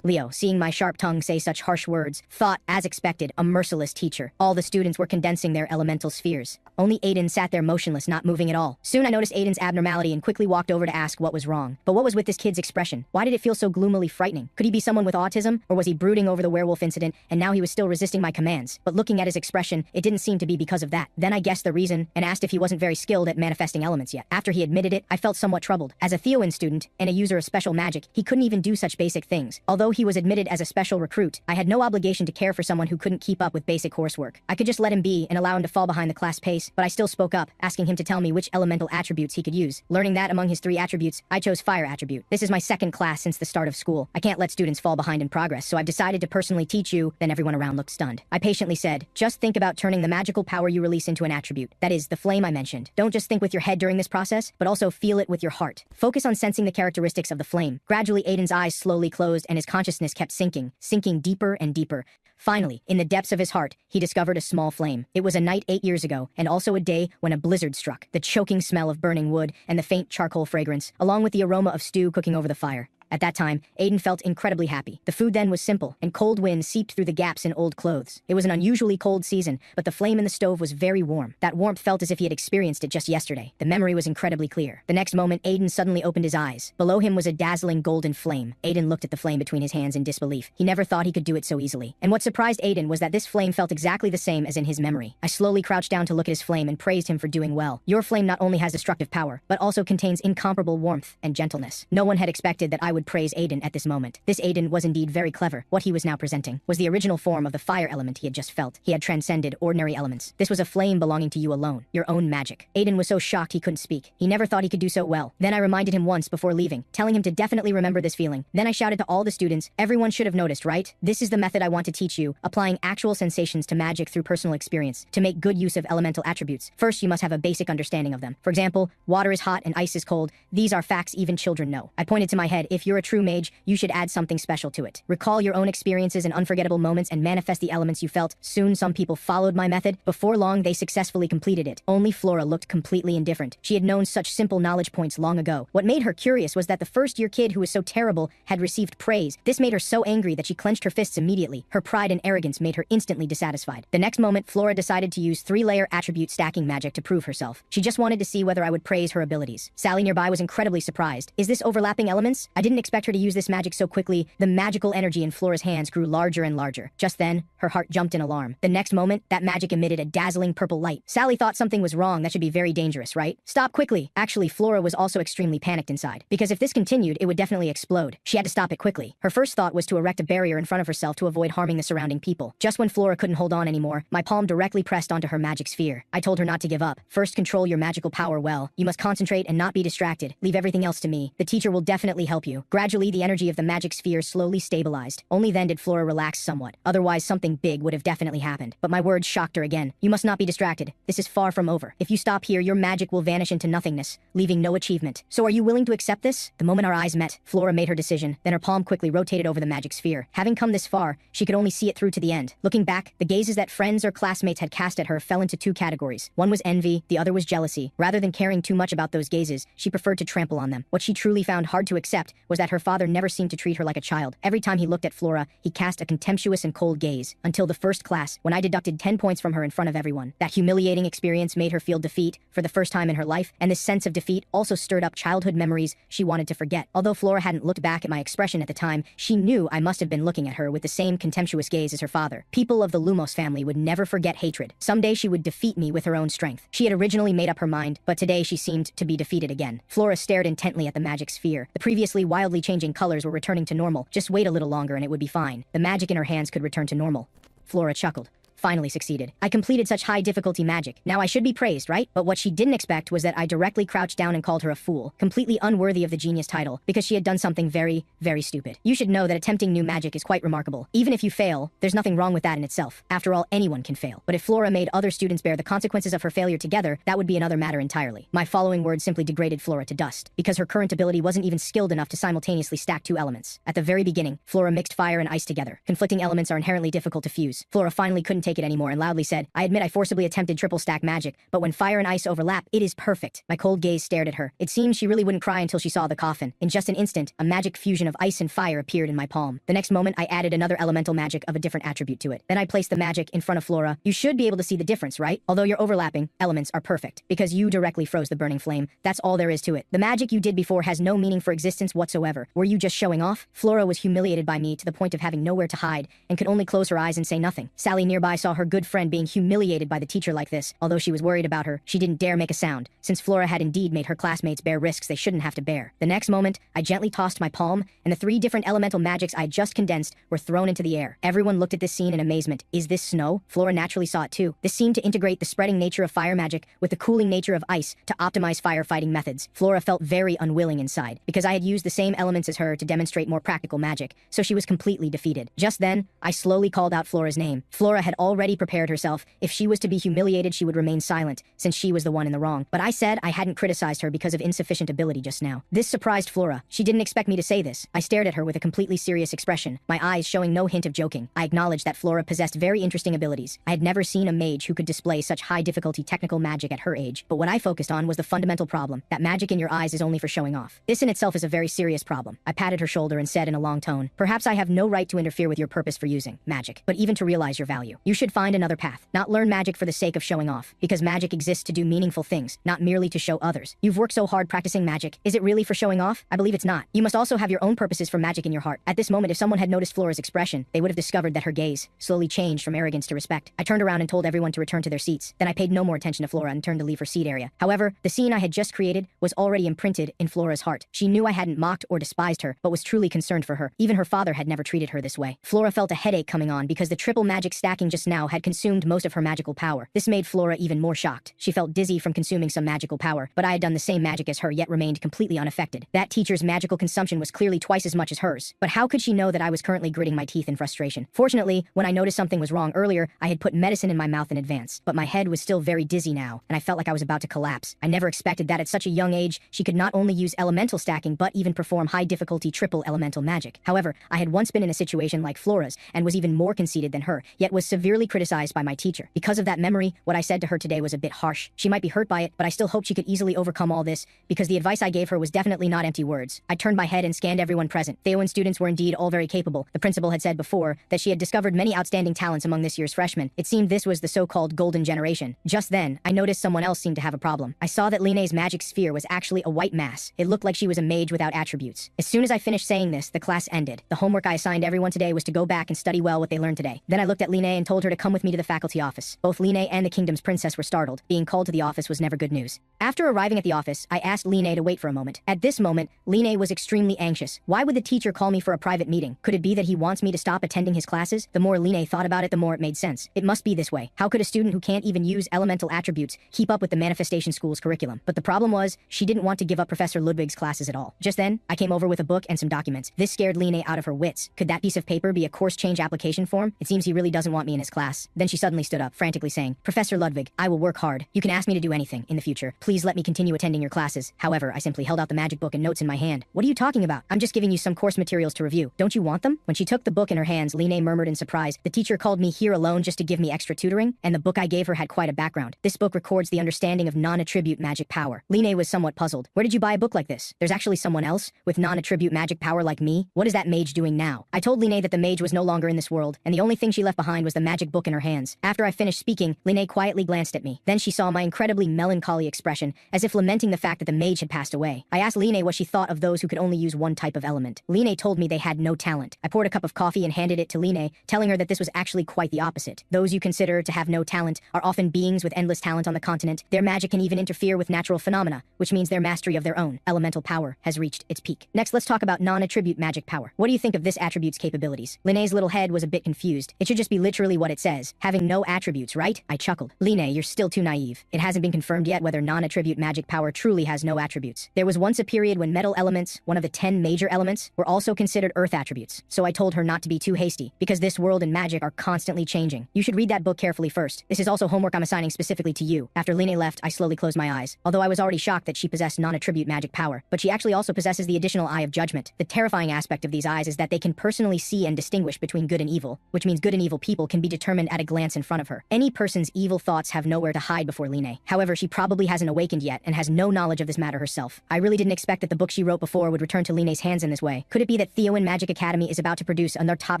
Leo, seeing my sharp tongue say such harsh words, thought, as expected, a merciless teacher. All the students were condensing their elemental spheres. Only Aiden sat there motionless, not moving at all. Soon I noticed Aiden's abnormality and quickly walked over to ask what was wrong. But what was with this kid's expression? Why did it feel so gloomily frightening? Could he be someone with autism? Or was he brooding over the werewolf incident, and now he was still resisting my commands? But looking at his expression, it didn't seem to be because of that. Then I guessed the reason, and asked if he wasn't very skilled at manifesting elements yet. After he admitted it, I felt somewhat troubled. As a Theowen student, and a user of special magic, he couldn't even do such basic things. Although he was admitted as a special recruit, I had no obligation to care for someone who couldn't keep up with basic coursework. I could just let him be and allow him to fall behind the class pace, but I still spoke up, asking him to tell me which elemental attributes he could use. Learning that among his 3 attributes, I chose fire attribute. This is my second class since the start of school. I can't let students fall behind in progress, so I've decided to personally teach you. Then everyone around looked stunned. I patiently said, just think about turning the magical power you release into an attribute. That is, the flame I mentioned. Don't just think with your head during this process, but also feel it with your heart. Focus on sensing the characteristics of the flame. Gradually, Aiden's eyes slowly closed and his consciousness kept sinking deeper and deeper. Finally, in the depths of his heart, he discovered a small flame. It was a night 8 years ago, and also a day when a blizzard struck. The choking smell of burning wood and the faint charcoal fragrance, along with the aroma of stew cooking over the fire. At that time, Aiden felt incredibly happy. The food then was simple, and cold wind seeped through the gaps in old clothes. It was an unusually cold season, but the flame in the stove was very warm. That warmth felt as if he had experienced it just yesterday. The memory was incredibly clear. The next moment, Aiden suddenly opened his eyes. Below him was a dazzling golden flame. Aiden looked at the flame between his hands in disbelief. He never thought he could do it so easily. And what surprised Aiden was that this flame felt exactly the same as in his memory. I slowly crouched down to look at his flame and praised him for doing well. Your flame not only has destructive power, but also contains incomparable warmth and gentleness. No one had expected that I would praise Aiden at this moment. This Aiden was indeed very clever. What he was now presenting was the original form of the fire element he had just felt. He had transcended ordinary elements. This was a flame belonging to you alone, your own magic. Aiden was so shocked he couldn't speak. He never thought he could do so well. Then I reminded him once before leaving, telling him to definitely remember this feeling. Then I shouted to all the students, everyone should have noticed, right? This is the method I want to teach you, applying actual sensations to magic through personal experience, to make good use of elemental attributes. First, you must have a basic understanding of them. For example, water is hot and ice is cold. These are facts even children know. I pointed to my head. If you're a true mage, you should add something special to it. Recall your own experiences and unforgettable moments and manifest the elements you felt. Soon, some people followed my method. Before long, they successfully completed it. Only Flora looked completely indifferent. She had known such simple knowledge points long ago. What made her curious was that the first-year kid who was so terrible had received praise. This made her so angry that she clenched her fists immediately. Her pride and arrogance made her instantly dissatisfied. The next moment, Flora decided to use 3-layer attribute stacking magic to prove herself. She just wanted to see whether I would praise her abilities. Sally nearby was incredibly surprised. Is this overlapping elements? I didn't expect her to use this magic so quickly. The magical energy in Flora's hands grew larger and larger. Just then, her heart jumped in alarm. The next moment, that magic emitted a dazzling purple light. Sally thought something was wrong. That should be very dangerous, right? Stop quickly. Actually, Flora was also extremely panicked inside, because if this continued, it would definitely explode. She had to stop it quickly. Her first thought was to erect a barrier in front of herself to avoid harming the surrounding people. Just when Flora couldn't hold on anymore, my palm directly pressed onto her magic sphere. I told her not to give up. First, control your magical power well. You must concentrate and not be distracted. Leave everything else to me. The teacher will definitely help you. Gradually, the energy of the magic sphere slowly stabilized. Only then did Flora relax somewhat. Otherwise, something big would have definitely happened. But my words shocked her again. You must not be distracted. This is far from over. If you stop here, your magic will vanish into nothingness, leaving no achievement. So are you willing to accept this? The moment our eyes met, Flora made her decision. Then her palm quickly rotated over the magic sphere. Having come this far, she could only see it through to the end. Looking back, the gazes that friends or classmates had cast at her fell into 2 categories. One was envy, the other was jealousy. Rather than caring too much about those gazes, she preferred to trample on them. What she truly found hard to accept was that her father never seemed to treat her like a child. Every time he looked at Flora, he cast a contemptuous and cold gaze. Until the first class, when I deducted 10 points from her in front of everyone. That humiliating experience made her feel defeat for the first time in her life, and this sense of defeat also stirred up childhood memories she wanted to forget. Although Flora hadn't looked back at my expression at the time, she knew I must have been looking at her with the same contemptuous gaze as her father. People of the Lumos family would never forget hatred. Someday she would defeat me with her own strength. She had originally made up her mind, but today she seemed to be defeated again. Flora stared intently at the magic sphere. The previously wildly changing colors were returning to normal. Just wait a little longer and it would be fine. The magic in her hands could return to normal. Flora chuckled. Finally succeeded. I completed such high difficulty magic. Now I should be praised, right? But what she didn't expect was that I directly crouched down and called her a fool, completely unworthy of the genius title, because she had done something very, very stupid. You should know that attempting new magic is quite remarkable. Even if you fail, there's nothing wrong with that in itself. After all, anyone can fail. But if Flora made other students bear the consequences of her failure together, that would be another matter entirely. My following words simply degraded Flora to dust, because her current ability wasn't even skilled enough to simultaneously stack 2 elements. At the very beginning, Flora mixed fire and ice together. Conflicting elements are inherently difficult to fuse. Flora finally couldn't take it anymore and loudly said, I admit I forcibly attempted triple stack magic, but when fire and ice overlap, it is perfect. My cold gaze stared at her. It seemed she really wouldn't cry until she saw the coffin. In just an instant, a magic fusion of ice and fire appeared in my palm. The next moment, I added another elemental magic of a different attribute to it. Then I placed the magic in front of Flora. You should be able to see the difference, right? Although your overlapping elements are perfect, because you directly froze the burning flame. That's all there is to it. The magic you did before has no meaning for existence whatsoever. Were you just showing off? Flora was humiliated by me to the point of having nowhere to hide, and could only close her eyes and say nothing. Sally nearby I saw her good friend being humiliated by the teacher like this. Although she was worried about her, she didn't dare make a sound, since Flora had indeed made her classmates bear risks they shouldn't have to bear. The next moment, I gently tossed my palm, and the 3 different elemental magics I had just condensed were thrown into the air. Everyone looked at this scene in amazement. Is this snow? Flora naturally saw it too. This seemed to integrate the spreading nature of fire magic with the cooling nature of ice to optimize firefighting methods. Flora felt very unwilling inside, because I had used the same elements as her to demonstrate more practical magic, so she was completely defeated. Just then, I slowly called out Flora's name. Flora had already prepared herself. If she was to be humiliated, she would remain silent, since she was the one in the wrong. But I said I hadn't criticized her because of insufficient ability just now. This surprised Flora. She didn't expect me to say this. I stared at her with a completely serious expression, my eyes showing no hint of joking. I acknowledged that Flora possessed very interesting abilities. I had never seen a mage who could display such high-difficulty technical magic at her age, but what I focused on was the fundamental problem, that magic in your eyes is only for showing off. This in itself is a very serious problem. I patted her shoulder and said in a long tone, perhaps I have no right to interfere with your purpose for using magic, but even to realize your value, you should find another path. Not learn magic for the sake of showing off, because magic exists to do meaningful things, not merely to show others. You've worked so hard practicing magic. Is it really for showing off? I believe it's not. You must also have your own purposes for magic in your heart. At this moment, if someone had noticed Flora's expression, they would have discovered that her gaze slowly changed from arrogance to respect. I turned around and told everyone to return to their seats. Then I paid no more attention to Flora and turned to leave her seat area. However, the scene I had just created was already imprinted in Flora's heart. She knew I hadn't mocked or despised her, but was truly concerned for her. Even her father had never treated her this way. Flora felt a headache coming on because the triple magic stacking just now had consumed most of her magical power. This made Flora even more shocked. She felt dizzy from consuming some magical power, but I had done the same magic as her yet remained completely unaffected. That teacher's magical consumption was clearly twice as much as hers. But how could she know that I was currently gritting my teeth in frustration? Fortunately, when I noticed something was wrong earlier, I had put medicine in my mouth in advance. But my head was still very dizzy now, and I felt like I was about to collapse. I never expected that at such a young age, she could not only use elemental stacking but even perform high-difficulty triple elemental magic. However, I had once been in a situation like Flora's, and was even more conceited than her, yet was severely criticized by my teacher. Because of that memory, what I said to her today was a bit harsh. She might be hurt by it, but I still hoped she could easily overcome all this, because the advice I gave her was definitely not empty words. I turned my head and scanned everyone present. Theowen students were indeed all very capable. The principal had said before that she had discovered many outstanding talents among this year's freshmen. It seemed this was the so-called golden generation. Just then, I noticed someone else seemed to have a problem. I saw that Line's magic sphere was actually a white mass. It looked like she was a mage without attributes. As soon as I finished saying this, the class ended. The homework I assigned everyone today was to go back and study well what they learned today. Then I looked at Line and told her to come with me to the faculty office. Both Line and the kingdom's princess were startled. Being called to the office was never good news. After arriving at the office, I asked Line to wait for a moment. At this moment, Line was extremely anxious. Why would the teacher call me for a private meeting? Could it be that he wants me to stop attending his classes? The more Line thought about it, the more it made sense. It must be this way. How could a student who can't even use elemental attributes keep up with the manifestation school's curriculum? But the problem was, she didn't want to give up Professor Ludwig's classes at all. Just then, I came over with a book and some documents. This scared Line out of her wits. Could that piece of paper be a course change application form? It seems he really doesn't want me in his class. Then she suddenly stood up, frantically saying, Professor Ludwig, I will work hard. You can ask me to do anything in the future. Please let me continue attending your classes. However, I simply held out the magic book and notes in my hand. What are you talking about? I'm just giving you some course materials to review. Don't you want them? When she took the book in her hands, Line murmured in surprise, the teacher called me here alone just to give me extra tutoring, and the book I gave her had quite a background. This book records the understanding of non-attribute magic power. Line was somewhat puzzled. Where did you buy a book like this? There's actually someone else with non-attribute magic power like me? What is that mage doing now? I told Line that the mage was no longer in this world, and the only thing she left behind was the magic book in her hands. After I finished speaking, Line quietly glanced at me. Then she saw my incredibly melancholy expression, as if lamenting the fact that the mage had passed away. I asked Line what she thought of those who could only use one type of element. Line told me they had no talent. I poured a cup of coffee and handed it to Line, telling her that this was actually quite the opposite. Those you consider to have no talent are often beings with endless talent on the continent. Their magic can even interfere with natural phenomena, which means their mastery of their own elemental power has reached its peak. Next, let's talk about non-attribute magic power. What do you think of this attribute's capabilities? Line's little head was a bit confused. It should just be literally what it says, having no attributes, right? I chuckled. Line, you're still too naive. It hasn't been confirmed yet whether non-attribute magic power truly has no attributes. There was once a period when metal elements, one of the 10 major elements, were also considered earth attributes. So I told her not to be too hasty, because this world and magic are constantly changing. You should read that book carefully first. This is also homework I'm assigning specifically to you. After Line left, I slowly closed my eyes. Although I was already shocked that she possessed non-attribute magic power, but she actually also possesses the additional eye of judgment. The terrifying aspect of these eyes is that they can personally see and distinguish between good and evil, which means good and evil people can be determined at a glance in front of her. Any person's evil thoughts have nowhere to hide before Line. However, she probably hasn't awakened yet and has no knowledge of this matter herself. I really didn't expect that the book she wrote before would return to Line's hands in this way. Could it be that Theowen Magic Academy is about to produce another top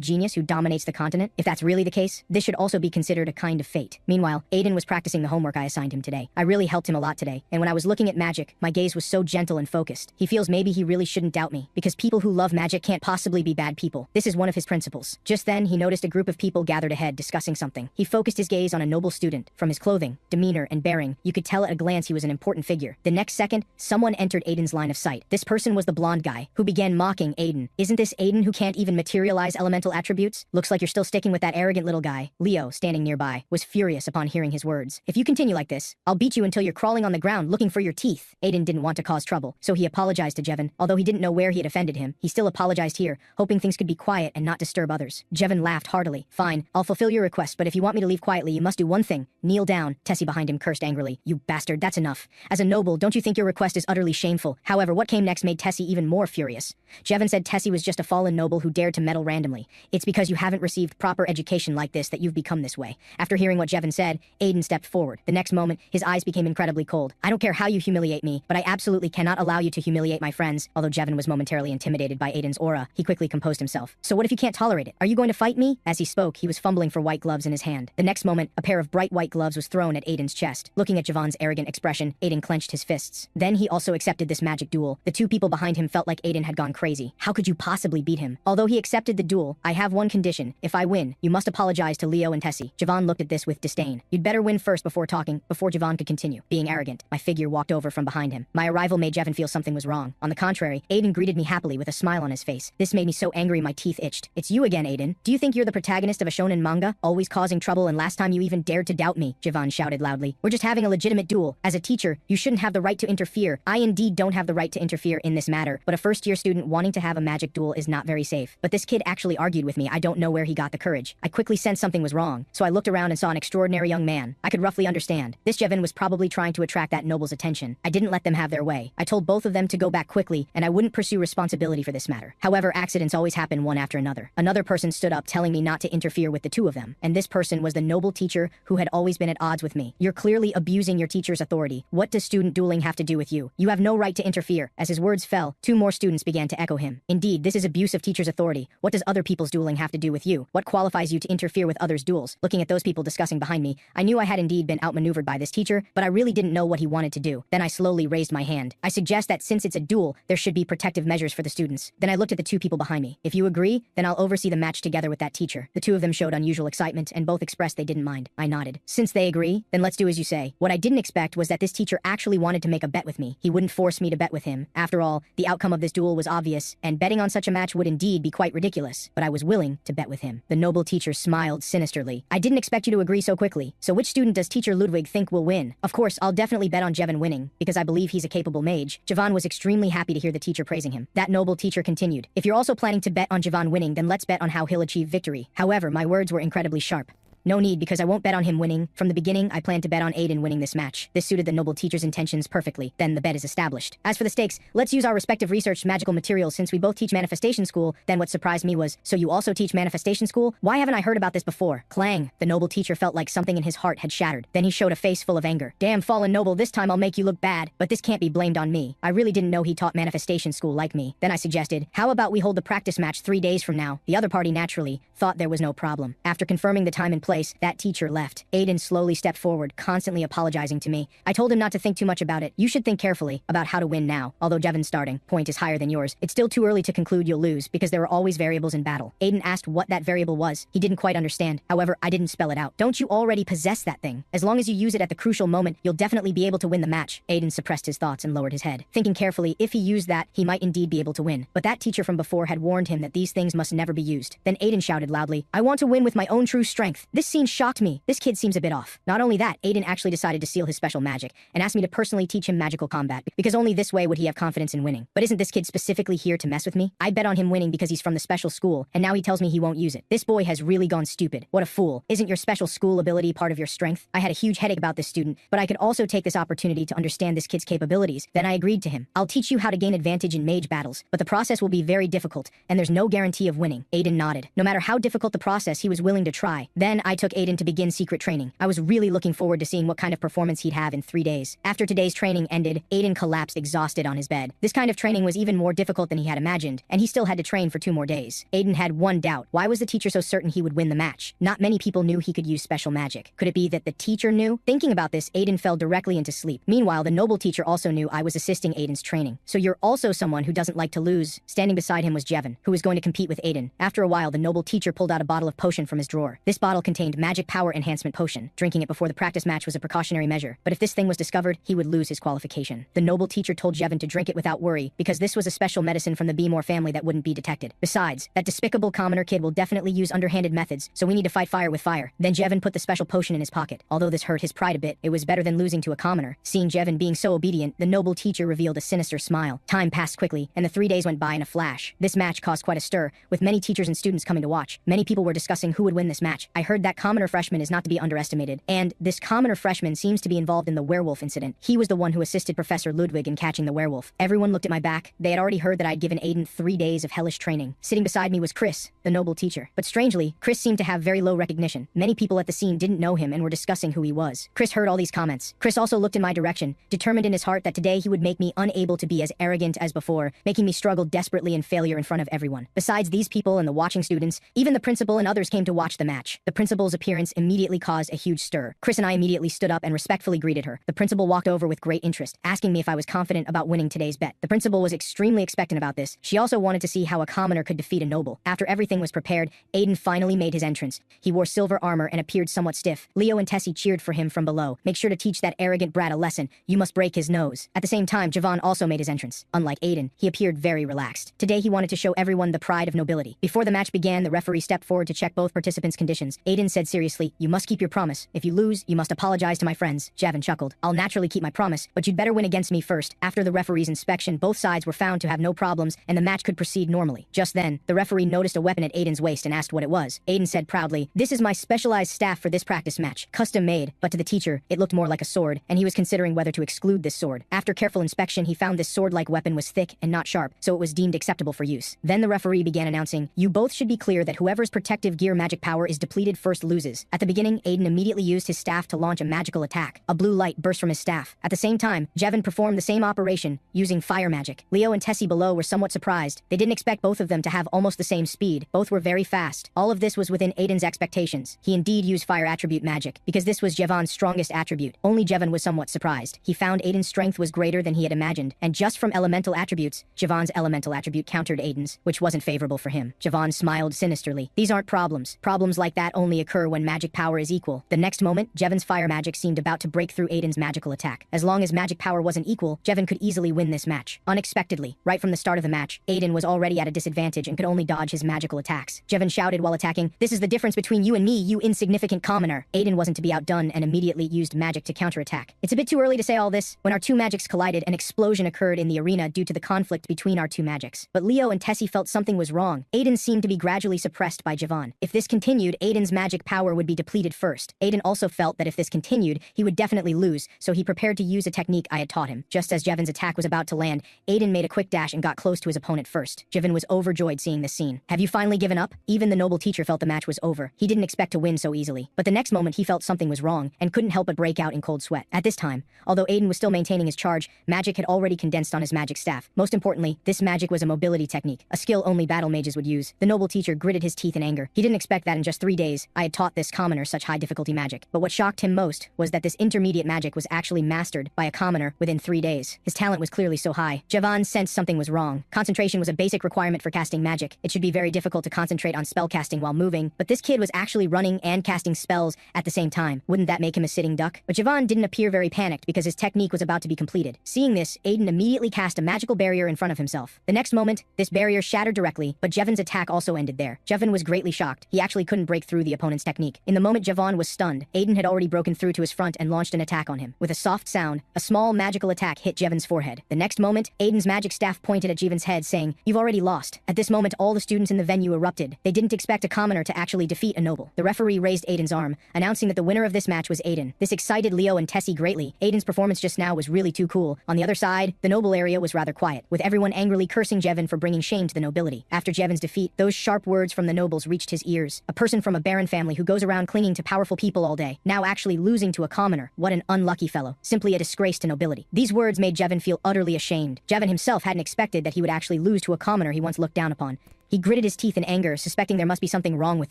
genius who dominates the continent? If that's really the case, this should also be considered a kind of fate. Meanwhile, Aiden was practicing the homework I assigned him today. I really helped him a lot today, and when I was looking at magic, my gaze was so gentle and focused. He feels maybe he really shouldn't doubt me, because people who love magic can't possibly be bad people. This is one of his principles. Just then, he noticed a group of people gathered ahead to discussing something. He focused his gaze on a noble student. From his clothing, demeanor, and bearing, you could tell at a glance he was an important figure. The next second, someone entered Aiden's line of sight. This person was the blonde guy, who began mocking Aiden. Isn't this Aiden who can't even materialize elemental attributes? Looks like you're still sticking with that arrogant little guy. Leo, standing nearby, was furious upon hearing his words. If you continue like this, I'll beat you until you're crawling on the ground looking for your teeth. Aiden didn't want to cause trouble, so he apologized to Jevon. Although he didn't know where he had offended him, he still apologized here, hoping things could be quiet and not disturb others. Jevon laughed heartily. Fine, I'll fulfill your request, but if you want me to leave quietly, you must do one thing. Kneel down. Tessie behind him cursed angrily. You bastard, that's enough. As a noble, don't you think your request is utterly shameful? However, what came next made Tessie even more furious. Jevon said Tessie was just a fallen noble who dared to meddle randomly. It's because you haven't received proper education like this that you've become this way. After hearing what Jevon said, Aiden stepped forward. The next moment, his eyes became incredibly cold. I don't care how you humiliate me, but I absolutely cannot allow you to humiliate my friends. Although Jevon was momentarily intimidated by Aiden's aura, he quickly composed himself. So what if you can't tolerate it? Are you going to fight me? As he spoke, he was fumbling for white gloves in his hand. The next moment, a pair of bright white gloves was thrown at Aiden's chest. Looking at Javon's arrogant expression, Aiden clenched his fists. Then he also accepted this magic duel. The two people behind him felt like Aiden had gone crazy. How could you possibly beat him? Although he accepted the duel, I have one condition. If I win, you must apologize to Leo and Tessie. Javon looked at this with disdain. You'd better win first before talking, before Javon could continue. Being arrogant, my figure walked over from behind him. My arrival made Jevon feel something was wrong. On the contrary, Aiden greeted me happily with a smile on his face. This made me so angry my teeth itched. It's you again, Aiden. Do you think you're the protagonist of a shonen manga? Always causing trouble, and last time you even dared to doubt me, Javon shouted loudly. We're just having a legitimate duel. As a teacher, you shouldn't have the right to interfere. I indeed don't have the right to interfere in this matter, but a first-year student wanting to have a magic duel is not very safe. But this kid actually argued with me. I don't know where he got the courage. I quickly sensed something was wrong, so I looked around and saw an extraordinary young man. I could roughly understand. This Jevon was probably trying to attract that noble's attention. I didn't let them have their way. I told both of them to go back quickly, and I wouldn't pursue responsibility for this matter. However, accidents always happen one after another. Another person stood up telling me not to interfere with the two of them, and this person was the noble teacher who had always been at odds with me. You're clearly abusing your teacher's authority. What does student dueling have to do with you? You have no right to interfere. As his words fell, two more students began to echo him. Indeed, this is abuse of teacher's authority. What does other people's dueling have to do with you? What qualifies you to interfere with others' duels? Looking at those people discussing behind me, I knew I had indeed been outmaneuvered by this teacher, but I really didn't know what he wanted to do. Then I slowly raised my hand. I suggest that since it's a duel, there should be protective measures for the students. Then I looked at the two people behind me. If you agree, then I'll oversee the match together with that teacher. The two of them showed unusual excitement, and both expressed they didn't mind. I nodded. Since they agree, then let's do as you say. What I didn't expect was that this teacher actually wanted to make a bet with me. He wouldn't force me to bet with him. After all, the outcome of this duel was obvious, and betting on such a match would indeed be quite ridiculous. But I was willing to bet with him. The noble teacher smiled sinisterly. I didn't expect you to agree so quickly. So which student does teacher Ludwig think will win? Of course, I'll definitely bet on Jevon winning, because I believe he's a capable mage. Javon was extremely happy to hear the teacher praising him. That noble teacher continued. If you're also planning to bet on Javon winning, then let's bet on how he'll achieve victory. However, my words were incredibly sharp. No need, because I won't bet on him winning. From the beginning, I planned to bet on Aiden winning this match. This suited the noble teacher's intentions perfectly. Then the bet is established. As for the stakes, let's use our respective researched magical materials since we both teach manifestation school. Then what surprised me was, so you also teach manifestation school? Why haven't I heard about this before? Clang. The noble teacher felt like something in his heart had shattered. Then he showed a face full of anger. Damn fallen noble, this time I'll make you look bad. But this can't be blamed on me. I really didn't know he taught manifestation school like me. Then I suggested, how about we hold the practice match 3 days from now? The other party naturally thought there was no problem. After confirming the time and place, that teacher left. Aiden slowly stepped forward, constantly apologizing to me. I told him not to think too much about it. You should think carefully about how to win now. Although Jevon's starting point is higher than yours, it's still too early to conclude you'll lose because there are always variables in battle. Aiden asked what that variable was. He didn't quite understand. However, I didn't spell it out. Don't you already possess that thing? As long as you use it at the crucial moment, you'll definitely be able to win the match. Aiden suppressed his thoughts and lowered his head. Thinking carefully, if he used that, he might indeed be able to win. But that teacher from before had warned him that these things must never be used. Then Aiden shouted loudly, I want to win with my own true strength. This scene shocked me. This kid seems a bit off. Not only that, Aiden actually decided to seal his special magic and asked me to personally teach him magical combat because only this way would he have confidence in winning. But isn't this kid specifically here to mess with me? I bet on him winning because he's from the special school, and now he tells me he won't use it. This boy has really gone stupid. What a fool. Isn't your special school ability part of your strength? I had a huge headache about this student, but I could also take this opportunity to understand this kid's capabilities. Then I agreed to him. I'll teach you how to gain advantage in mage battles, but the process will be very difficult, and there's no guarantee of winning. Aiden nodded. No matter how difficult the process, he was willing to try. Then I took Aiden to begin secret training. I was really looking forward to seeing what kind of performance he'd have in 3 days. After today's training ended, Aiden collapsed exhausted on his bed. This kind of training was even more difficult than he had imagined, and he still had to train for 2 more days. Aiden had one doubt. Why was the teacher so certain he would win the match? Not many people knew he could use special magic. Could it be that the teacher knew? Thinking about this, Aiden fell directly into sleep. Meanwhile, the noble teacher also knew I was assisting Aiden's training. So you're also someone who doesn't like to lose. Standing beside him was Jevon, who was going to compete with Aiden. After a while, the noble teacher pulled out a bottle of potion from his drawer. This bottle contained contained magic power enhancement potion. Drinking it before the practice match was a precautionary measure, but if this thing was discovered, he would lose his qualification. The noble teacher told Jevon to drink it without worry, because this was a special medicine from the Beemore family that wouldn't be detected. Besides, that despicable commoner kid will definitely use underhanded methods, so we need to fight fire with fire. Then Jevon put the special potion in his pocket. Although this hurt his pride a bit, it was better than losing to a commoner. Seeing Jevon being so obedient, the noble teacher revealed a sinister smile. Time passed quickly, and the 3 days went by in a flash. This match caused quite a stir, with many teachers and students coming to watch. Many people were discussing who would win this match. I heard that commoner freshman is not to be underestimated, and this commoner freshman seems to be involved in the werewolf incident. He was the one who assisted Professor Ludwig in catching the werewolf. Everyone looked at my back. They had already heard that I'd given Aiden 3 days of hellish training. Sitting beside me was Chris, the noble teacher. But strangely, Chris seemed to have very low recognition. Many people at the scene didn't know him and were discussing who he was. Chris heard all these comments. Chris also looked in my direction, determined in his heart that today he would make me unable to be as arrogant as before, making me struggle desperately in failure in front of everyone. Besides these people and the watching students, even the principal and others came to watch the match. The principal's appearance immediately caused a huge stir. Chris and I immediately stood up and respectfully greeted her. The principal walked over with great interest, asking me if I was confident about winning today's bet. The principal was extremely expectant about this. She also wanted to see how a commoner could defeat a noble. After everything was prepared, Aiden finally made his entrance. He wore silver armor and appeared somewhat stiff. Leo and Tessie cheered for him from below. Make sure to teach that arrogant brat a lesson. You must break his nose. At the same time, Jevon also made his entrance. Unlike Aiden, he appeared very relaxed. Today he wanted to show everyone the pride of nobility. Before the match began, the referee stepped forward to check both participants' conditions. Aiden said seriously, "You must keep your promise. If you lose, you must apologize to my friends." Jevon chuckled. "I'll naturally keep my promise, but you'd better win against me first." After the referee's inspection, both sides were found to have no problems, and the match could proceed normally. Just then, the referee noticed a weapon at Aiden's waist and asked what it was. Aiden said proudly, "This is my specialized staff for this practice match. Custom made," but to the teacher, it looked more like a sword, and he was considering whether to exclude this sword. After careful inspection, he found this sword-like weapon was thick and not sharp, so it was deemed acceptable for use. Then the referee began announcing, "You both should be clear that whoever's protective gear magic power is depleted first loses." At the beginning, Aiden immediately used his staff to launch a magical attack. A blue light burst from his staff. At the same time, Jevon performed the same operation, using fire magic. Leo and Tessie below were somewhat surprised. They didn't expect both of them to have almost the same speed. Both were very fast. All of this was within Aiden's expectations. He indeed used fire attribute magic, because this was Jevon's strongest attribute. Only Jevon was somewhat surprised. He found Aiden's strength was greater than he had imagined, and just from elemental attributes, Jevon's elemental attribute countered Aiden's, which wasn't favorable for him. Jevon smiled sinisterly. These aren't problems. Problems like that only occur when magic power is equal. The next moment, Jevon's fire magic seemed about to break through Aiden's magical attack. As long as magic power wasn't equal, Jevon could easily win this match. Unexpectedly, right from the start of the match, Aiden was already at a disadvantage and could only dodge his magical attacks. Jevon shouted while attacking, "This is the difference between you and me, you insignificant commoner." Aiden wasn't to be outdone and immediately used magic to counterattack. It's a bit too early to say all this. When our two magics collided, an explosion occurred in the arena due to the conflict between our two magics. But Leo and Tessie felt something was wrong. Aiden seemed to be gradually suppressed by Jevon. If this continued, Aiden's magic power would be depleted first. Aiden also felt that if this continued, he would definitely lose, so he prepared to use a technique I had taught him. Just as Jevon's attack was about to land, Aiden made a quick dash and got close to his opponent first. Jevon was overjoyed seeing this scene. "Have you finally given up?" Even the noble teacher felt the match was over. He didn't expect to win so easily. But the next moment he felt something was wrong, and couldn't help but break out in cold sweat. At this time, although Aiden was still maintaining his charge, magic had already condensed on his magic staff. Most importantly, this magic was a mobility technique, a skill only battle mages would use. The noble teacher gritted his teeth in anger. He didn't expect that in just 3 days, I had taught this commoner such high difficulty magic. But what shocked him most was that this intermediate magic was actually mastered by a commoner within 3 days. His talent was clearly so high. Jevon sensed something was wrong. Concentration was a basic requirement for casting magic. It should be very difficult to concentrate on spell casting while moving, but this kid was actually running and casting spells at the same time. Wouldn't that make him a sitting duck? But Jevon didn't appear very panicked because his technique was about to be completed. Seeing this, Aiden immediately cast a magical barrier in front of himself. The next moment, this barrier shattered directly, but Jevon's attack also ended there. Jevon was greatly shocked. He actually couldn't break through the opponent's technique. In the moment Jevon was stunned, Aiden had already broken through to his front and launched an attack on him. With a soft sound, a small magical attack hit Jevon's forehead. The next moment, Aiden's magic staff pointed at Jevon's head, saying, "You've already lost." At this moment, all the students in the venue erupted. They didn't expect a commoner to actually defeat a noble. The referee raised Aiden's arm, announcing that the winner of this match was Aiden. This excited Leo and Tessie greatly. Aiden's performance just now was really too cool. On the other side, the noble area was rather quiet, with everyone angrily cursing Jevon for bringing shame to the nobility. After Jevon's defeat, those sharp words from the nobles reached his ears. A person from a baron family who goes around clinging to powerful people all day, now actually losing to a commoner. What an unlucky fellow. Simply a disgrace to nobility. These words made Jevon feel utterly ashamed. Jevon himself hadn't expected that he would actually lose to a commoner he once looked down upon. He gritted his teeth in anger, suspecting there must be something wrong with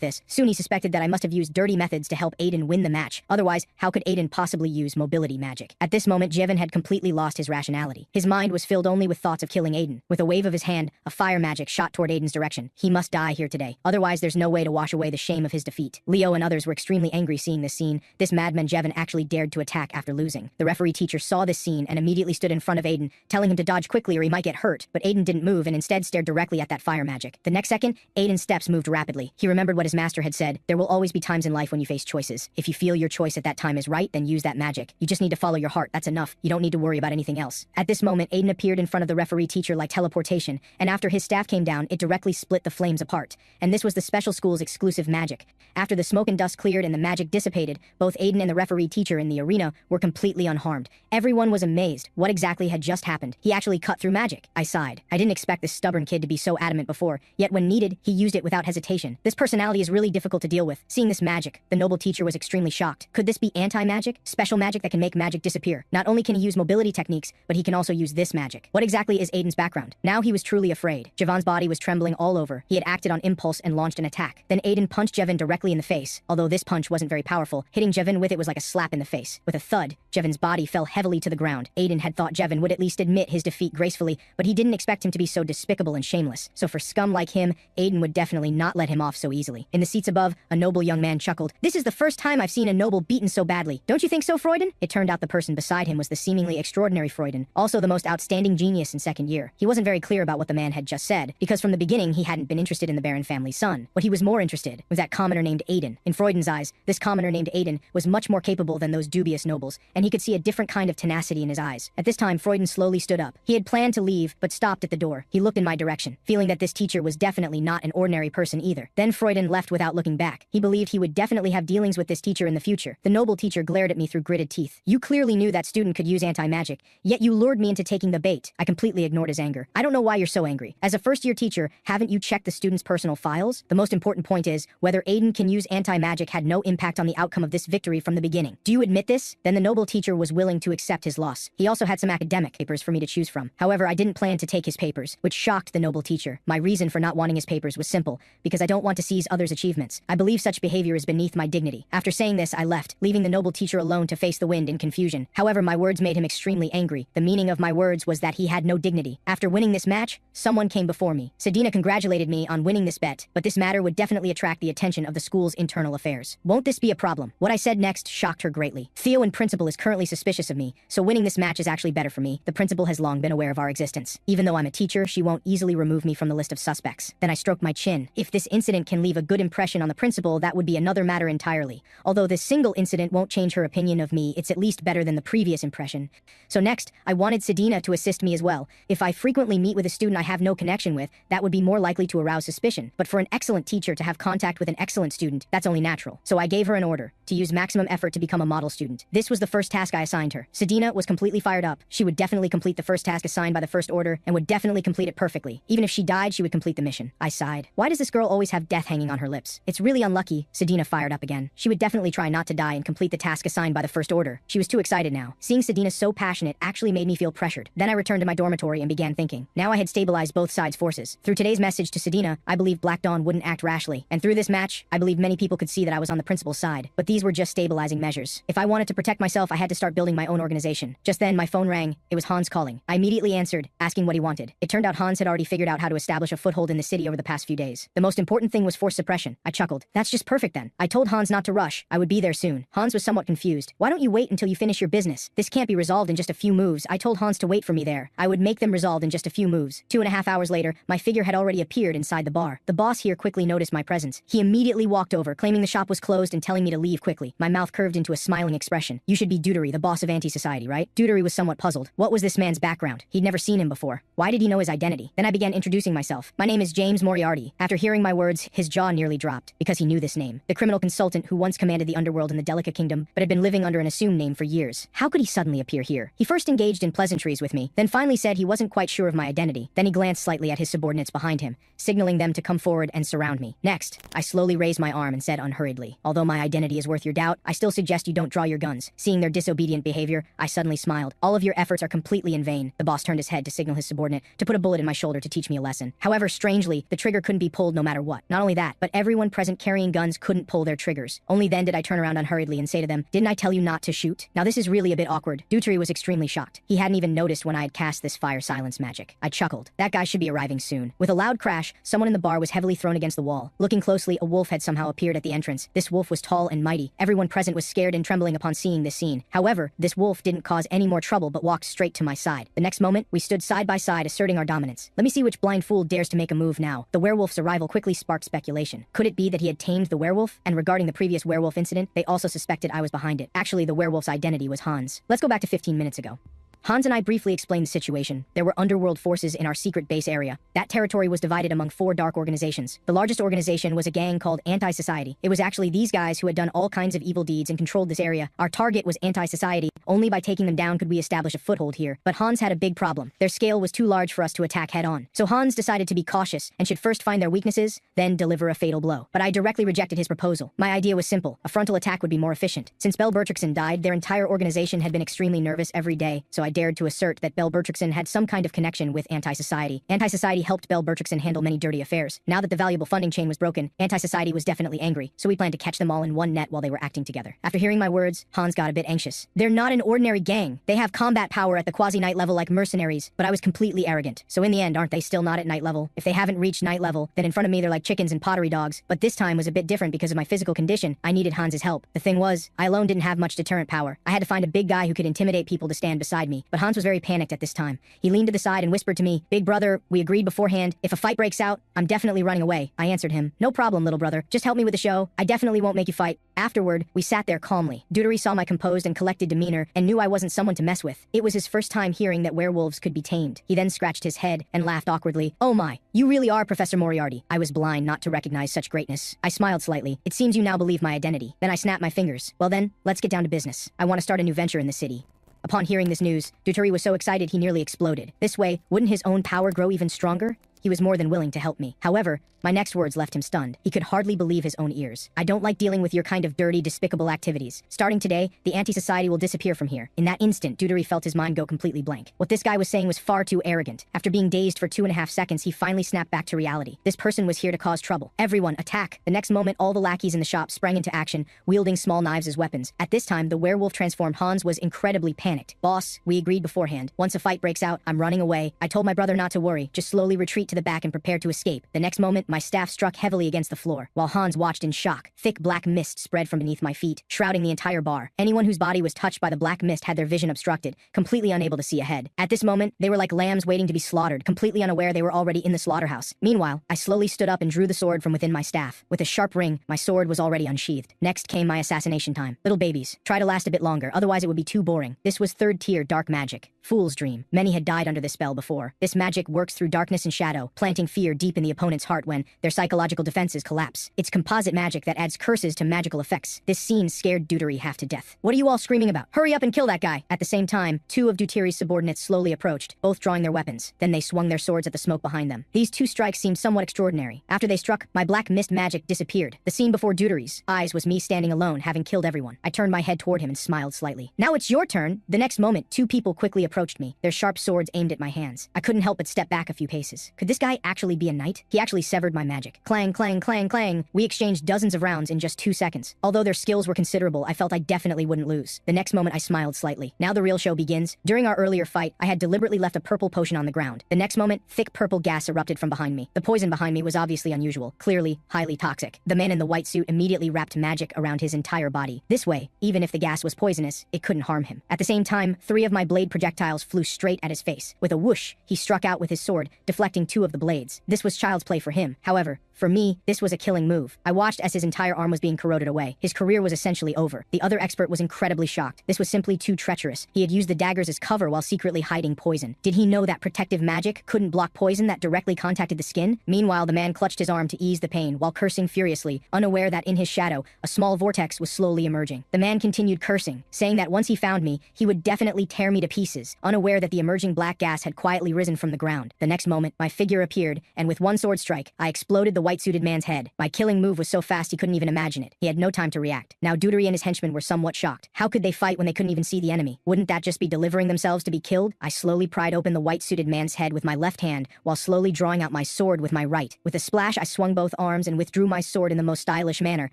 this. Soon he suspected that I must have used dirty methods to help Aiden win the match. Otherwise, how could Aiden possibly use mobility magic? At this moment, Jevin had completely lost his rationality. His mind was filled only with thoughts of killing Aiden. With a wave of his hand, a fire magic shot toward Aiden's direction. He must die here today. Otherwise, there's no way to wash away the shame of his defeat. Leo and others were extremely angry seeing this scene. This madman Jevin actually dared to attack after losing. The referee teacher saw this scene and immediately stood in front of Aiden, telling him to dodge quickly or he might get hurt, but Aiden didn't move and instead stared directly at that fire magic. The next second, Aiden's steps moved rapidly. He remembered what his master had said, there will always be times in life when you face choices. If you feel your choice at that time is right, then use that magic. You just need to follow your heart, that's enough. You don't need to worry about anything else. At this moment, Aiden appeared in front of the referee teacher like teleportation, and after his staff came down, it directly split the flames apart. And this was the special school's exclusive magic. After the smoke and dust cleared and the magic dissipated, both Aiden and the referee teacher in the arena were completely unharmed. Everyone was amazed. What exactly had just happened? He actually cut through magic. I sighed. I didn't expect this stubborn kid to be so adamant before, yet when needed, he used it without hesitation. This personality is really difficult to deal with. Seeing this magic, the noble teacher was extremely shocked. Could this be anti-magic? Special magic that can make magic disappear. Not only can he use mobility techniques, but he can also use this magic. What exactly is Aiden's background? Now he was truly afraid. Javan's body was trembling all over. He had acted on impulse and launched an attack. Then Aiden punched Jevin directly in the face. Although this punch wasn't very powerful, hitting Jevin with it was like a slap in the face. With a thud, Jevin's body fell heavily to the ground. Aiden had thought Jevin would at least admit his defeat gracefully, but he didn't expect him to be so despicable and shameless. So for scum like him, Aiden would definitely not let him off so easily. In the seats above, a noble young man chuckled. This is the first time I've seen a noble beaten so badly. Don't you think so, Freuden? It turned out the person beside him was the seemingly extraordinary Freuden, also the most outstanding genius in second year. He wasn't very clear about what the man had just said, because from the beginning he hadn't been interested in the Baron family's son. What he was more interested was that commoner named Aiden. In Freuden's eyes, this commoner named Aiden was much more capable than those dubious nobles, and he could see a different kind of tenacity in his eyes. At this time, Freuden slowly stood up. He had planned to leave, but stopped at the door. He looked in my direction, feeling that this teacher was definitely not an ordinary person either. Then Freuden left without looking back. He believed he would definitely have dealings with this teacher in the future. The noble teacher glared at me through gritted teeth. You clearly knew that student could use anti-magic, yet you lured me into taking the bait. I completely ignored his anger. I don't know why you're so angry. As a first-year teacher, haven't you checked the student's personal files? The most important point is, whether Aiden can use anti-magic had no impact on the outcome of this victory from the beginning. Do you admit this? Then the noble teacher was willing to accept his loss. He also had some academic papers for me to choose from. However, I didn't plan to take his papers, which shocked the noble teacher. My reason for not wanting his papers was simple, because I don't want to seize others' achievements. I believe such behavior is beneath my dignity. After saying this, I left, leaving the noble teacher alone to face the wind in confusion. However, my words made him extremely angry. The meaning of my words was that he had no dignity. After winning this match, someone came before me. Sedina congratulated me on winning this bet, but this matter would definitely attract the attention of the school's internal affairs. Won't this be a problem? What I said next shocked her greatly. Theo and principal is currently suspicious of me, so winning this match is actually better for me. The principal has long been aware of our existence. Even though I'm a teacher, she won't easily remove me from the list of suspects. Then I stroked my chin. If this incident can leave a good impression on the principal, that would be another matter entirely. Although this single incident won't change her opinion of me, it's at least better than the previous impression. So next, I wanted Sedina to assist me as well. If I frequently meet with a student I have no connection with, that would be more likely to arouse suspicion. But for an excellent teacher to have contact with an excellent student, that's only natural. So I gave her an order to use maximum effort to become a model student. This was the first task I assigned her. Sedina was completely fired up. She would definitely complete the first task assigned by the first order and would definitely complete it perfectly. Even if she died, she would complete the mission. I sighed. Why does this girl always have death hanging on her lips? It's really unlucky. Sedina fired up again. She would definitely try not to die and complete the task assigned by the first order. She was too excited now. Seeing Sedina so passionate actually made me feel pressured. Then I returned to my dormitory and began thinking. Now I had stabilized both sides' forces. Through today's message to Sedina, I believed Black Dawn wouldn't act rashly. And through this match, I believed many people could see that I was on the principal's side. But these were just stabilizing measures. If I wanted to protect myself, I had to start building my own organization. Just then, my phone rang. It was Hans calling. I immediately answered, asking what he wanted. It turned out Hans had already figured out how to establish a foothold in the city over the past few days. The most important thing was force suppression. I chuckled. That's just perfect then. I told Hans not to rush. I would be there soon. Hans was somewhat confused. Why don't you wait until you finish your business? This can't be resolved in just a few moves. I told Hans to wait for me there. I would make them resolved in just a few moves. 2.5 hours later, my figure had already appeared inside the bar. The boss here quickly noticed my presence. He immediately walked over, claiming the shop was closed and telling me to leave quickly. My mouth curved into a smiling expression. You should be Deutery, the boss of anti-society, right? Deutery was somewhat puzzled. What was this man's background? He'd never seen him before. Why did he know his identity? Then I began introducing myself. My name is James Moriarty. After hearing my words, his jaw nearly dropped, because he knew this name. The criminal consultant who once commanded the underworld in the Delica Kingdom, but had been living under an assumed name for years. How could he suddenly appear here? He first engaged in pleasantries with me, then finally said he wasn't quite sure of my identity. Then he glanced slightly at his subordinates behind him, signaling them to come forward and surround me. Next, I slowly raised my arm and said unhurriedly, although my identity is worth your doubt, I still suggest you don't draw your guns. Seeing their disobedient behavior, I suddenly smiled. All of your efforts are completely in vain. The boss turned his head to signal his subordinate to put a bullet in my shoulder to teach me a lesson. However, Strangely, the trigger couldn't be pulled no matter what. Not only that, but everyone present carrying guns couldn't pull their triggers. Only then did I turn around unhurriedly and say to them, "Didn't I tell you not to shoot?" Now this is really a bit awkward. Deuteri was extremely shocked. He hadn't even noticed when I had cast this fire silence magic. I chuckled. That guy should be arriving soon. With a loud crash, someone in the bar was heavily thrown against the wall. Looking closely, a wolf had somehow appeared at the entrance. This wolf was tall and mighty. Everyone present was scared and trembling upon seeing this scene. However, this wolf didn't cause any more trouble but walked straight to my side. The next moment, we stood side by side asserting our dominance. Let me see which blind fool dares to make a move now. The werewolf's arrival quickly sparked speculation. Could it be that he had tamed the werewolf? And regarding the previous werewolf incident, they also suspected I was behind it. Actually, the werewolf's identity was Hans. Let's go back to 15 minutes ago. Hans and I briefly explained the situation. There were underworld forces in our secret base area. That territory was divided among 4 dark organizations. The largest organization was a gang called Anti-Society. It was actually these guys who had done all kinds of evil deeds and controlled this area. Our target was Anti-Society. Only by taking them down could we establish a foothold here. But Hans had a big problem. Their scale was too large for us to attack head-on. So Hans decided to be cautious and should first find their weaknesses, then deliver a fatal blow. But I directly rejected his proposal. My idea was simple. A frontal attack would be more efficient. Since Bell Bertrickson died, their entire organization had been extremely nervous every day, so I dared to assert that Bell Bertrickson had some kind of connection with Anti-Society. Anti-Society helped Bell Bertrickson handle many dirty affairs. Now that the valuable funding chain was broken, Anti-Society was definitely angry, so we planned to catch them all in one net while they were acting together. After hearing my words, Hans got a bit anxious. They're not an ordinary gang. They have combat power at the quasi-night level like mercenaries, but I was completely arrogant. So in the end, aren't they still not at night level? If they haven't reached night level, then in front of me they're like chickens and pottery dogs. But this time was a bit different because of my physical condition. I needed Hans's help. The thing was, I alone didn't have much deterrent power. I had to find a big guy who could intimidate people to stand beside me. But Hans was very panicked at this time. He leaned to the side and whispered to me, "Big brother, we agreed beforehand. If a fight breaks out, I'm definitely running away." I answered him, "No problem, little brother. Just help me with the show. I definitely won't make you fight." Afterward, we sat there calmly. Deuteri saw my composed and collected demeanor and knew I wasn't someone to mess with. It was his first time hearing that werewolves could be tamed. He then scratched his head and laughed awkwardly. "Oh my, you really are Professor Moriarty." I was blind not to recognize such greatness. I smiled slightly. "It seems you now believe my identity." Then I snapped my fingers. "Well then, let's get down to business. I want to start a new venture in the city." Upon hearing this news, Deuteri was so excited he nearly exploded. This way, wouldn't his own power grow even stronger? He was more than willing to help me. However, my next words left him stunned. He could hardly believe his own ears. "I don't like dealing with your kind of dirty, despicable activities. Starting today, the Anti-Society will disappear from here." In that instant, Deuteri felt his mind go completely blank. What this guy was saying was far too arrogant. After being dazed for 2.5 seconds, he finally snapped back to reality. This person was here to cause trouble. "Everyone, attack!" The next moment, all the lackeys in the shop sprang into action, wielding small knives as weapons. At this time, the werewolf-transformed Hans was incredibly panicked. "Boss, we agreed beforehand. Once a fight breaks out, I'm running away. I told my brother not to worry, just slowly retreat to the back and prepare to escape." The next moment, my staff struck heavily against the floor, while Hans watched in shock. Thick black mist spread from beneath my feet, shrouding the entire bar. Anyone whose body was touched by the black mist had their vision obstructed, completely unable to see ahead. At this moment, they were like lambs waiting to be slaughtered, completely unaware they were already in the slaughterhouse. Meanwhile, I slowly stood up and drew the sword from within my staff. With a sharp ring, my sword was already unsheathed. Next came my assassination time. Little babies, try to last a bit longer, otherwise it would be too boring. This was 3rd tier dark magic. Fool's dream. Many had died under this spell before. This magic works through darkness and shadow, planting fear deep in the opponent's heart when their psychological defenses collapse. It's composite magic that adds curses to magical effects. This scene scared Deuteri half to death. "What are you all screaming about? Hurry up and kill that guy!" At the same time, 2 of Deuteri's subordinates slowly approached, both drawing their weapons. Then they swung their swords at the smoke behind them. These 2 strikes seemed somewhat extraordinary. After they struck, my black mist magic disappeared. The scene before Deuteri's eyes was me standing alone, having killed everyone. I turned my head toward him and smiled slightly. "Now it's your turn." The next moment, 2 people quickly approached me, their sharp swords aimed at my hands. I couldn't help but step back a few paces. Could this guy actually be a knight? He actually severed my magic. Clang, clang, clang, clang. We exchanged dozens of rounds in just 2 seconds. Although their skills were considerable, I felt I definitely wouldn't lose. The next moment, I smiled slightly. Now the real show begins. During our earlier fight, I had deliberately left a purple potion on the ground. The next moment, thick purple gas erupted from behind me. The poison behind me was obviously unusual, clearly highly toxic. The man in the white suit immediately wrapped magic around his entire body. This way, even if the gas was poisonous, it couldn't harm him. At the same time, 3 of my blade projectiles flew straight at his face. With a whoosh, he struck out with his sword, deflecting 2 of the blades. This was child's play for him. However, for me, this was a killing move. I watched as his entire arm was being corroded away. His career was essentially over. The other expert was incredibly shocked. This was simply too treacherous. He had used the daggers as cover while secretly hiding poison. Did he know that protective magic couldn't block poison that directly contacted the skin? Meanwhile, the man clutched his arm to ease the pain while cursing furiously, unaware that in his shadow, a small vortex was slowly emerging. The man continued cursing, saying that once he found me, he would definitely tear me to pieces, unaware that the emerging black gas had quietly risen from the ground. The next moment, my figure appeared, and with one sword strike, I exploded the white-suited man's head. My killing move was so fast he couldn't even imagine it. He had no time to react. Now Deutery and his henchmen were somewhat shocked. How could they fight when they couldn't even see the enemy? Wouldn't that just be delivering themselves to be killed? I slowly pried open the white-suited man's head with my left hand, while slowly drawing out my sword with my right. With a splash, I swung both arms and withdrew my sword in the most stylish manner,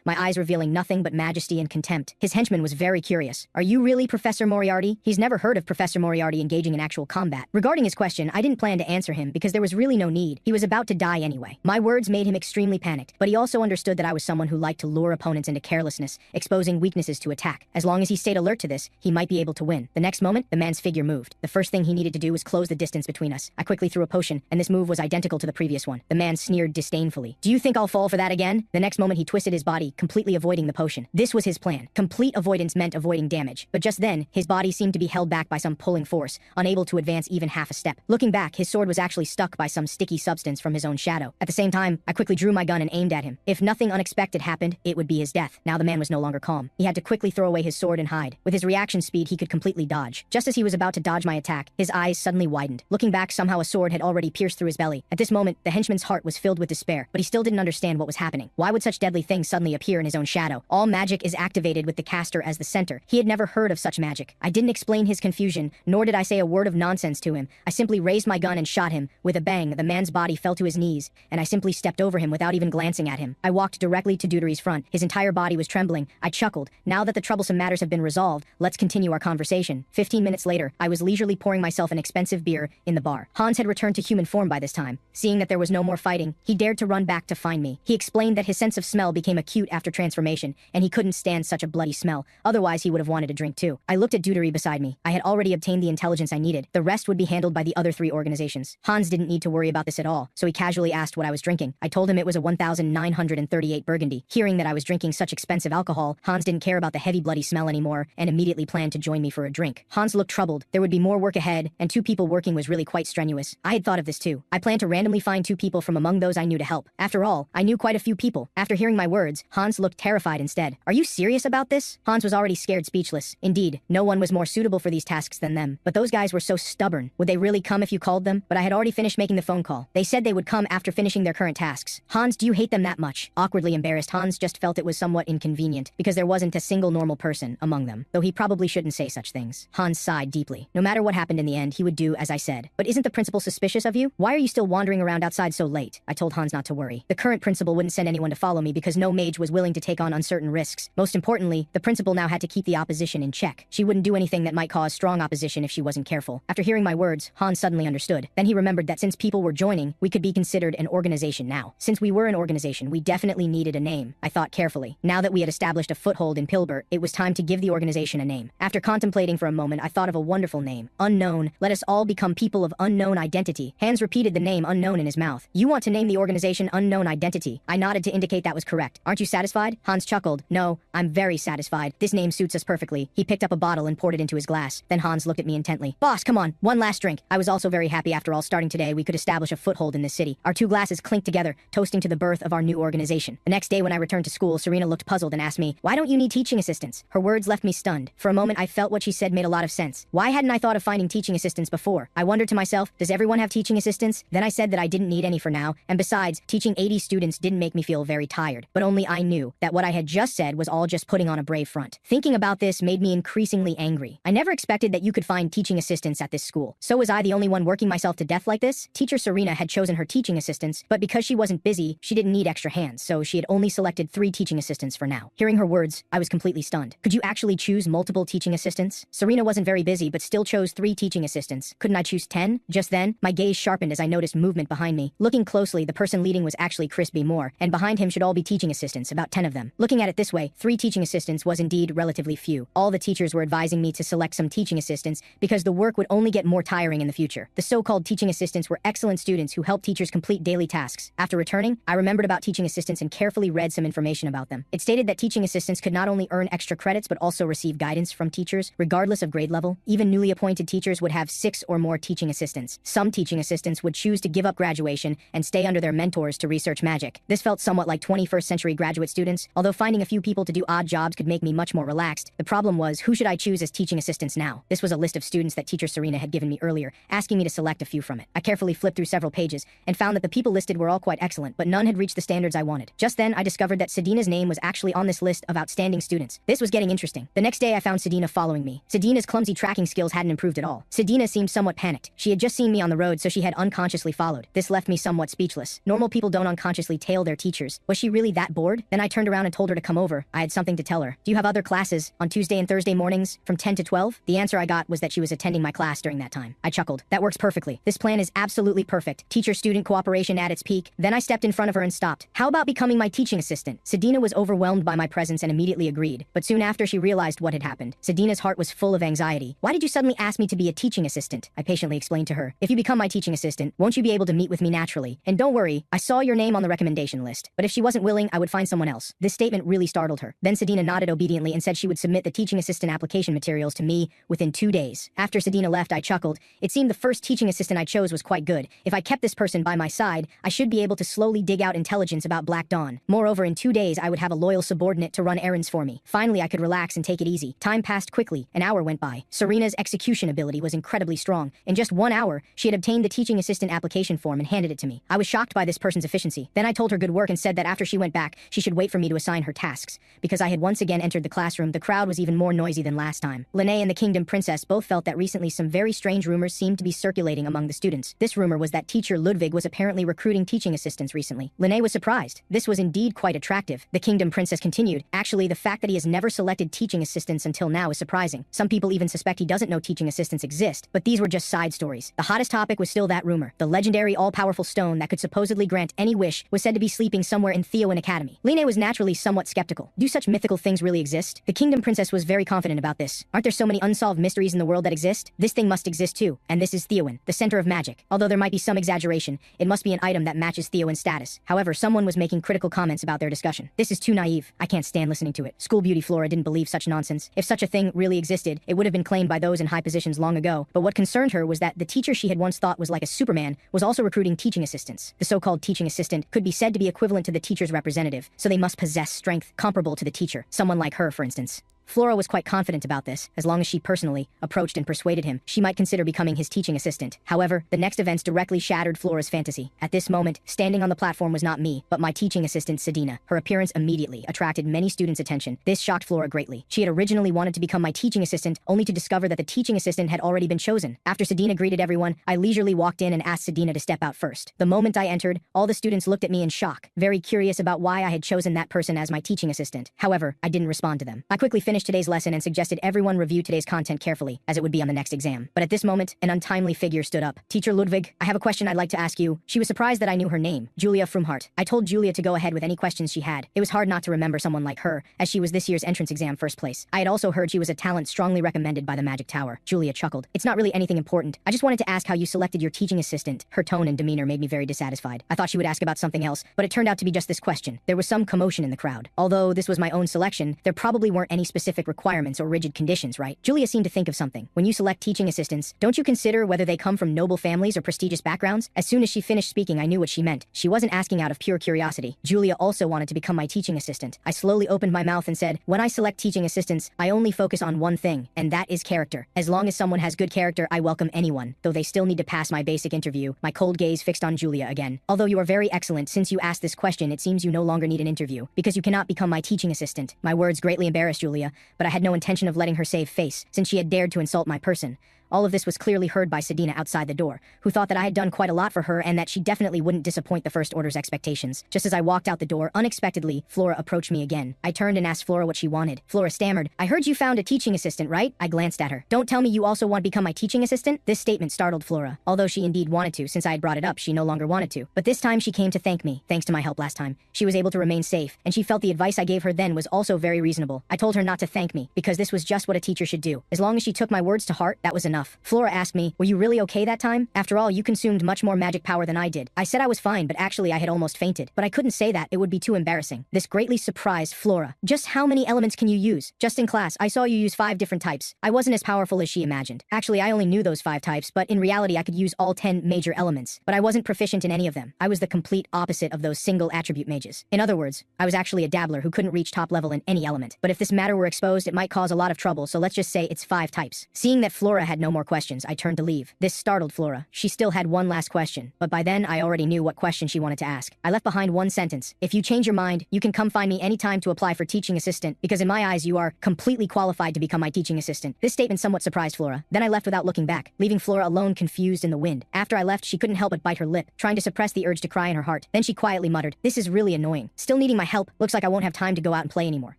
my eyes revealing nothing but majesty and contempt. His henchman was very curious. Are you really Professor Moriarty? He's never heard of Professor Moriarty engaging in actual combat. Regarding his question, I didn't plan to answer him because there was really no need. He was about to die anyway. My words made him extremely panicked, but he also understood that I was someone who liked to lure opponents into carelessness, exposing weaknesses to attack. As long as he stayed alert to this, he might be able to win. The next moment, the man's figure moved. The first thing he needed to do was close the distance between us. I quickly threw a potion, and this move was identical to the previous one. The man sneered disdainfully. Do you think I'll fall for that again? The next moment he twisted his body, completely avoiding the potion. This was his plan. Complete avoidance meant avoiding damage. But just then, his body seemed to be held back by some pulling force, unable to advance even half a step. Looking back, his sword was actually stuck by some sticky substance from his own shadow. At the same time, I quickly drew my gun and aimed at him. If nothing unexpected happened, it would be his death. Now the man was no longer calm. He had to quickly throw away his sword and hide. With his reaction speed, he could completely dodge. Just as he was about to dodge my attack, his eyes suddenly widened. Looking back, somehow a sword had already pierced through his belly. At this moment, the henchman's heart was filled with despair, but he still didn't understand what was happening. Why would such deadly things suddenly appear in his own shadow? All magic is activated with the caster as the center. He had never heard of such magic. I didn't explain his confusion, nor did I say a word of nonsense to him. I simply raised my gun and shot him. With a bang, the man's body fell to his knees, and I simply stepped over him without even glancing at him. I walked directly to Deutery's front. His entire body was trembling. I chuckled. Now that the troublesome matters have been resolved, let's continue our conversation. 15 minutes later, I was leisurely pouring myself an expensive beer in the bar. Hans had returned to human form by this time. Seeing that there was no more fighting, he dared to run back to find me. He explained that his sense of smell became acute after transformation, and he couldn't stand such a bloody smell. Otherwise, he would have wanted a drink too. I looked at Deutery beside me. I had already obtained the intelligence I needed. The rest would be handled by the other 3 organizations. Hans didn't need to worry about this at all, so he casually asked what I was drinking. I told him it was a 1938 Burgundy. Hearing that I was drinking such expensive alcohol, Hans didn't care about the heavy bloody smell anymore and immediately planned to join me for a drink. Hans looked troubled. There would be more work ahead, and 2 people working was really quite strenuous. I had thought of this too. I planned to randomly find 2 people from among those I knew to help. After all, I knew quite a few people. After hearing my words, Hans looked terrified instead. Are you serious about this? Hans was already scared speechless. Indeed, no one was more suitable for these tasks than them. But those guys were so stubborn. Would they really come if you called them? But I had already finished making the phone call. They said they would come after finishing their current tasks. Hans, do you hate them that much? Awkwardly embarrassed, Hans just felt it was somewhat inconvenient because there wasn't a single normal person among them, though he probably shouldn't say such things. Hans sighed deeply. No matter what happened in the end, he would do as I said. But isn't the principal suspicious of you? Why are you still wandering around outside so late? I told Hans not to worry. The current principal wouldn't send anyone to follow me because no mage was willing to take on uncertain risks. Most importantly, the principal now had to keep the opposition in check. She wouldn't do anything that might cause strong opposition if she wasn't careful. After hearing my words, Hans suddenly understood. Then he remembered that since people were joining, we could be considered an organization now. Since we were an organization, we definitely needed a name. I thought carefully. Now that we had established a foothold in Pilbert, it was time to give the organization a name. After contemplating for a moment, I thought of a wonderful name. Unknown. Let us all become people of unknown identity. Hans repeated the name Unknown in his mouth. You want to name the organization Unknown Identity? I nodded to indicate that was correct. Aren't you satisfied? Hans chuckled. No, I'm very satisfied. This name suits us perfectly. He picked up a bottle and poured it into his glass. Then Hans looked at me intently. Boss, come on, one last drink. I was also very happy after all. Starting today, we could establish a foothold in this city. Our 2 glasses clinked together, toasting to the birth of our new organization. The next day when I returned to school, Serena looked puzzled and asked me, why don't you need teaching assistants? Her words left me stunned. For a moment, I felt what she said made a lot of sense. Why hadn't I thought of finding teaching assistants before? I wondered to myself, does everyone have teaching assistants? Then I said that I didn't need any for now, and besides, teaching 80 students didn't make me feel very tired. But only I knew that what I had just said was all just putting on a brave front. Thinking about this made me increasingly angry. I never expected that you could find teaching assistants at this school. So was I the only one working myself to death like this? Teacher Serena had chosen her teaching assistants, but because she wasn't busy, she didn't need extra hands, so she had only selected 3 teaching assistants for now. Hearing her words, I was completely stunned. Could you actually choose multiple teaching assistants? Serena wasn't very busy, but still chose 3 teaching assistants. Couldn't I choose 10? Just then, my gaze sharpened as I noticed movement behind me. Looking closely, the person leading was actually Chris B. Moore, and behind him should all be teaching assistants, about 10 of them. Looking at it this way, 3 teaching assistants was indeed relatively few. All the teachers were advising me to select some teaching assistants because the work would only get more tiring in the future. The so-called teaching assistants were excellent students who helped teachers complete daily tasks. After returning, I remembered about teaching assistants and carefully read some information about them. It stated that teaching assistants could not only earn extra credits but also receive guidance from teachers, regardless of grade level. Even newly appointed teachers would have 6 or more teaching assistants. Some teaching assistants would choose to give up graduation and stay under their mentors to research magic. This felt somewhat like 21st century graduate students. Although finding a few people to do odd jobs could make me much more relaxed, the problem was, who should I choose as teaching assistants now? This was a list of students that teacher Serena had given me earlier, asking me to select a few from it. I carefully flipped through several pages and found that the people listed were all quite excellent, but none had reached the standards I wanted. Just then, I discovered that Sedina's name was actually on this list of outstanding students. This was getting interesting. The next day, I found Sedina following me. Sedina's clumsy tracking skills hadn't improved at all. Sedina seemed somewhat panicked. She had just seen me on the road, so she had unconsciously followed. This left me somewhat speechless. Normal people don't unconsciously tail their teachers. Was she really that bored? Then I turned around and told her to come over. I had something to tell her. Do you have other classes on Tuesday and Thursday mornings from 10 to 12? The answer I got was that she was attending my class during that time. I chuckled. That works perfectly. This plan is absolutely perfect. Teacher-student cooperation at its peak. Then I stepped in front of her and stopped. How about becoming my teaching assistant? Sedina was overwhelmed by my presence and immediately agreed. But soon after she realized what had happened. Sedina's heart was full of anxiety. Why did you suddenly ask me to be a teaching assistant? I patiently explained to her. If you become my teaching assistant, won't you be able to meet with me naturally? And don't worry, I saw your name on the recommendation list. But if she wasn't willing, I would find someone else. This statement really startled her. Then Sedina nodded obediently and said she would submit the teaching assistant application materials to me within 2 days. After Sedina left, I chuckled. It seemed the first teaching assistant I chose was quite good. If I kept this person by my side, I should be able to slowly dig out intelligence about Black Dawn. Moreover, in 2 days, I would have a loyal subordinate to run errands for me. Finally, I could relax and take it easy. Time passed quickly. An hour went by. Serena's execution ability was incredibly strong. In just 1 hour, she had obtained the teaching assistant application form and handed it to me. I was shocked by this person's efficiency. Then I told her good work and said that after she went back, she should wait for me to assign her tasks. Because I had once again entered the classroom, the crowd was even more noisy than last time. Lene and the Kingdom Princess both felt that recently some very strange rumors seemed to be circulating among the students. This rumor was that teacher Ludwig was apparently recruiting teaching assistants recently. Lene was surprised. This was indeed quite attractive. The Kingdom Princess continued. Actually, the fact that he has never selected teaching assistants until now is surprising. Some people even suspect he doesn't know teaching assistants exist, but these were just side stories. The hottest topic was still that rumor. The legendary all-powerful stone that could supposedly grant any wish was said to be sleeping somewhere in Theoan Academy. Lene was naturally somewhat skeptical. Do such mythical things really exist? The Kingdom Princess was very confident about this. Aren't there so many unsolved mysteries in the world that exist? This thing must exist too. And this is Theoan, the center of magic. Although there might be some exaggeration, it must be an item that matches Theoan's status. However, someone was making critical comments about their discussion. This is too naive. I can't stand listening to it. School beauty Flora didn't believe such nonsense. If such a thing really existed, it would have been claimed by those in high positions long ago. But what concerned her was that the teacher she had once thought was like a Superman was also recruiting teaching assistants. The so-called teaching assistant could be said to be equivalent to the teacher's representative, so they must possess strength comparable to the teacher, someone like her, for instance. Flora was quite confident about this. As long as she personally approached and persuaded him, she might consider becoming his teaching assistant. However, the next events directly shattered Flora's fantasy. At this moment, standing on the platform was not me, but my teaching assistant, Sedina. Her appearance immediately attracted many students' attention. This shocked Flora greatly. She had originally wanted to become my teaching assistant, only to discover that the teaching assistant had already been chosen. After Sedina greeted everyone, I leisurely walked in and asked Sedina to step out first. The moment I entered, all the students looked at me in shock, very curious about why I had chosen that person as my teaching assistant. However, I didn't respond to them. I quickly finished today's lesson and suggested everyone review today's content carefully, as it would be on the next exam. But at this moment, an untimely figure stood up. Teacher Ludwig, I have a question I'd like to ask you. She was surprised that I knew her name, Julia Frumhart. I told Julia to go ahead with any questions she had. It was hard not to remember someone like her, as she was this year's entrance exam first place. I had also heard she was a talent strongly recommended by the Magic Tower. Julia chuckled. It's not really anything important. I just wanted to ask how you selected your teaching assistant. Her tone and demeanor made me very dissatisfied. I thought she would ask about something else, but it turned out to be just this question. There was some commotion in the crowd. Although this was my own selection, there probably weren't any specific requirements or rigid conditions, right? Julia seemed to think of something. When you select teaching assistants, don't you consider whether they come from noble families or prestigious backgrounds? As soon as she finished speaking, I knew what she meant. She wasn't asking out of pure curiosity. Julia also wanted to become my teaching assistant. I slowly opened my mouth and said, when I select teaching assistants, I only focus on one thing, and that is character. As long as someone has good character, I welcome anyone, though they still need to pass my basic interview. My cold gaze fixed on Julia again. Although you are very excellent, since you asked this question, it seems you no longer need an interview, because you cannot become my teaching assistant. My words greatly embarrassed Julia, but I had no intention of letting her save face, since she had dared to insult my person. All of this was clearly heard by Sedina outside the door, who thought that I had done quite a lot for her and that she definitely wouldn't disappoint the First Order's expectations. Just as I walked out the door, unexpectedly, Flora approached me again. I turned and asked Flora what she wanted. Flora stammered, I heard you found a teaching assistant, right? I glanced at her. Don't tell me you also want to become my teaching assistant? This statement startled Flora. Although she indeed wanted to, since I had brought it up, she no longer wanted to. But this time she came to thank me. Thanks to my help last time, she was able to remain safe, and she felt the advice I gave her then was also very reasonable. I told her not to thank me, because this was just what a teacher should do. As long as she took my words to heart, that was enough. Flora asked me, were you really okay that time? After all, you consumed much more magic power than I did. I said I was fine, but actually I had almost fainted. But I couldn't say that, it would be too embarrassing. This greatly surprised Flora. Just how many elements can you use? Just in class, I saw you use 5 different types. I wasn't as powerful as she imagined. Actually, I only knew those 5 types, but in reality I could use all 10 major elements. But I wasn't proficient in any of them. I was the complete opposite of those single attribute mages. In other words, I was actually a dabbler who couldn't reach top level in any element. But if this matter were exposed, it might cause a lot of trouble, so let's just say it's 5 types. Seeing that Flora had no no more questions, I turned to leave. This startled Flora. She still had one last question, but by then I already knew what question she wanted to ask. I left behind one sentence. If you change your mind, you can come find me anytime to apply for teaching assistant, because in my eyes you are completely qualified to become my teaching assistant. This statement somewhat surprised Flora. Then I left without looking back, leaving Flora alone confused in the wind. After I left, she couldn't help but bite her lip, trying to suppress the urge to cry in her heart. Then she quietly muttered, "This is really annoying. Still needing my help. Looks like I won't have time to go out and play anymore."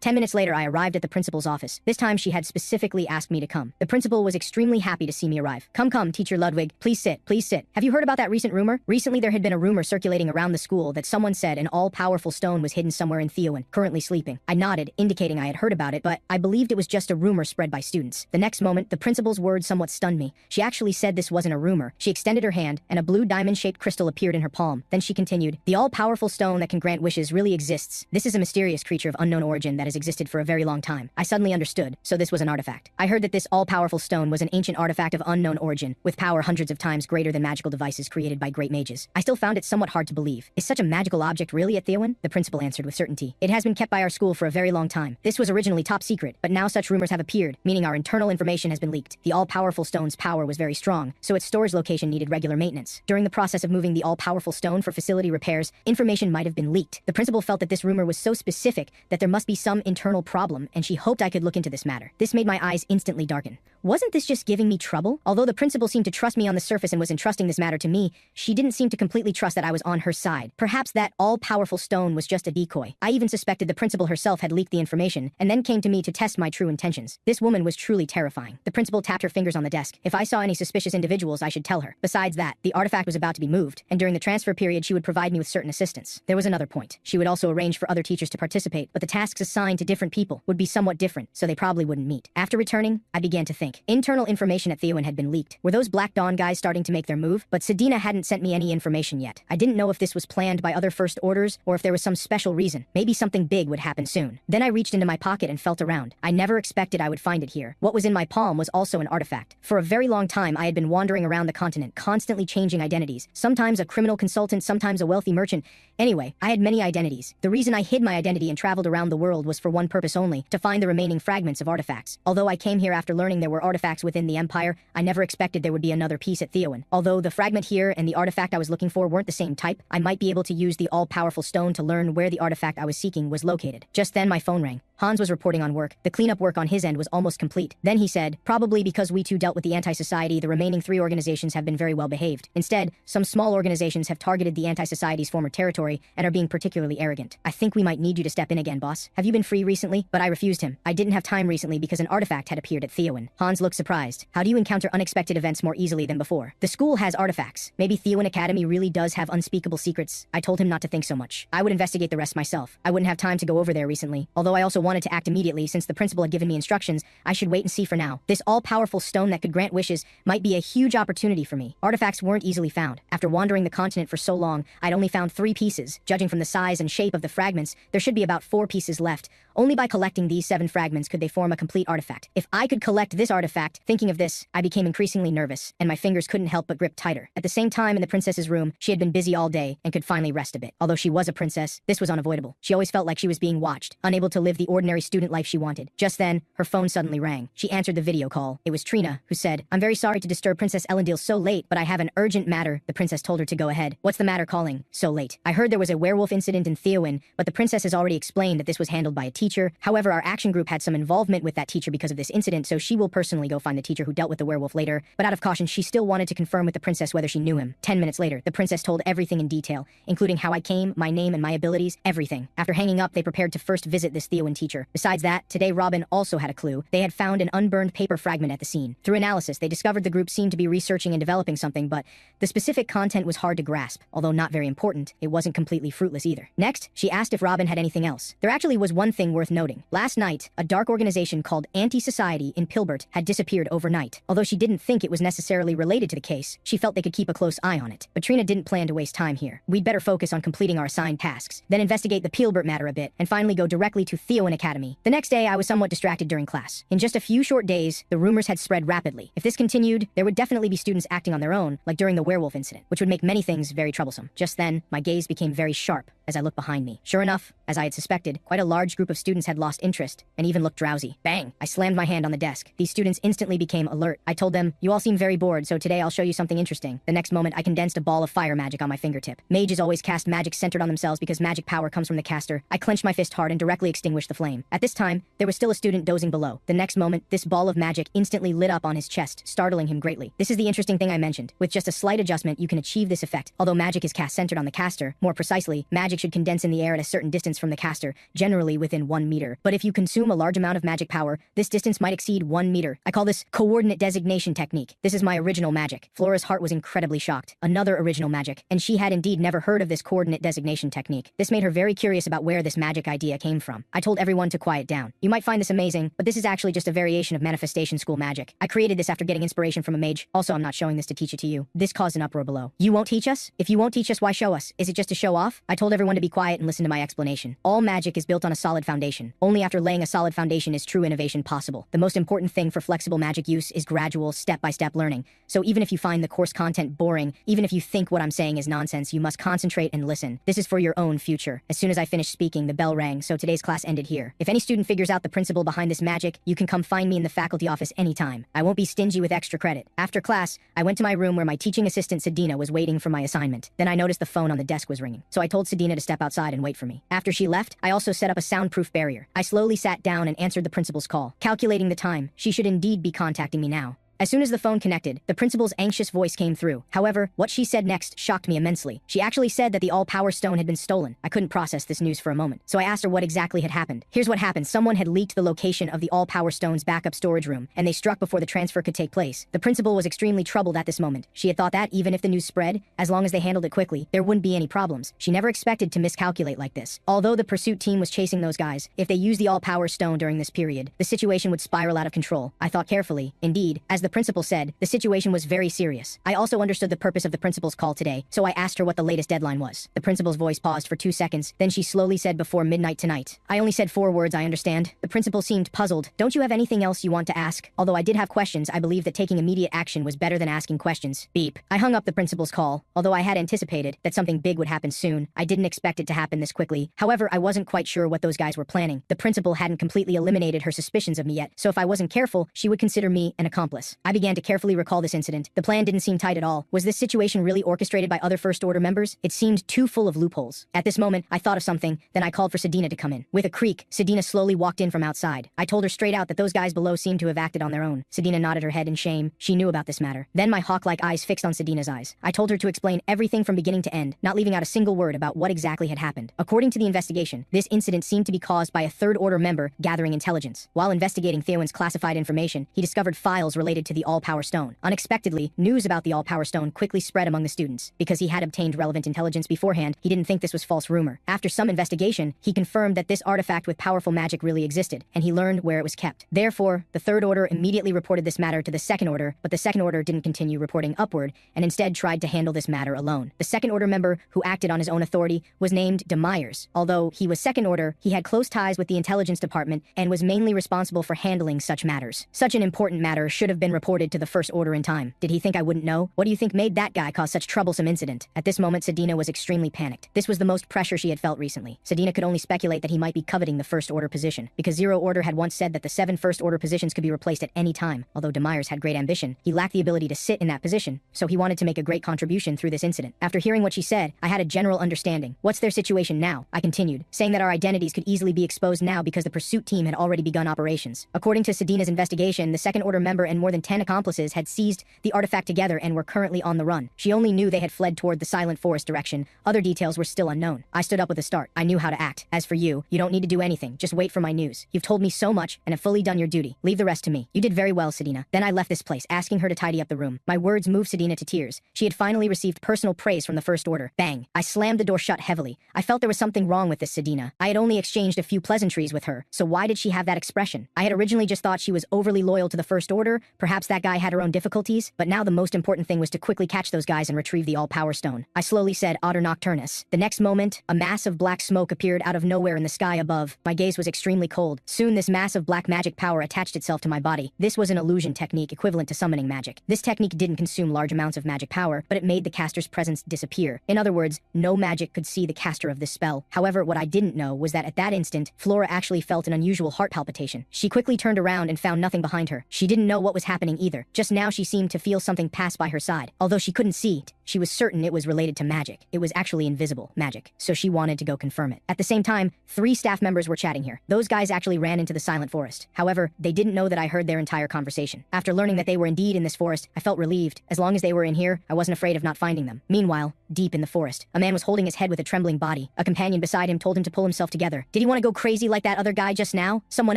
10 minutes later, I arrived at the principal's office. This time she had specifically asked me to come. The principal was extremely happy to see me arrive. Come, Teacher Ludwig. Please sit, please sit. Have you heard about that recent rumor? Recently there had been a rumor circulating around the school that someone said an all-powerful stone was hidden somewhere in Theowen, currently sleeping. I nodded, indicating I had heard about it, but I believed it was just a rumor spread by students. The next moment, the principal's words somewhat stunned me. She actually said this wasn't a rumor. She extended her hand, and a blue diamond-shaped crystal appeared in her palm. Then she continued, "The all-powerful stone that can grant wishes really exists. This is a mysterious creature of unknown origin that has existed for a very long time." I suddenly understood, so this was an artifact. I heard that this all-powerful stone was an ancient artifact of unknown origin, with power hundreds of times greater than magical devices created by great mages. I still found it somewhat hard to believe. Is such a magical object really at Theowen? The principal answered with certainty. "It has been kept by our school for a very long time. This was originally top secret, but now such rumors have appeared, meaning our internal information has been leaked. The all-powerful stone's power was very strong, so its storage location needed regular maintenance. During the process of moving the all-powerful stone for facility repairs, information might have been leaked. The principal felt that this rumor was so specific that there must be some internal problem, and she hoped I could look into this matter." This made my eyes instantly darken. Wasn't this just giving me trouble? Although the principal seemed to trust me on the surface and was entrusting this matter to me, she didn't seem to completely trust that I was on her side. Perhaps that all-powerful stone was just a decoy. I even suspected the principal herself had leaked the information, and then came to me to test my true intentions. This woman was truly terrifying. The principal tapped her fingers on the desk. If I saw any suspicious individuals, I should tell her. Besides that, the artifact was about to be moved, and during the transfer period she would provide me with certain assistance. There was another point. She would also arrange for other teachers to participate, but the tasks assigned to different people would be somewhat different, so they probably wouldn't meet. After returning, I began to think. Internal information at Theowen had been leaked. Were those Black Dawn guys starting to make their move? But Sedina hadn't sent me any information yet. I didn't know if this was planned by other First Orders, or if there was some special reason. Maybe something big would happen soon. Then I reached into my pocket and felt around. I never expected I would find it here. What was in my palm was also an artifact. For a very long time, I had been wandering around the continent, constantly changing identities. Sometimes a criminal consultant, sometimes a wealthy merchant. Anyway, I had many identities. The reason I hid my identity and traveled around the world was for one purpose only, to find the remaining fragments of artifacts. Although I came here after learning there were artifacts within the Empire, I never expected there would be another piece at Theowen. Although the fragment here and the artifact I was looking for weren't the same type, I might be able to use the all-powerful stone to learn where the artifact I was seeking was located. Just then my phone rang. Hans was reporting on work. The cleanup work on his end was almost complete. Then he said, "Probably because we two dealt with the anti-society, the remaining 3 organizations have been very well behaved. Instead, some small organizations have targeted the anti-society's former territory and are being particularly arrogant. I think we might need you to step in again, boss. Have you been free recently?" But I refused him. I didn't have time recently because an artifact had appeared at Theowen. Hans looked surprised. "How do you encounter unexpected events more easily than before?" "The school has artifacts. Maybe Theowen Academy really does have unspeakable secrets." I told him not to think so much. I would investigate the rest myself. I wouldn't have time to go over there recently. Although I also wanted to act immediately since the principal had given me instructions, I should wait and see for now. This all-powerful stone that could grant wishes might be a huge opportunity for me. Artifacts weren't easily found. After wandering the continent for so long, I'd only found 3 pieces. Judging from the size and shape of the fragments, there should be about 4 pieces left. Only by collecting these 7 fragments could they form a complete artifact. If I could collect this artifact, thinking of this, I became increasingly nervous, and my fingers couldn't help but grip tighter. At the same time, in the princess's room, she had been busy all day and could finally rest a bit. Although she was a princess, this was unavoidable. She always felt like she was being watched, unable to live the ordinary student life she wanted. Just then, her phone suddenly rang. She answered the video call. It was Trina, who said, "I'm very sorry to disturb Princess Elendil so late, but I have an urgent matter." The princess told her to go ahead. "What's the matter calling so late?" "I heard there was a werewolf incident in Theowen, but the princess has already explained that this was handled by a teacher. However, our action group had some involvement with that teacher because of this incident, so she will personally go find the teacher who dealt with the werewolf later." But out of caution, she still wanted to confirm with the princess whether she knew him. 10 minutes later, the princess told everything in detail, including how I came, my name and my abilities, everything. After hanging up, they prepared to first visit this Theowen teacher. Besides that, today Robin also had a clue. They had found an unburned paper fragment at the scene. Through analysis, they discovered the group seemed to be researching and developing something, but the specific content was hard to grasp. Although not very important, it wasn't completely fruitless either. Next, she asked if Robin had anything else. There actually was one thing worth noting. Last night, a dark organization called Anti-Society in Pilbert had disappeared overnight. Although she didn't think it was necessarily related to the case, she felt they could keep a close eye on it. But Trina didn't plan to waste time here. We'd better focus on completing our assigned tasks, then investigate the Pilbert matter a bit, and finally go directly to Theowen Academy. The next day, I was somewhat distracted during class. In just a few short days, the rumors had spread rapidly. If this continued, there would definitely be students acting on their own, like during the werewolf incident, which would make many things very troublesome. Just then, my gaze became very sharp, as I looked behind me. Sure enough, as I had suspected, quite a large group of students had lost interest and even looked drowsy. Bang! I slammed my hand on the desk. These students instantly became alert. I told them, "You all seem very bored, so today I'll show you something interesting." The next moment, I condensed a ball of fire magic on my fingertip. Mages always cast magic centered on themselves because magic power comes from the caster. I clenched my fist hard and directly extinguished the flame. At this time, there was still a student dozing below. The next moment, this ball of magic instantly lit up on his chest, startling him greatly. This is the interesting thing I mentioned. With just a slight adjustment, you can achieve this effect. Although magic is cast centered on the caster, more precisely, magic should condense in the air at a certain distance from the caster, generally within 1 meter. But if you consume a large amount of magic power, this distance might exceed 1 meter. I call this coordinate designation technique. This is my original magic. Flora's heart was incredibly shocked. Another original magic, and she had indeed never heard of this coordinate designation technique. This made her very curious about where this magic idea came from. I told everyone to quiet down. You might find this amazing, but this is actually just a variation of manifestation school magic. I created this after getting inspiration from a mage. Also, I'm not showing this to teach it to you. This caused an uproar below. You won't teach us? If you won't teach us, why show us? Is it just to show off? I told everyone to be quiet and listen to my explanation. All magic is built on a solid foundation. Only after laying a solid foundation is true innovation possible. The most important thing for flexible magic use is gradual, step-by-step learning. So even if you find the course content boring, even if you think what I'm saying is nonsense, you must concentrate and listen. This is for your own future. As soon as I finished speaking, the bell rang, so today's class ended here. If any student figures out the principle behind this magic, you can come find me in the faculty office anytime. I won't be stingy with extra credit. After class, I went to my room where my teaching assistant Sadina was waiting for my assignment. Then I noticed the phone on the desk was ringing. So I told Sadina to step outside and wait for me. After she left, I also set up a soundproof barrier. I slowly sat down and answered the principal's call. Calculating the time, she should indeed be contacting me now. As soon as the phone connected, the principal's anxious voice came through. However, what she said next shocked me immensely. She actually said that the all-power stone had been stolen. I couldn't process this news for a moment, so I asked her what exactly had happened. Here's what happened. Someone had leaked the location of the all-power stone's backup storage room, and they struck before the transfer could take place. The principal was extremely troubled at this moment. She had thought that, even if the news spread, as long as they handled it quickly, there wouldn't be any problems. She never expected to miscalculate like this. Although the pursuit team was chasing those guys, if they used the all-power stone during this period, the situation would spiral out of control. I thought carefully. Indeed, as the principal said, the situation was very serious. I also understood the purpose of the principal's call today, so I asked her what the latest deadline was. The principal's voice paused for 2 seconds, then she slowly said, "Before midnight tonight." I only said 4 words, "I understand." The principal seemed puzzled. "Don't you have anything else you want to ask?" Although I did have questions, I believe that taking immediate action was better than asking questions. Beep. I hung up the principal's call. Although I had anticipated that something big would happen soon, I didn't expect it to happen this quickly. However, I wasn't quite sure what those guys were planning. The principal hadn't completely eliminated her suspicions of me yet, so if I wasn't careful, she would consider me an accomplice. I began to carefully recall this incident. The plan didn't seem tight at all. Was this situation really orchestrated by other First Order members? It seemed too full of loopholes. At this moment, I thought of something, then I called for Sadina to come in. With a creak, Sadina slowly walked in from outside. I told her straight out that those guys below seemed to have acted on their own. Sadina nodded her head in shame. She knew about this matter. Then my hawk-like eyes fixed on Sadina's eyes. I told her to explain everything from beginning to end, not leaving out a single word about what exactly had happened. According to the investigation, this incident seemed to be caused by a Third Order member gathering intelligence. While investigating Theowen's classified information, he discovered files related to the All-Power Stone. Unexpectedly, news about the All-Power Stone quickly spread among the students. Because he had obtained relevant intelligence beforehand, he didn't think this was false rumor. After some investigation, he confirmed that this artifact with powerful magic really existed, and he learned where it was kept. Therefore, the Third Order immediately reported this matter to the Second Order, but the Second Order didn't continue reporting upward, and instead tried to handle this matter alone. The Second Order member who acted on his own authority was named De Myers. Although he was Second Order, he had close ties with the Intelligence Department and was mainly responsible for handling such matters. Such an important matter should have been reported to the First Order in time. Did he think I wouldn't know? What do you think made that guy cause such troublesome incident? At this moment, Sadina was extremely panicked. This was the most pressure she had felt recently. Sadina could only speculate that he might be coveting the First Order position, because Zero Order had once said that the 7 First Order positions could be replaced at any time. Although De Myers had great ambition, he lacked the ability to sit in that position, so he wanted to make a great contribution through this incident. After hearing what she said, I had a general understanding. What's their situation now? I continued, saying that our identities could easily be exposed now because the pursuit team had already begun operations. According to Sadina's investigation, the Second Order member and more than 10 accomplices had seized the artifact together and were currently on the run. She only knew they had fled toward the Silent Forest direction. Other details were still unknown. I stood up with a start. I knew how to act. As for you, you don't need to do anything. Just wait for my news. You've told me so much and have fully done your duty. Leave the rest to me. You did very well, Sadina. Then I left this place, asking her to tidy up the room. My words moved Sadina to tears. She had finally received personal praise from the First Order. Bang! I slammed the door shut heavily. I felt there was something wrong with this Sadina. I had only exchanged a few pleasantries with her, so why did she have that expression? I had originally just thought she was overly loyal to the First Order, perhaps Perhaps that guy had her own difficulties, but now the most important thing was to quickly catch those guys and retrieve the all-power stone. I slowly said, Otter Nocturnus. The next moment, a mass of black smoke appeared out of nowhere in the sky above. My gaze was extremely cold. Soon this mass of black magic power attached itself to my body. This was an illusion technique equivalent to summoning magic. This technique didn't consume large amounts of magic power, but it made the caster's presence disappear. In other words, no magic could see the caster of this spell. However, what I didn't know was that at that instant, Flora actually felt an unusual heart palpitation. She quickly turned around and found nothing behind her. She didn't know what was happening either. Just now she seemed to feel something pass by her side. Although she couldn't see it, she was certain it was related to magic. It was actually invisible magic, so she wanted to go confirm it. At the same time, 3 staff members were chatting here. Those guys actually ran into the silent forest. However, they didn't know that I heard their entire conversation. After learning that they were indeed in this forest, I felt relieved. As long as they were in here, I wasn't afraid of not finding them. Meanwhile, deep in the forest, a man was holding his head with a trembling body. A companion beside him told him to pull himself together. Did he want to go crazy like that other guy just now? Someone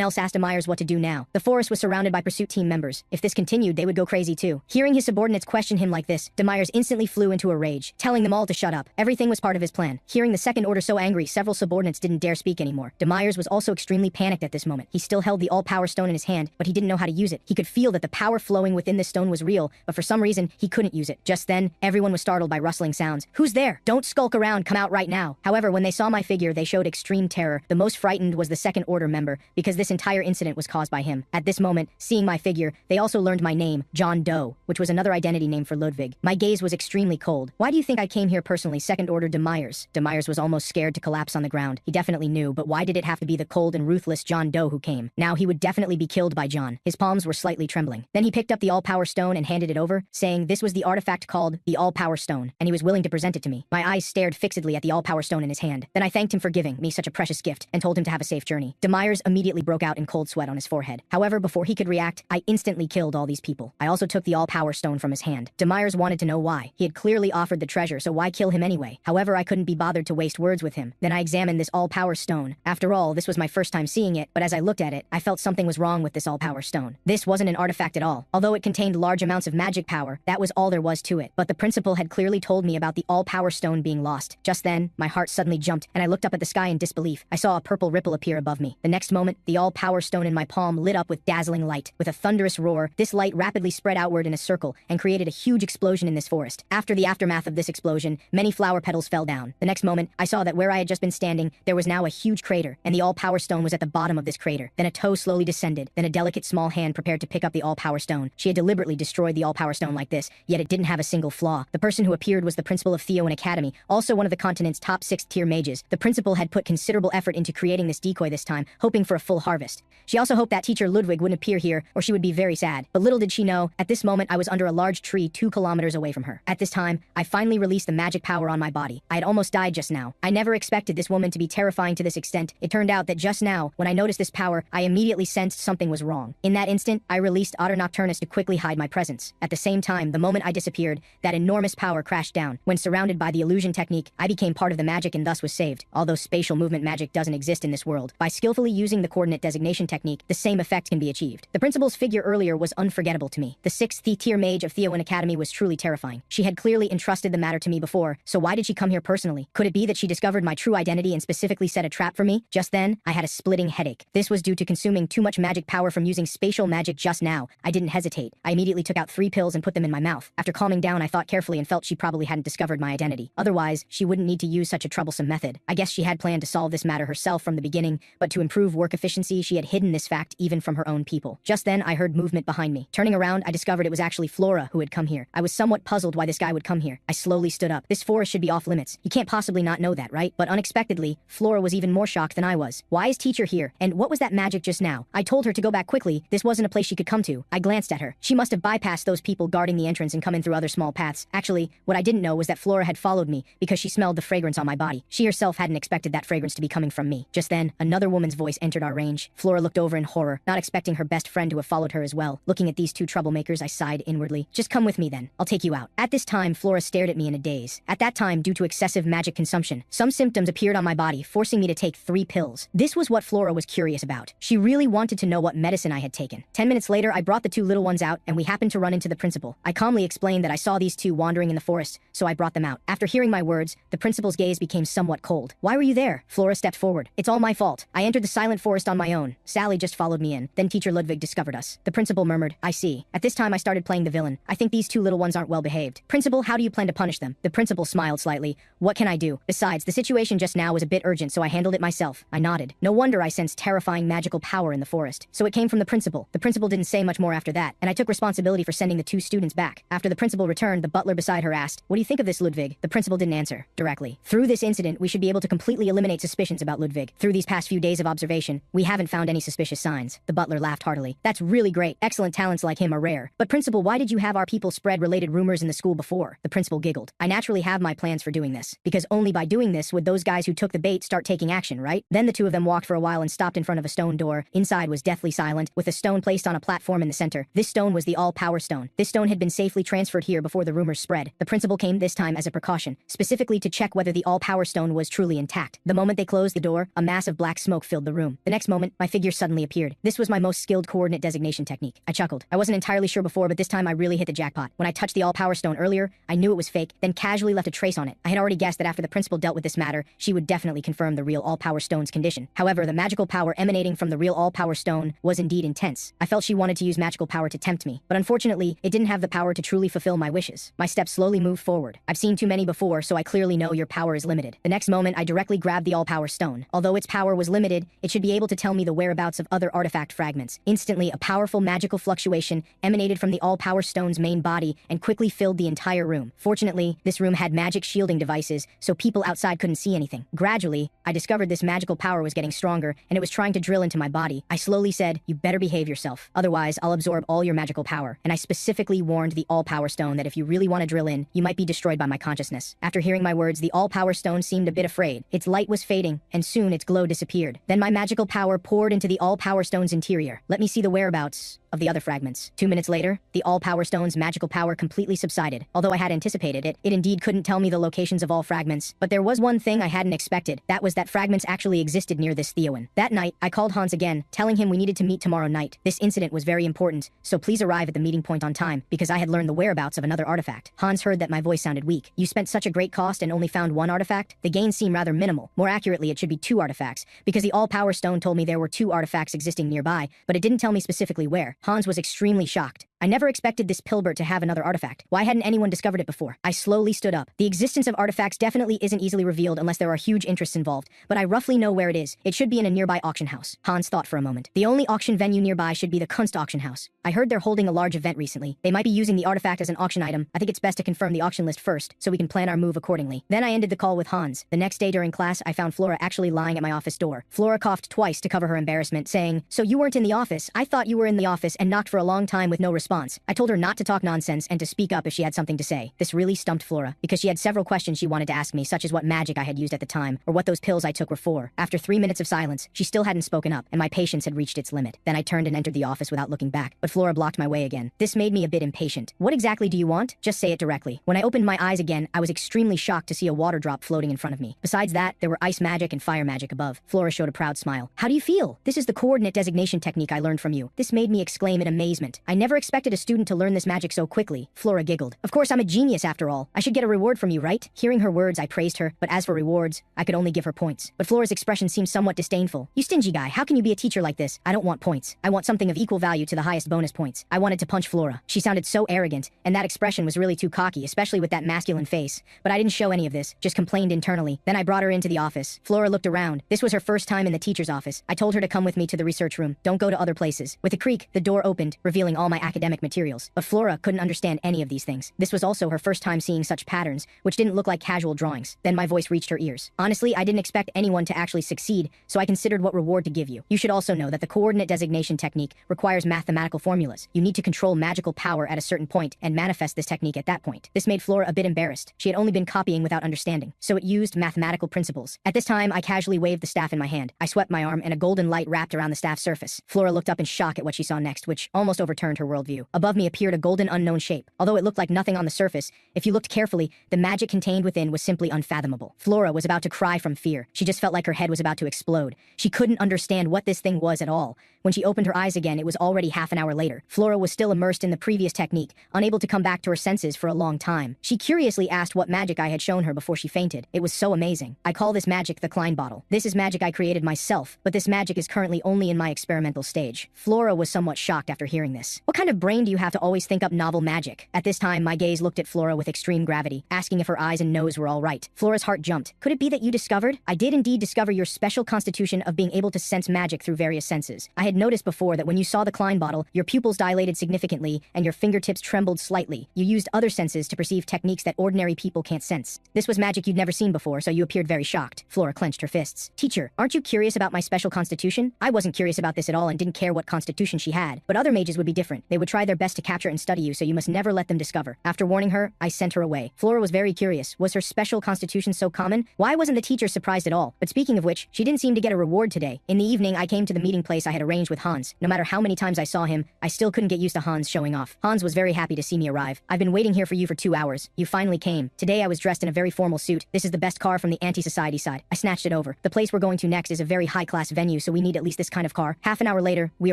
else asked Myers what to do now. The forest was surrounded by pursuit team members. If this continued, they would go crazy too. Hearing his subordinates question him like this, Myers instantly flew into a rage, telling them all to shut up. Everything was part of his plan. Hearing the second order so angry, several subordinates didn't dare speak anymore. Myers was also extremely panicked at this moment. He still held the all-power stone in his hand, but he didn't know how to use it. He could feel that the power flowing within this stone was real, but for some reason, he couldn't use it. Just then, everyone was startled by rustling sounds. Who's there? Don't skulk around, come out right now. However, when they saw my figure, they showed extreme terror. The most frightened was the second order member, because this entire incident was caused by him. At this moment, seeing my figure, they also learned my name, John Doe, which was another identity name for Ludwig. My gaze was extremely cold. Why do you think I came here personally? Second order Myers. Myers was almost scared to collapse on the ground. He definitely knew, but why did it have to be the cold and ruthless John Doe who came? Now he would definitely be killed by John. His palms were slightly trembling. Then he picked up the all-power stone and handed it over, saying this was the artifact called the all-power stone, and he was willing to present it to me. My eyes stared fixedly at the all-power stone in his hand. Then I thanked him for giving me such a precious gift and told him to have a safe journey. Myers immediately broke out in cold sweat on his forehead. However, before he could react, I instantly killed all these people. I also took the all-power stone from his hand. Myers wanted to know why. He had clearly offered the treasure, so why kill him anyway? However, I couldn't be bothered to waste words with him. Then I examined this all-power stone. After all, this was my first time seeing it, but as I looked at it, I felt something was wrong with this all-power stone. This wasn't an artifact at all. Although it contained large amounts of magic power, that was all there was to it. But the principal had clearly told me about the all-power stone being lost. Just then, my heart suddenly jumped, and I looked up at the sky in disbelief. I saw a purple ripple appear above me. The next moment, the all-power stone in my palm lit up with dazzling light. With a thunderous roar, this light rapidly spread outward in a circle and created a huge explosion in this forest. After the aftermath of this explosion, many flower petals fell down. The next moment, I saw that where I had just been standing, there was now a huge crater, and the all-power stone was at the bottom of this crater. Then a toe slowly descended, then a delicate small hand prepared to pick up the all-power stone. She had deliberately destroyed the all-power stone like this, yet it didn't have a single flaw. The person who appeared was the principal of Theo Academy, also one of the continent's top 6th-tier mages. The principal had put considerable effort into creating this decoy this time, hoping for a full harvest. She also hoped that teacher Ludwig wouldn't appear here, or she would be very sad. But little did she know, at this moment I was under a large tree 2 kilometers away from her. At this time, I finally released the magic power on my body. I had almost died just now. I never expected this woman to be terrifying to this extent. It turned out that just now, when I noticed this power, I immediately sensed something was wrong. In that instant, I released Otter Nocturnus to quickly hide my presence. At the same time, the moment I disappeared, that enormous power crashed down. When surrounded by the illusion technique, I became part of the magic and thus was saved. Although spatial movement magic doesn't exist in this world, by skillfully using the coordinate designation technique, the same effect can be achieved. The principal's figure earlier was unforgettable to me. The 6th-tier mage of Theo Academy was truly terrifying. She had clearly entrusted the matter to me before, so why did she come here personally? Could it be that she discovered my true identity and specifically set a trap for me? Just then, I had a splitting headache. This was due to consuming too much magic power from using spatial magic just now. I didn't hesitate. I immediately took out 3 pills and put them in my mouth. After calming down, I thought carefully and felt she probably hadn't discovered my identity. Otherwise, she wouldn't need to use such a troublesome method. I guess she had planned to solve this matter herself from the beginning, but to improve work efficiency, she had hidden this fact even from her own people. Just then, I heard movement behind me. Turning around, I discovered it was actually Flora who had come here. I was somewhat puzzled why this guy would come here. I slowly stood up. This forest should be off limits. You can't possibly not know that, right? But unexpectedly, Flora was even more shocked than I was. Why is teacher here? And what was that magic just now? I told her to go back quickly. This wasn't a place she could come to. I glanced at her. She must have bypassed those people guarding the entrance and come in through other small paths. Actually, what I didn't know was that Flora had followed me because she smelled the fragrance on my body. She herself hadn't expected that fragrance to be coming from me. Just then, another woman's voice entered our range. Flora looked over in horror, not expecting her best friend to have followed her as well. Looking at these 2 troublemakers, I sighed inwardly. Just come with me then. I'll take you out. At this time, time, Flora stared at me in a daze. At that time, due to excessive magic consumption, some symptoms appeared on my body, forcing me to take 3 pills. This was what Flora was curious about. She really wanted to know what medicine I had taken. 10 minutes later, I brought the 2 little ones out, and we happened to run into the principal. I calmly explained that I saw these 2 wandering in the forest, so I brought them out. After hearing my words, the principal's gaze became somewhat cold. Why were you there? Flora stepped forward. It's all my fault. I entered the silent forest on my own. Sally just followed me in. Then Teacher Ludwig discovered us. The principal murmured, I see. At this time, I started playing the villain. I think these 2 little ones aren't well behaved. Principal, how do you plan to punish them? The principal smiled slightly. What can I do? Besides, the situation just now was a bit urgent, so I handled it myself. I nodded. No wonder I sensed terrifying magical power in the forest. So it came from the principal. The principal didn't say much more after that, and I took responsibility for sending the 2 students back. After the principal returned, the butler beside her asked, what do you think of this, Ludwig? The principal didn't answer directly. Through this incident, we should be able to completely eliminate suspicions about Ludwig. Through these past few days of observation, we haven't found any suspicious signs. The butler laughed heartily. That's really great. Excellent talents like him are rare. But principal, why did you have our people spread related rumors in the school before? The principal giggled. I naturally have my plans for doing this, because only by doing this would those guys who took the bait start taking action, right? Then the 2 of them walked for a while and stopped in front of a stone door. Inside was deathly silent, with a stone placed on a platform in the center. This stone was the all-power stone. This stone had been safely transferred here before the rumors spread. The principal came this time as a precaution, specifically to check whether the all-power stone was truly intact. The moment they closed the door, a mass of black smoke filled the room. The next moment, my figure suddenly appeared. This was my most skilled coordinate designation technique. I chuckled. I wasn't entirely sure before, but this time I really hit the jackpot. When I touched the all-power stone earlier, I knew it was fake, then casually left a trace on it. I had already guessed that after the principal dealt with this matter, she would definitely confirm the real all-power stone's condition. However, the magical power emanating from the real all-power stone was indeed intense. I felt she wanted to use magical power to tempt me, but unfortunately, it didn't have the power to truly fulfill my wishes. My steps slowly moved forward. I've seen too many before, so I clearly know your power is limited. The next moment, I directly grabbed the all-power stone. Although its power was limited, it should be able to tell me the whereabouts of other artifact fragments. Instantly, a powerful magical fluctuation emanated from the all-power stone's main body and quickly filled the entire room. Fortunately, this room had magic shielding devices, so people outside couldn't see anything. Gradually, I discovered this magical power was getting stronger, and it was trying to drill into my body. I slowly said, you better behave yourself. Otherwise, I'll absorb all your magical power. And I specifically warned the all-power stone that if you really want to drill in, you might be destroyed by my consciousness. After hearing my words, the all-power stone seemed a bit afraid. Its light was fading, and soon its glow disappeared. Then my magical power poured into the all-power stone's interior. Let me see the whereabouts of the other fragments. 2 minutes later, the all-power stone's magical power completely subsided. Although I had anticipated it, it indeed couldn't tell me the locations of all fragments. But there was one thing I hadn't expected. That was that fragments actually existed near this Theoan. That night, I called Hans again, telling him we needed to meet tomorrow night. This incident was very important, so please arrive at the meeting point on time, because I had learned the whereabouts of another artifact. Hans heard that my voice sounded weak. You spent such a great cost and only found 1 artifact? The gains seem rather minimal. More accurately, it should be 2 artifacts, because the all-power stone told me there were 2 artifacts existing nearby, but it didn't tell me specifically where. Hans was extremely shocked. I never expected this Pilbert to have another artifact. Why hadn't anyone discovered it before? I slowly stood up. The existence of artifacts definitely isn't easily revealed unless there are huge interests involved, but I roughly know where it is. It should be in a nearby auction house. Hans thought for a moment. The only auction venue nearby should be the Kunst auction house. I heard they're holding a large event recently. They might be using the artifact as an auction item. I think it's best to confirm the auction list first, so we can plan our move accordingly. Then I ended the call with Hans. The next day during class, I found Flora actually lying at my office door. Flora coughed twice to cover her embarrassment, saying, "So you weren't in the office? I thought you were in the office," and knocked for a long time with no response. I told her not to talk nonsense and to speak up if she had something to say. This really stumped Flora, because she had several questions she wanted to ask me, such as what magic I had used at the time, or what those pills I took were for. After 3 minutes of silence, she still hadn't spoken up, and my patience had reached its limit. Then I turned and entered the office without looking back, but Flora blocked my way again. This made me a bit impatient. "What exactly do you want? Just say it directly." When I opened my eyes again, I was extremely shocked to see a water drop floating in front of me. Besides that, there were ice magic and fire magic above. Flora showed a proud smile. "How do you feel? This is the coordinate designation technique I learned from you." This made me exclaim in amazement. I never expected a student to learn this magic so quickly. Flora giggled. "Of course, I'm a genius after all. I should get a reward from you, right?" Hearing her words, I praised her, but as for rewards, I could only give her points. But Flora's expression seemed somewhat disdainful. "You stingy guy, how can you be a teacher like this? I don't want points. I want something of equal value to the highest bonus points." I wanted to punch Flora. She sounded so arrogant, and that expression was really too cocky, especially with that masculine face. But I didn't show any of this, just complained internally. Then I brought her into the office. Flora looked around. This was her first time in the teacher's office. I told her to come with me to the research room. Don't go to other places. With a creak, the door opened, revealing all my academic materials. But Flora couldn't understand any of these things. This was also her first time seeing such patterns, which didn't look like casual drawings. Then my voice reached her ears. "Honestly, I didn't expect anyone to actually succeed, so I considered what reward to give you. You should also know that the coordinate designation technique requires mathematical formulas. You need to control magical power at a certain point and manifest this technique at that point." This made Flora a bit embarrassed. She had only been copying without understanding, so it used mathematical principles. At this time, I casually waved the staff in my hand. I swept my arm, and a golden light wrapped around the staff's surface. Flora looked up in shock at what she saw next, which almost overturned her worldview. view. Above me appeared a golden unknown shape. Although it looked like nothing on the surface, if you looked carefully, the magic contained within was simply unfathomable. Flora was about to cry from fear. She just felt like her head was about to explode. She couldn't understand what this thing was at all. When she opened her eyes again, it was already half an hour later. Flora was still immersed in the previous technique, unable to come back to her senses for a long time. She curiously asked what magic I had shown her before she fainted. It was so amazing. I call this magic the Klein bottle. This is magic I created myself, but this magic is currently only in my experimental stage. Flora was somewhat shocked after hearing this. What kind of brain do you have to always think up novel magic? At this time, my gaze looked at Flora with extreme gravity, asking if her eyes and nose were all right. Flora's heart jumped. Could it be that you discovered? I did indeed discover your special constitution of being able to sense magic through various senses. I had noticed before that when you saw the Klein bottle, your pupils dilated significantly and your fingertips trembled slightly. You used other senses to perceive techniques that ordinary people can't sense. This was magic you'd never seen before, so you appeared very shocked. Flora clenched her fists. Teacher, aren't you curious about my special constitution? I wasn't curious about this at all and didn't care what constitution she had. But other mages would be different. They would try their best to capture and study you, so you must never let them discover. After warning her, I sent her away. Flora was very curious. Was her special constitution so common? Why wasn't the teacher surprised at all? But speaking of which, she didn't seem to get a reward today. In the evening, I came to the meeting place I had arranged with Hans. No matter how many times I saw him, I still couldn't get used to Hans showing off. Hans was very happy to see me arrive. I've been waiting here for you for 2 hours. You finally came. Today I was dressed in a very formal suit. This is the best car from the anti-society side. I snatched it over. The place we're going to next is a very high-class venue, so we need at least this kind of car. Half an hour later, we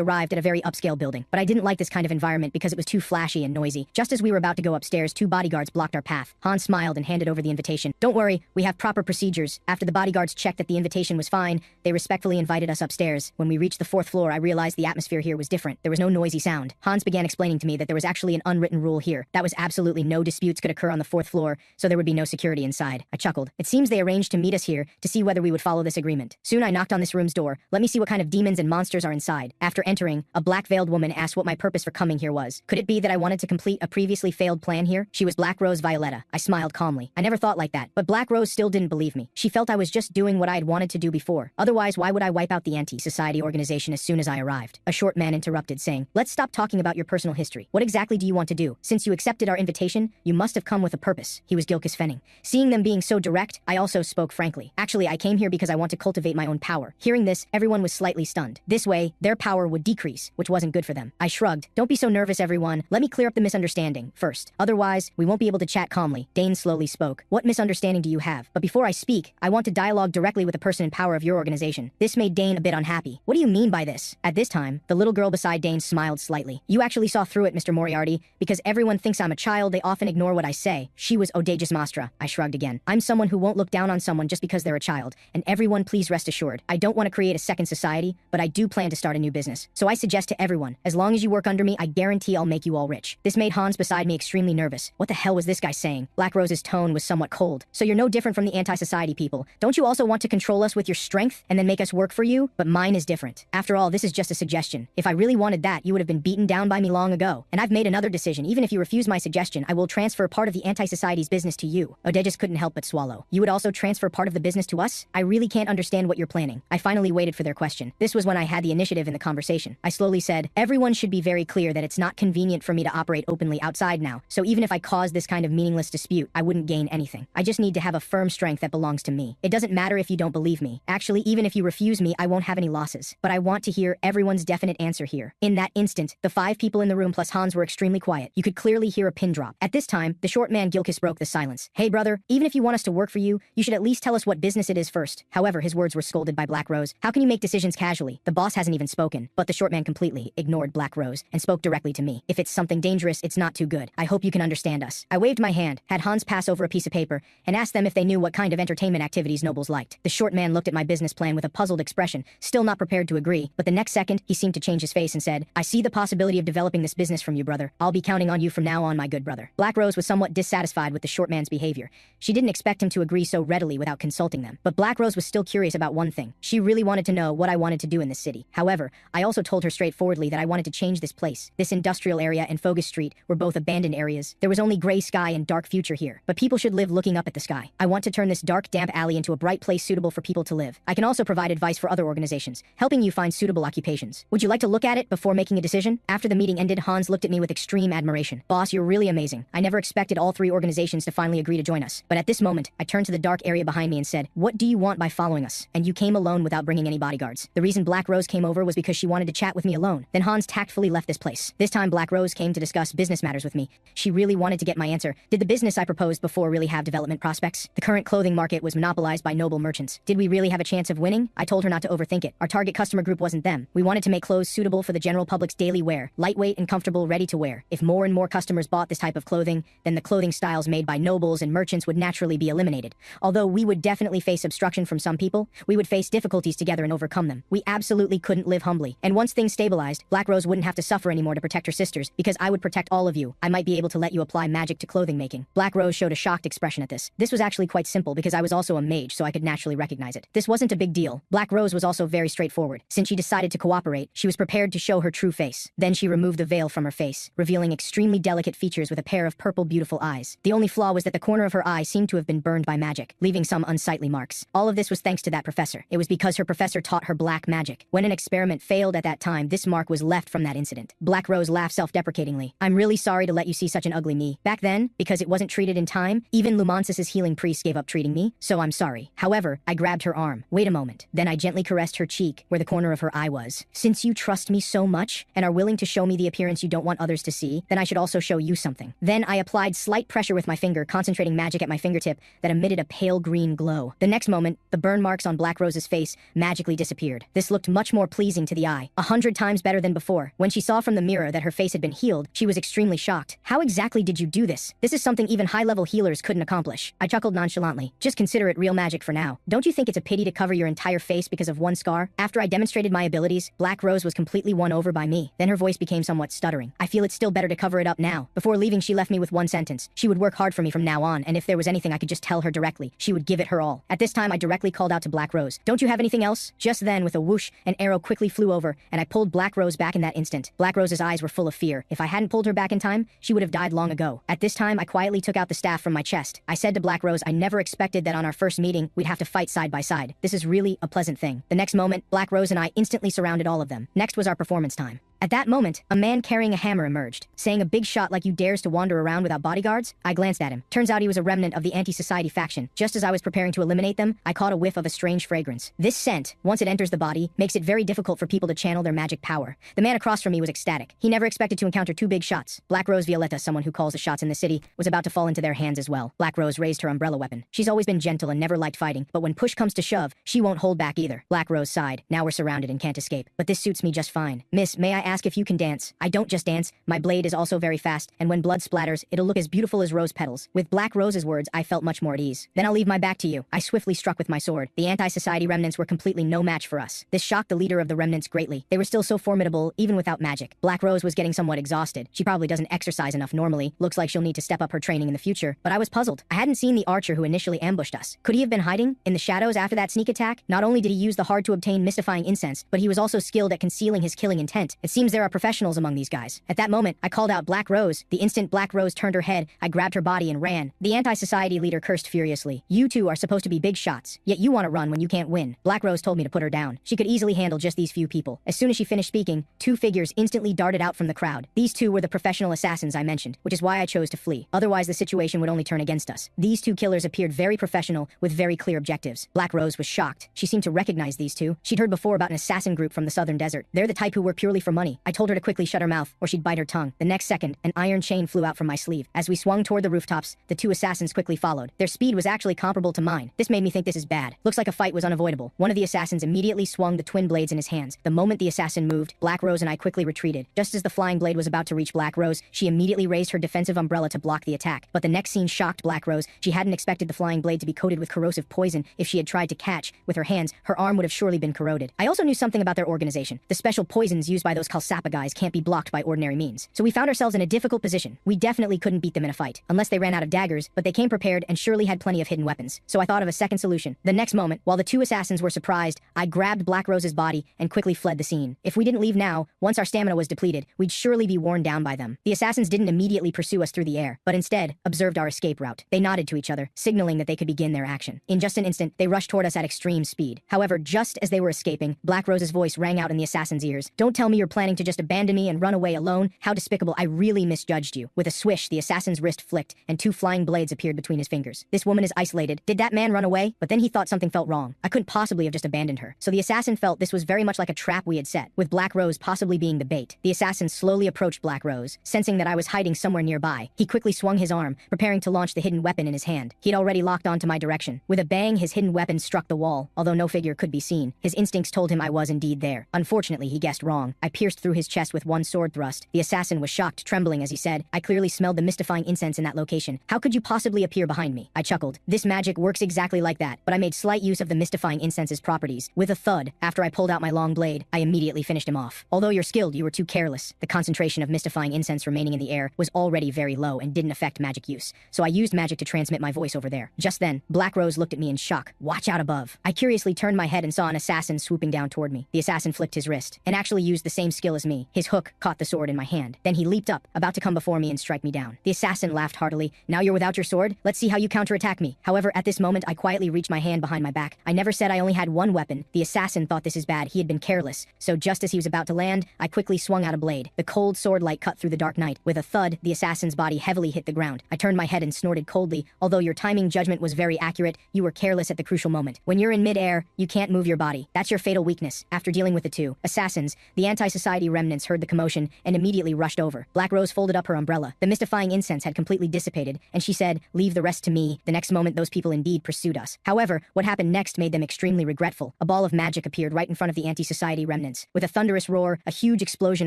arrived at a very upscale building. But I didn't like this kind of environment because it was too flashy and noisy. Just as we were about to go upstairs, 2 bodyguards blocked our path. Hans smiled and handed over the invitation. Don't worry, we have proper procedures. After the bodyguards checked that the invitation was fine, they respectfully invited us upstairs. When we reached the 4th floor, I realized the atmosphere here was different. There was no noisy sound. Hans began explaining to me that there was actually an unwritten rule here. That was absolutely no disputes could occur on the 4th floor, so there would be no security inside. I chuckled. It seems they arranged to meet us here to see whether we would follow this agreement. Soon I knocked on this room's door. Let me see what kind of demons and monsters are inside. After entering, a black-veiled woman asked what my purpose for coming here was. Could it be that I wanted to complete a previously failed plan here? She was Black Rose Violetta. I smiled calmly. I never thought like that, but Black Rose still didn't believe me. She felt I was just doing what I had wanted to do before. Otherwise, why would I wipe out the anti-society organization as soon as I arrived? A short man interrupted, saying, "Let's stop talking about your personal history. What exactly do you want to do? Since you accepted our invitation, you must have come with a purpose." He was Gilkis Fenning. Seeing them being so direct, I also spoke frankly. Actually, I came here because I want to cultivate my own power. Hearing this, everyone was slightly stunned. This way, their power would decrease, which wasn't good for them. I shrugged. Don't be so nervous, everyone. Let me clear up the misunderstanding first. Otherwise, we won't be able to chat calmly. Dane slowly spoke. What misunderstanding do you have? But before I speak, I want to dialogue directly with the person in power of your organization. This made Dane a bit unhappy. What do you mean by this? At this time, the little girl beside Dane smiled slightly. You actually saw through it, Mr. Moriarty. Because everyone thinks I'm a child, they often ignore what I say. She was Audacious Mastra. I shrugged again. I'm someone who won't look down on someone just because they're a child. And everyone please rest assured. I don't want to create a second society, but I do plan to start a new business. So I suggest to everyone, as long as you work under me, I guarantee I'll make you all rich. This made Hans beside me extremely nervous. What the hell was this guy saying? Black Rose's tone was somewhat cold. So you're no different from the anti-society people. Don't you also want to control us with your strength and then make us work for you? But mine is different. After all, this is just a suggestion. If I really wanted that, you would have been beaten down by me long ago. And I've made another decision. Even if you refuse my suggestion, I will transfer part of the anti-society's business to you. Odejas couldn't help but swallow. You would also transfer part of the business to us? I really can't understand what you're planning. I finally waited for their question. This was when I had the initiative in the conversation. I slowly said, everyone should be very clear that it's not convenient for me to operate openly outside now. So even if I caused this kind of meaningless dispute, I wouldn't gain anything. I just need to have a firm strength that belongs to me. It doesn't matter if you don't believe me. Actually, even if you refuse me, I won't have any losses. But I want to hear everyone's definite answer here. In that instant, the 5 people in the room plus Hans were extremely quiet. You could clearly hear a pin drop. At this time, the short man Gilkis broke the silence. Hey brother, even if you want us to work for you, you should at least tell us what business it is first. However, his words were scolded by Black Rose. How can you make decisions casually? The boss hasn't even spoken. But the short man completely ignored Black Rose and spoke directly to me. If it's something dangerous, it's not too good. I hope you can understand us. I waved my hand, had Hans pass over a piece of paper, and asked them if they knew what kind of entertainment activities nobles liked. The short man looked at my business plan with a puzzled expression, still not prepared to agree, but the next second, he seemed to change his face and said, I see the possibility of developing this business from you, brother. I'll be counting on you from now on, my good brother. Black Rose was somewhat dissatisfied with the short man's behavior. She didn't expect him to agree so readily without consulting them. But Black Rose was still curious about one thing. She really wanted to know what I wanted to do in this city. However, I also told her straightforwardly that I wanted to change this place. This industrial area and Fogus Street were both abandoned areas. There was only gray sky and dark future here, but people should live looking up at the sky. I want to turn this dark, damp alley into a bright place suitable for people to live. I can also provide advice for other organizations, helping you find suitable occupations. Would you like to look at it before making a decision? After the meeting ended, Hans looked at me with extreme admiration. Boss, you're really amazing. I never expected all 3 organizations to finally agree to join us. But at this moment, I turned to the dark area behind me and said, what do you want by following us? And you came alone without bringing any bodyguards. The reason Black Rose came over was because she wanted to chat with me alone. Then Hans tactfully left this place. Yes, this time Black Rose came to discuss business matters with me. She really wanted to get my answer. Did the business I proposed before really have development prospects? The current clothing market was monopolized by noble merchants. Did we really have a chance of winning? I told her not to overthink it. Our target customer group wasn't them. We wanted to make clothes suitable for the general public's daily wear, lightweight and comfortable, ready to wear. If more and more customers bought this type of clothing, then the clothing styles made by nobles and merchants would naturally be eliminated. Although we would definitely face obstruction from some people, we would face difficulties together and overcome them. We absolutely couldn't live humbly. And once things stabilized, Black Rose wouldn't have to suffer anymore to protect her sisters, because I would protect all of you. I might be able to let you apply magic to clothing making. Black Rose showed a shocked expression at this. This was actually quite simple because I was also a mage, so I could naturally recognize it. This wasn't a big deal. Black Rose was also very straightforward. Since she decided to cooperate, she was prepared to show her true face. Then she removed the veil from her face, revealing extremely delicate features with a pair of purple beautiful eyes. The only flaw was that the corner of her eye seemed to have been burned by magic, leaving some unsightly marks. All of this was thanks to that professor. It was because her professor taught her black magic. When an experiment failed at that time, this mark was left from that incident. Black Rose laughed self-deprecatingly. I'm really sorry to let you see such an ugly me. Back then, because it wasn't treated in time, even Lumonsis' healing priest gave up treating me, so I'm sorry. However, I grabbed her arm. Wait a moment. Then I gently caressed her cheek, where the corner of her eye was. Since you trust me so much, and are willing to show me the appearance you don't want others to see, then I should also show you something. Then I applied slight pressure with my finger, concentrating magic at my fingertip that emitted a pale green glow. The next moment, the burn marks on Black Rose's face magically disappeared. This looked much more pleasing to the eye, 100 times better than before. When she saw from the mirror that her face had been healed, she was extremely shocked. How exactly did you do this? This is something even high-level healers couldn't accomplish. I chuckled nonchalantly. Just consider it real magic for now. Don't you think it's a pity to cover your entire face because of one scar? After I demonstrated my abilities, Black Rose was completely won over by me. Then her voice became somewhat stuttering. I feel it's still better to cover it up now. Before leaving, she left me with one sentence. She would work hard for me from now on, and if there was anything I could just tell her directly, she would give it her all. At this time, I directly called out to Black Rose. Don't you have anything else? Just then, with a whoosh, an arrow quickly flew over, and I pulled Black Rose back in that instant. Black Rose's eyes were full of fear. If I hadn't pulled her back in time, she would have died long ago. At this time, I quietly took out the staff from my chest. I said to Black Rose, I never expected that on our first meeting, we'd have to fight side by side. This is really a pleasant thing. The next moment, Black Rose and I instantly surrounded all of them. Next was our performance time. At that moment, a man carrying a hammer emerged, saying, a big shot like you dares to wander around without bodyguards? I glanced at him. Turns out he was a remnant of the anti-society faction. Just as I was preparing to eliminate them, I caught a whiff of a strange fragrance. This scent, once it enters the body, makes it very difficult for people to channel their magic power. The man across from me was ecstatic. He never expected to encounter two big shots. Black Rose Violetta, someone who calls the shots in the city, was about to fall into their hands as well. Black Rose raised her umbrella weapon. She's always been gentle and never liked fighting, but when push comes to shove, she won't hold back either. Black Rose sighed. Now we're surrounded and can't escape. But this suits me just fine. Miss, may I ask if you can dance? I don't just dance, my blade is also very fast, and when blood splatters, it'll look as beautiful as rose petals. With Black Rose's words, I felt much more at ease. Then I'll leave my back to you. I swiftly struck with my sword. The anti-society remnants were completely no match for us. This shocked the leader of the remnants greatly. They were still so formidable, even without magic. Black Rose was getting somewhat exhausted. She probably doesn't exercise enough normally. Looks like she'll need to step up her training in the future. But I was puzzled. I hadn't seen the archer who initially ambushed us. Could he have been hiding in the shadows after that sneak attack? Not only did he use the hard-to-obtain mystifying incense, but he was also skilled at concealing his killing intent. It seems there are professionals among these guys. At that moment, I called out Black Rose. The instant Black Rose turned her head, I grabbed her body and ran. The anti-society leader cursed furiously. You two are supposed to be big shots, yet you want to run when you can't win. Black Rose told me to put her down. She could easily handle just these few people. As soon as she finished speaking, two figures instantly darted out from the crowd. These two were the professional assassins I mentioned, which is why I chose to flee. Otherwise, the situation would only turn against us. These two killers appeared very professional, with very clear objectives. Black Rose was shocked. She seemed to recognize these two. She'd heard before about an assassin group from the southern desert. They're the type who work purely for money. I told her to quickly shut her mouth, or she'd bite her tongue. The next second, an iron chain flew out from my sleeve. As we swung toward the rooftops, the two assassins quickly followed. Their speed was actually comparable to mine. This made me think this is bad. Looks like a fight was unavoidable. One of the assassins immediately swung the twin blades in his hands. The moment the assassin moved, Black Rose and I quickly retreated. Just as the flying blade was about to reach Black Rose, she immediately raised her defensive umbrella to block the attack. But the next scene shocked Black Rose. She hadn't expected the flying blade to be coated with corrosive poison. If she had tried to catch with her hands, her arm would have surely been corroded. I also knew something about their organization. The special poisons used by those Kalsapa guys can't be blocked by ordinary means. So we found ourselves in a difficult position. We definitely couldn't beat them in a fight, unless they ran out of daggers, but they came prepared and surely had plenty of hidden weapons. So I thought of a second solution. The next moment, while the two assassins were surprised, I grabbed Black Rose's body and quickly fled the scene. If we didn't leave now, once our stamina was depleted, we'd surely be worn down by them. The assassins didn't immediately pursue us through the air, but instead observed our escape route. They nodded to each other, signaling that they could begin their action. In just an instant, they rushed toward us at extreme speed. However, just as they were escaping, Black Rose's voice rang out in the assassin's ears. Don't tell me you're planning planning to just abandon me and run away alone? How despicable. I really misjudged you. With a swish, the assassin's wrist flicked, and 2 flying blades appeared between his fingers. This woman is isolated. Did that man run away? But then he thought something felt wrong. I couldn't possibly have just abandoned her. So the assassin felt this was very much like a trap we had set, with Black Rose possibly being the bait. The assassin slowly approached Black Rose, sensing that I was hiding somewhere nearby. He quickly swung his arm, preparing to launch the hidden weapon in his hand. He'd already locked onto my direction. With a bang, his hidden weapon struck the wall, although no figure could be seen. His instincts told him I was indeed there. Unfortunately, he guessed wrong. I pierced through his chest with one sword thrust. The assassin was shocked, trembling as he said, I clearly smelled the mystifying incense in that location. How could you possibly appear behind me? I chuckled. This magic works exactly like that, but I made slight use of the mystifying incense's properties. With a thud, after I pulled out my long blade, I immediately finished him off. Although you're skilled, you were too careless. The concentration of mystifying incense remaining in the air was already very low and didn't affect magic use, so I used magic to transmit my voice over there. Just then, Black Rose looked at me in shock. Watch out above. I curiously turned my head and saw an assassin swooping down toward me. The assassin flicked his wrist, and actually used the same skill as me. His hook caught the sword in my hand. Then he leaped up, about to come before me and strike me down. The assassin laughed heartily. Now you're without your sword? Let's see how you counterattack me. However, at this moment, I quietly reached my hand behind my back. I never said I only had one weapon. The assassin thought this is bad. He had been careless. So just as he was about to land, I quickly swung out a blade. The cold sword light cut through the dark night. With a thud, the assassin's body heavily hit the ground. I turned my head and snorted coldly. Although your timing judgment was very accurate, you were careless at the crucial moment. When you're in mid-air, you can't move your body. That's your fatal weakness. After dealing with the 2 assassins, the anti-society remnants heard the commotion and immediately rushed over. Black Rose folded up her umbrella. The mystifying incense had completely dissipated, and she said, leave the rest to me. The next moment, those people indeed pursued us. However, what happened next made them extremely regretful. A ball of magic appeared right in front of the anti-society remnants. With a thunderous roar, a huge explosion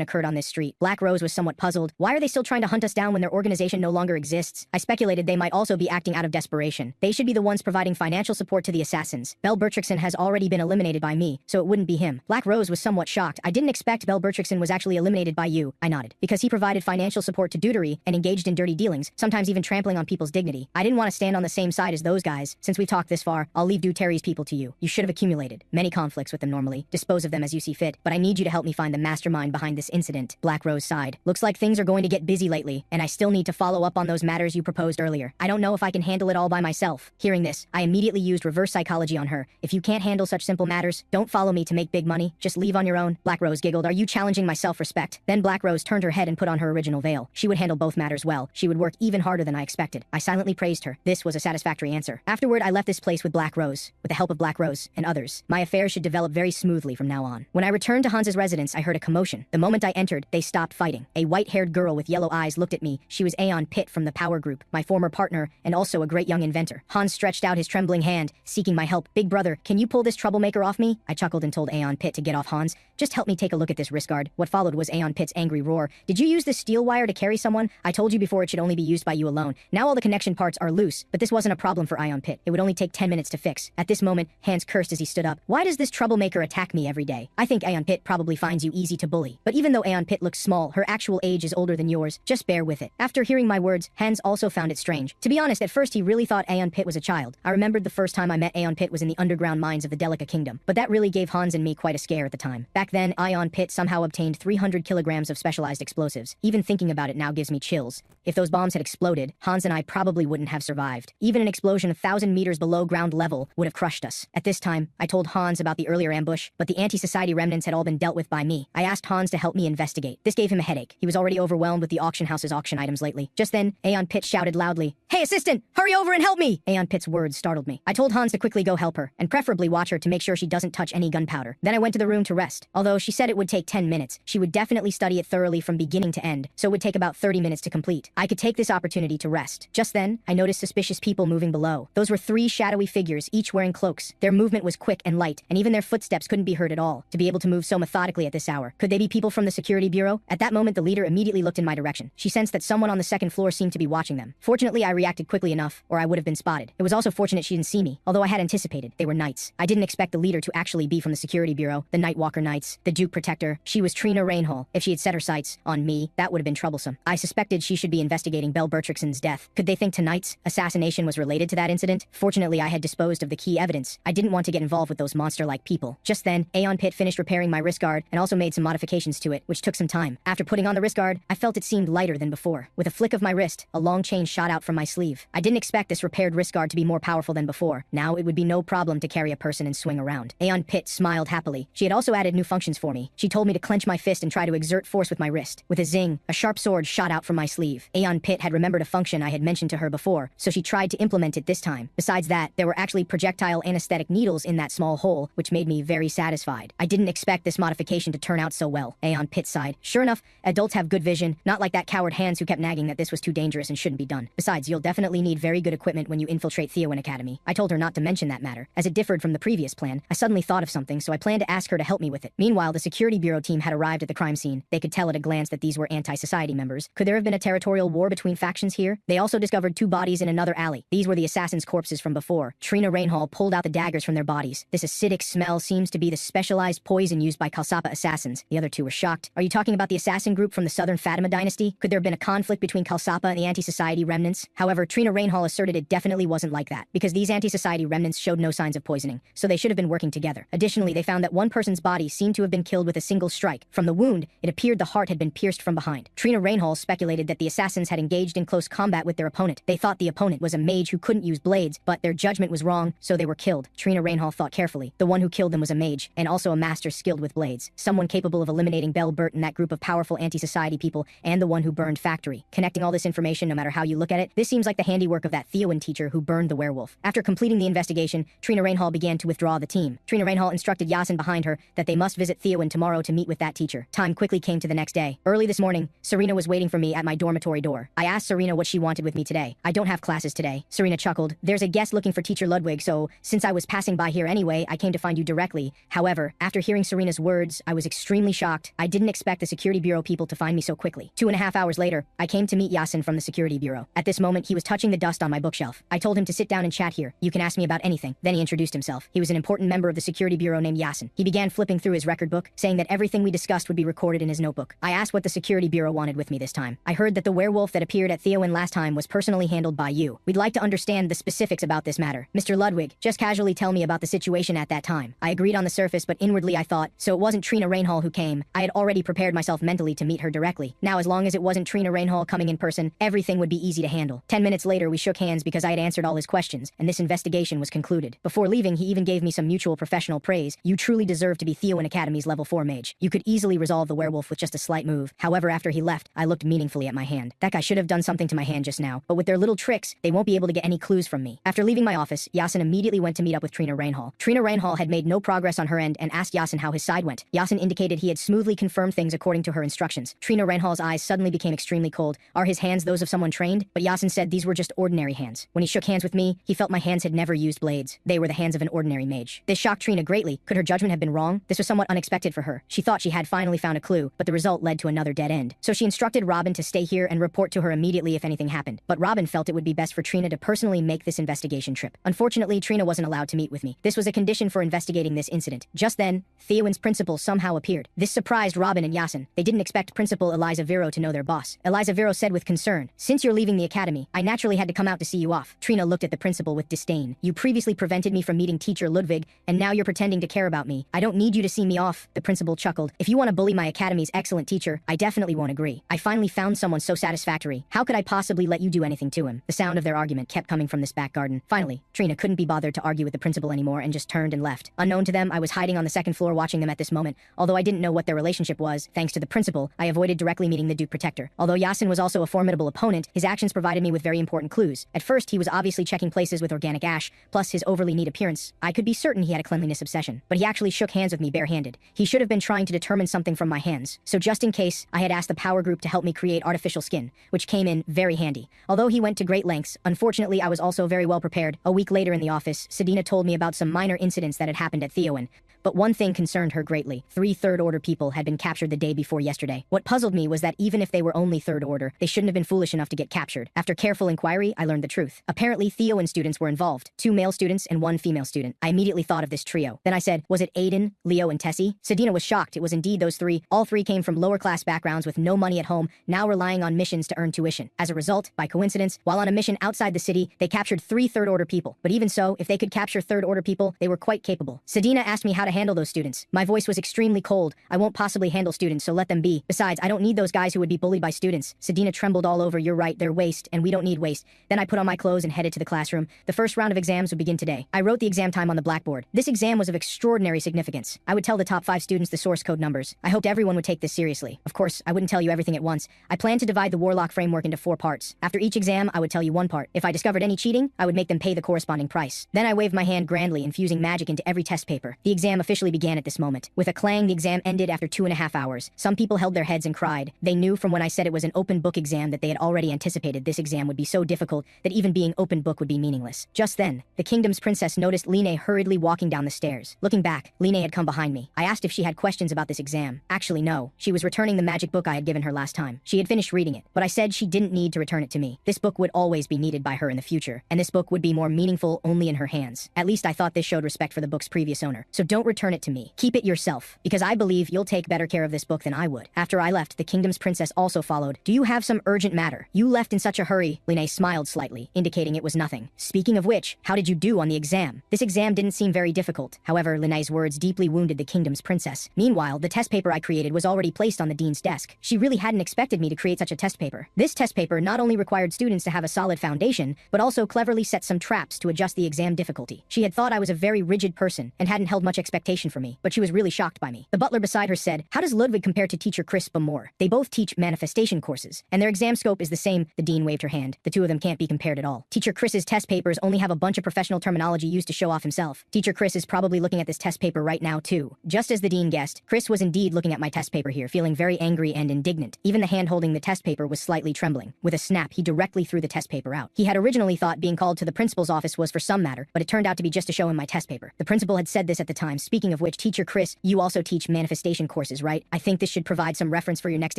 occurred on this street. Black Rose was somewhat puzzled. Why are they still trying to hunt us down when their organization no longer exists? I speculated they might also be acting out of desperation. They should be the ones providing financial support to the assassins. Bell Bertrickson has already been eliminated by me, so it wouldn't be him. Black Rose was somewhat shocked. I didn't expect Bell Bertrickson was actually eliminated by you. I nodded. Because he provided financial support to Deutery and engaged in dirty dealings, sometimes even trampling on people's dignity. I didn't want to stand on the same side as those guys. Since we talked this far, I'll leave Deutery's people to you. You should have accumulated many conflicts with them normally. Dispose of them as you see fit, but I need you to help me find the mastermind behind this incident. Black Rose sighed. Looks like things are going to get busy lately, and I still need to follow up on those matters you proposed earlier. I don't know if I can handle it all by myself. Hearing this, I immediately used reverse psychology on her. If you can't handle such simple matters, don't follow me to make big money. Just leave on your own. Black Rose giggled. Are you challenging my self-respect? Then Black Rose turned her head and put on her original veil. She would handle both matters well. She would work even harder than I expected. I silently praised her. This was a satisfactory answer. Afterward, I left this place with Black Rose. With the help of Black Rose and others, my affairs should develop very smoothly from now on. When I returned to Hans's residence, I heard a commotion. The moment I entered, they stopped fighting. A white-haired girl with yellow eyes looked at me. She was Aeon Pitt from the Power Group, my former partner, and also a great young inventor. Hans stretched out his trembling hand, seeking my help. Big brother, can you pull this troublemaker off me? I chuckled and told Aeon Pitt to get off Hans. Just help me take a look at this wrist guard. What followed was Aeon Pitt's angry roar. Did you use this steel wire to carry someone? I told you before it should only be used by you alone. Now all the connection parts are loose, but this wasn't a problem for Aeon Pitt. It would only take 10 minutes to fix. At this moment, Hans cursed as he stood up. Why does this troublemaker attack me every day? I think Aeon Pitt probably finds you easy to bully. But even though Aeon Pitt looks small, her actual age is older than yours. Just bear with it. After hearing my words, Hans also found it strange. To be honest, at first he really thought Aeon Pitt was a child. I remembered the first time I met Aeon Pitt was in the underground mines of the Delica Kingdom, but that really gave Hans and me quite a scare at the time. Back then, Aeon Pitt somehow obtained 300 kilograms of specialized explosives. Even thinking about it now gives me chills. If those bombs had exploded, Hans and I probably wouldn't have survived. Even an explosion 1,000 meters below ground level would have crushed us. At this time, I told Hans about the earlier ambush, but the anti-society remnants had all been dealt with by me. I asked Hans to help me investigate. This gave him a headache. He was already overwhelmed with the auction house's auction items lately. Just then, Aeon Pitt shouted loudly, "Hey assistant, hurry over and help me!" Aeon Pitt's words startled me. I told Hans to quickly go help her, and preferably watch her to make sure she doesn't touch any gunpowder. Then I went to the room to rest. Although she said it would take 10 minutes, she would definitely study it thoroughly from beginning to end, so it would take about 30 minutes to complete. I could take this opportunity to rest. Just then, I noticed suspicious people moving below. Those were 3 shadowy figures, each wearing cloaks. Their movement was quick and light, and even their footsteps couldn't be heard at all. To be able to move so methodically at this hour, could they be people from the security bureau? At that moment, the leader immediately looked in my direction. She sensed that someone on the second floor seemed to be watching them. Fortunately, I reacted quickly enough, or I would have been spotted. It was also fortunate she didn't see me, although I had anticipated they were knights. I didn't expect the leader to actually be from the security bureau, the Nightwalker Knights, the Duke Protector. She was Trina Rainhall. If she had set her sights on me, that would have been troublesome. I suspected she should be investigating Bell Bertrickson's death. Could they think tonight's assassination was related to that incident? Fortunately, I had disposed of the key evidence. I didn't want to get involved with those monster-like people. Just then, Aeon Pitt finished repairing my wrist guard and also made some modifications to it, which took some time. After putting on the wrist guard, I felt it seemed lighter than before. With a flick of my wrist, a long chain shot out from my sleeve. I didn't expect this repaired wrist guard to be more powerful than before. Now it would be no problem to carry a person and swing around. Aeon Pitt smiled happily. She had also added new functions for me. She told me to clench my fist and try to exert force with my wrist. With a zing, a sharp sword shot out from my sleeve. Aeon Pit had remembered a function I had mentioned to her before, so she tried to implement it this time. Besides that, there were actually projectile anesthetic needles in that small hole, which made me very satisfied. I didn't expect this modification to turn out so well. Aeon Pit sighed. Sure enough, adults have good vision, not like that coward Hans who kept nagging that this was too dangerous and shouldn't be done. Besides, you'll definitely need very good equipment when you infiltrate Theowen Academy. I told her not to mention that matter. As it differed from the previous plan, I suddenly thought of something, so I planned to ask her to help me with it. Meanwhile, the security bureau team had arrived at the crime scene. They could tell at a glance that these were anti-society members. Could there have been a territorial war between factions here? They also discovered 2 bodies in another alley. These were the assassins' corpses from before. Trina Rainhall pulled out the daggers from their bodies. This acidic smell seems to be the specialized poison used by Kalsapa assassins. The other 2 were shocked. Are you talking about the assassin group from the southern Fatima dynasty? Could there have been a conflict between Kalsapa and the anti-society remnants? However, Trina Rainhall asserted it definitely wasn't like that, because these anti-society remnants showed no signs of poisoning, so they should have been working together. Additionally, they found that one person's body seemed to have been killed with a single strike. From the wound, it appeared the heart had been pierced from behind. Trina Rainhall speculated that the assassins had engaged in close combat with their opponent. They thought the opponent was a mage who couldn't use blades, but their judgment was wrong, so they were killed. Trina Rainhall thought carefully. The one who killed them was a mage, and also a master skilled with blades. Someone capable of eliminating Belle Burt and that group of powerful anti-society people, and the one who burned Factory. Connecting all this information, no matter how you look at it, this seems like the handiwork of that Theowen teacher who burned the werewolf. After completing the investigation, Trina Rainhall began to withdraw the team. Trina Rainhall instructed Yasin behind her that they must visit Theowen tomorrow to meet with that teacher. Time quickly came to the next day. Early this morning, Serena was waiting for me at my dormitory door. I asked Serena what she wanted with me today. I don't have classes today. Serena chuckled. There's a guest looking for Teacher Ludwig, so since I was passing by here anyway, I came to find you directly. However, after hearing Serena's words, I was extremely shocked. I didn't expect the security bureau people to find me so quickly. 2.5 hours later, I came to meet Yasin from the security bureau. At this moment, he was touching the dust on my bookshelf. I told him to sit down and chat here. You can ask me about anything. Then he introduced himself. He was an important member of the security bureau named Yasin. He began flipping through his record book, saying that everything we discussed would be recorded in his notebook. I asked what the security bureau wanted with me this time. I heard that the werewolf that appeared at Theowen last time was personally handled by you. We'd like to understand the specifics about this matter. Mr. Ludwig, just casually tell me about the situation at that time. I agreed on the surface, but inwardly I thought, so it wasn't Trina Rainhall who came. I had already prepared myself mentally to meet her directly. Now, as long as it wasn't Trina Rainhall coming in person, everything would be easy to handle. 10 minutes later, we shook hands because I had answered all his questions, and this investigation was concluded. Before leaving, he even gave me some mutual professional praise. You truly deserve to be Theowen Academy's level 4 mage. You could easily resolve the werewolf with just a slight move. However, after he left, I looked meaningfully at my hand. That guy should have done something to my hand just now, but with their little tricks, they won't be able to get any clues from me. After leaving my office, Yasin immediately went to meet up with Trina Rainhall. Trina Rainhall had made no progress on her end and asked Yasin how his side went. Yasin indicated he had smoothly confirmed things according to her instructions. Trina Rainhall's eyes suddenly became extremely cold. Are his hands those of someone trained? But Yasin said these were just ordinary hands. When he shook hands with me, he felt my hands had never used blades. They were the hands of an ordinary mage. This shocked Trina greatly. Could her judgment have been wrong? This was somewhat unexpected for her. She thought she had finally found a clue, but the result led to another dead end. So she instructed Robin to stay here and report to her immediately if anything happened. But Robin felt it would be best for Trina to personally make this investigation trip. Unfortunately, Trina wasn't allowed to meet with me. This was a condition for investigating this incident. Just then, Theowen's principal somehow appeared. This surprised Robin and Yasin. They didn't expect Principal Eliza Vero to know their boss. Eliza Vero said with concern, "Since you're leaving the academy, I naturally had to come out to see you off." Trina looked at the principal with disdain. "You previously prevented me from meeting Teacher Ludwig, and now you're pretending to care about me. I don't need you to see me off." The principal chuckled. "If you want to bully my academy's excellent teacher, I definitely won't agree. I finally found someone so satisfactory. How could I possibly let you do anything to him?" The sound of their argument kept coming from this back garden. Finally, Trina couldn't be bothered to argue with the principal anymore and just turned and left. Unknown to them, I was hiding on the second floor watching them at this moment. Although I didn't know what their relationship was, thanks to the principal, I avoided directly meeting the Duke Protector. Although Yasin was also a formidable opponent, his actions provided me with very important clues. At first, he was obviously checking places with organic ash, plus his overly neat appearance. I could be certain he had a cleanliness obsession. But he actually shook hands with me barehanded. He should have been trying to determine something from my hands. So just in case, I had asked the power group to help me create artificial skin, which came in very handy. Although he went to great lengths, unfortunately I was also very well prepared. A week later in the office, Sedina told me about some minor incidents that had happened at Theowen. But one thing concerned her greatly. 3 third-order people had been captured the day before yesterday. What puzzled me was that even if they were only third order, they shouldn't have been foolish enough to get captured. After careful inquiry, I learned the truth. Apparently, Theowen students were involved. 2 male students and 1 female student. I immediately thought of this trio. Then I said, was it Aiden, Leo, and Tessie? Sedina was shocked. It was indeed those 3. All 3 came from lower-class backgrounds with no money at home, now relying on missions to earn tuition. As a result, by coincidence, while on a mission outside the city, they captured 3 third-order people. But even so, if they could capture third-order people, they were quite capable. Sedina asked me how to handle those students? My voice was extremely cold. I won't possibly handle students, so let them be. Besides, I don't need those guys who would be bullied by students. Sedina trembled all over. You're right, they're waste, and we don't need waste. Then I put on my clothes and headed to the classroom. The first round of exams would begin today. I wrote the exam time on the blackboard. This exam was of extraordinary significance. I would tell the top 5 students the source code numbers. I hoped everyone would take this seriously. Of course, I wouldn't tell you everything at once. I planned to divide the Warlock framework into 4 parts. After each exam, I would tell you one part. If I discovered any cheating, I would make them pay the corresponding price. Then I waved my hand grandly, infusing magic into every test paper. The exam officially began at this moment. With a clang, the exam ended after 2.5 hours. Some people held their heads and cried. They knew from when I said it was an open book exam that they had already anticipated this exam would be so difficult that even being open book would be meaningless. Just then, the kingdom's princess noticed Line hurriedly walking down the stairs. Looking back, Line had come behind me. I asked if she had questions about this exam. Actually, no. She was returning the magic book I had given her last time. She had finished reading it, but I said she didn't need to return it to me. This book would always be needed by her in the future, and this book would be more meaningful only in her hands. At least I thought this showed respect for the book's previous owner. So don't return it to me. Keep it yourself, because I believe you'll take better care of this book than I would. After I left, the kingdom's princess also followed. Do you have some urgent matter? You left in such a hurry. Line smiled slightly, indicating it was nothing. Speaking of which, how did you do on the exam? This exam didn't seem very difficult. However, Line's words deeply wounded the kingdom's princess. Meanwhile, the test paper I created was already placed on the dean's desk. She really hadn't expected me to create such a test paper. This test paper not only required students to have a solid foundation, but also cleverly set some traps to adjust the exam difficulty. She had thought I was a very rigid person and hadn't held much expectation for me, but she was really shocked by me. The butler beside her said, "How does Ludwig compare to teacher Chris Bamore? They both teach manifestation courses, and their exam scope is the same." The dean waved her hand. The two of them can't be compared at all. Teacher Chris's test papers only have a bunch of professional terminology used to show off himself. Teacher Chris is probably looking at this test paper right now too. Just as the dean guessed, Chris was indeed looking at my test paper here, feeling very angry and indignant. Even the hand holding the test paper was slightly trembling. With a snap, he directly threw the test paper out. He had originally thought being called to the principal's office was for some matter, but it turned out to be just to show him my test paper. The principal had said this at the time. Speaking of which, Teacher Chris, you also teach manifestation courses, right? I think this should provide some reference for your next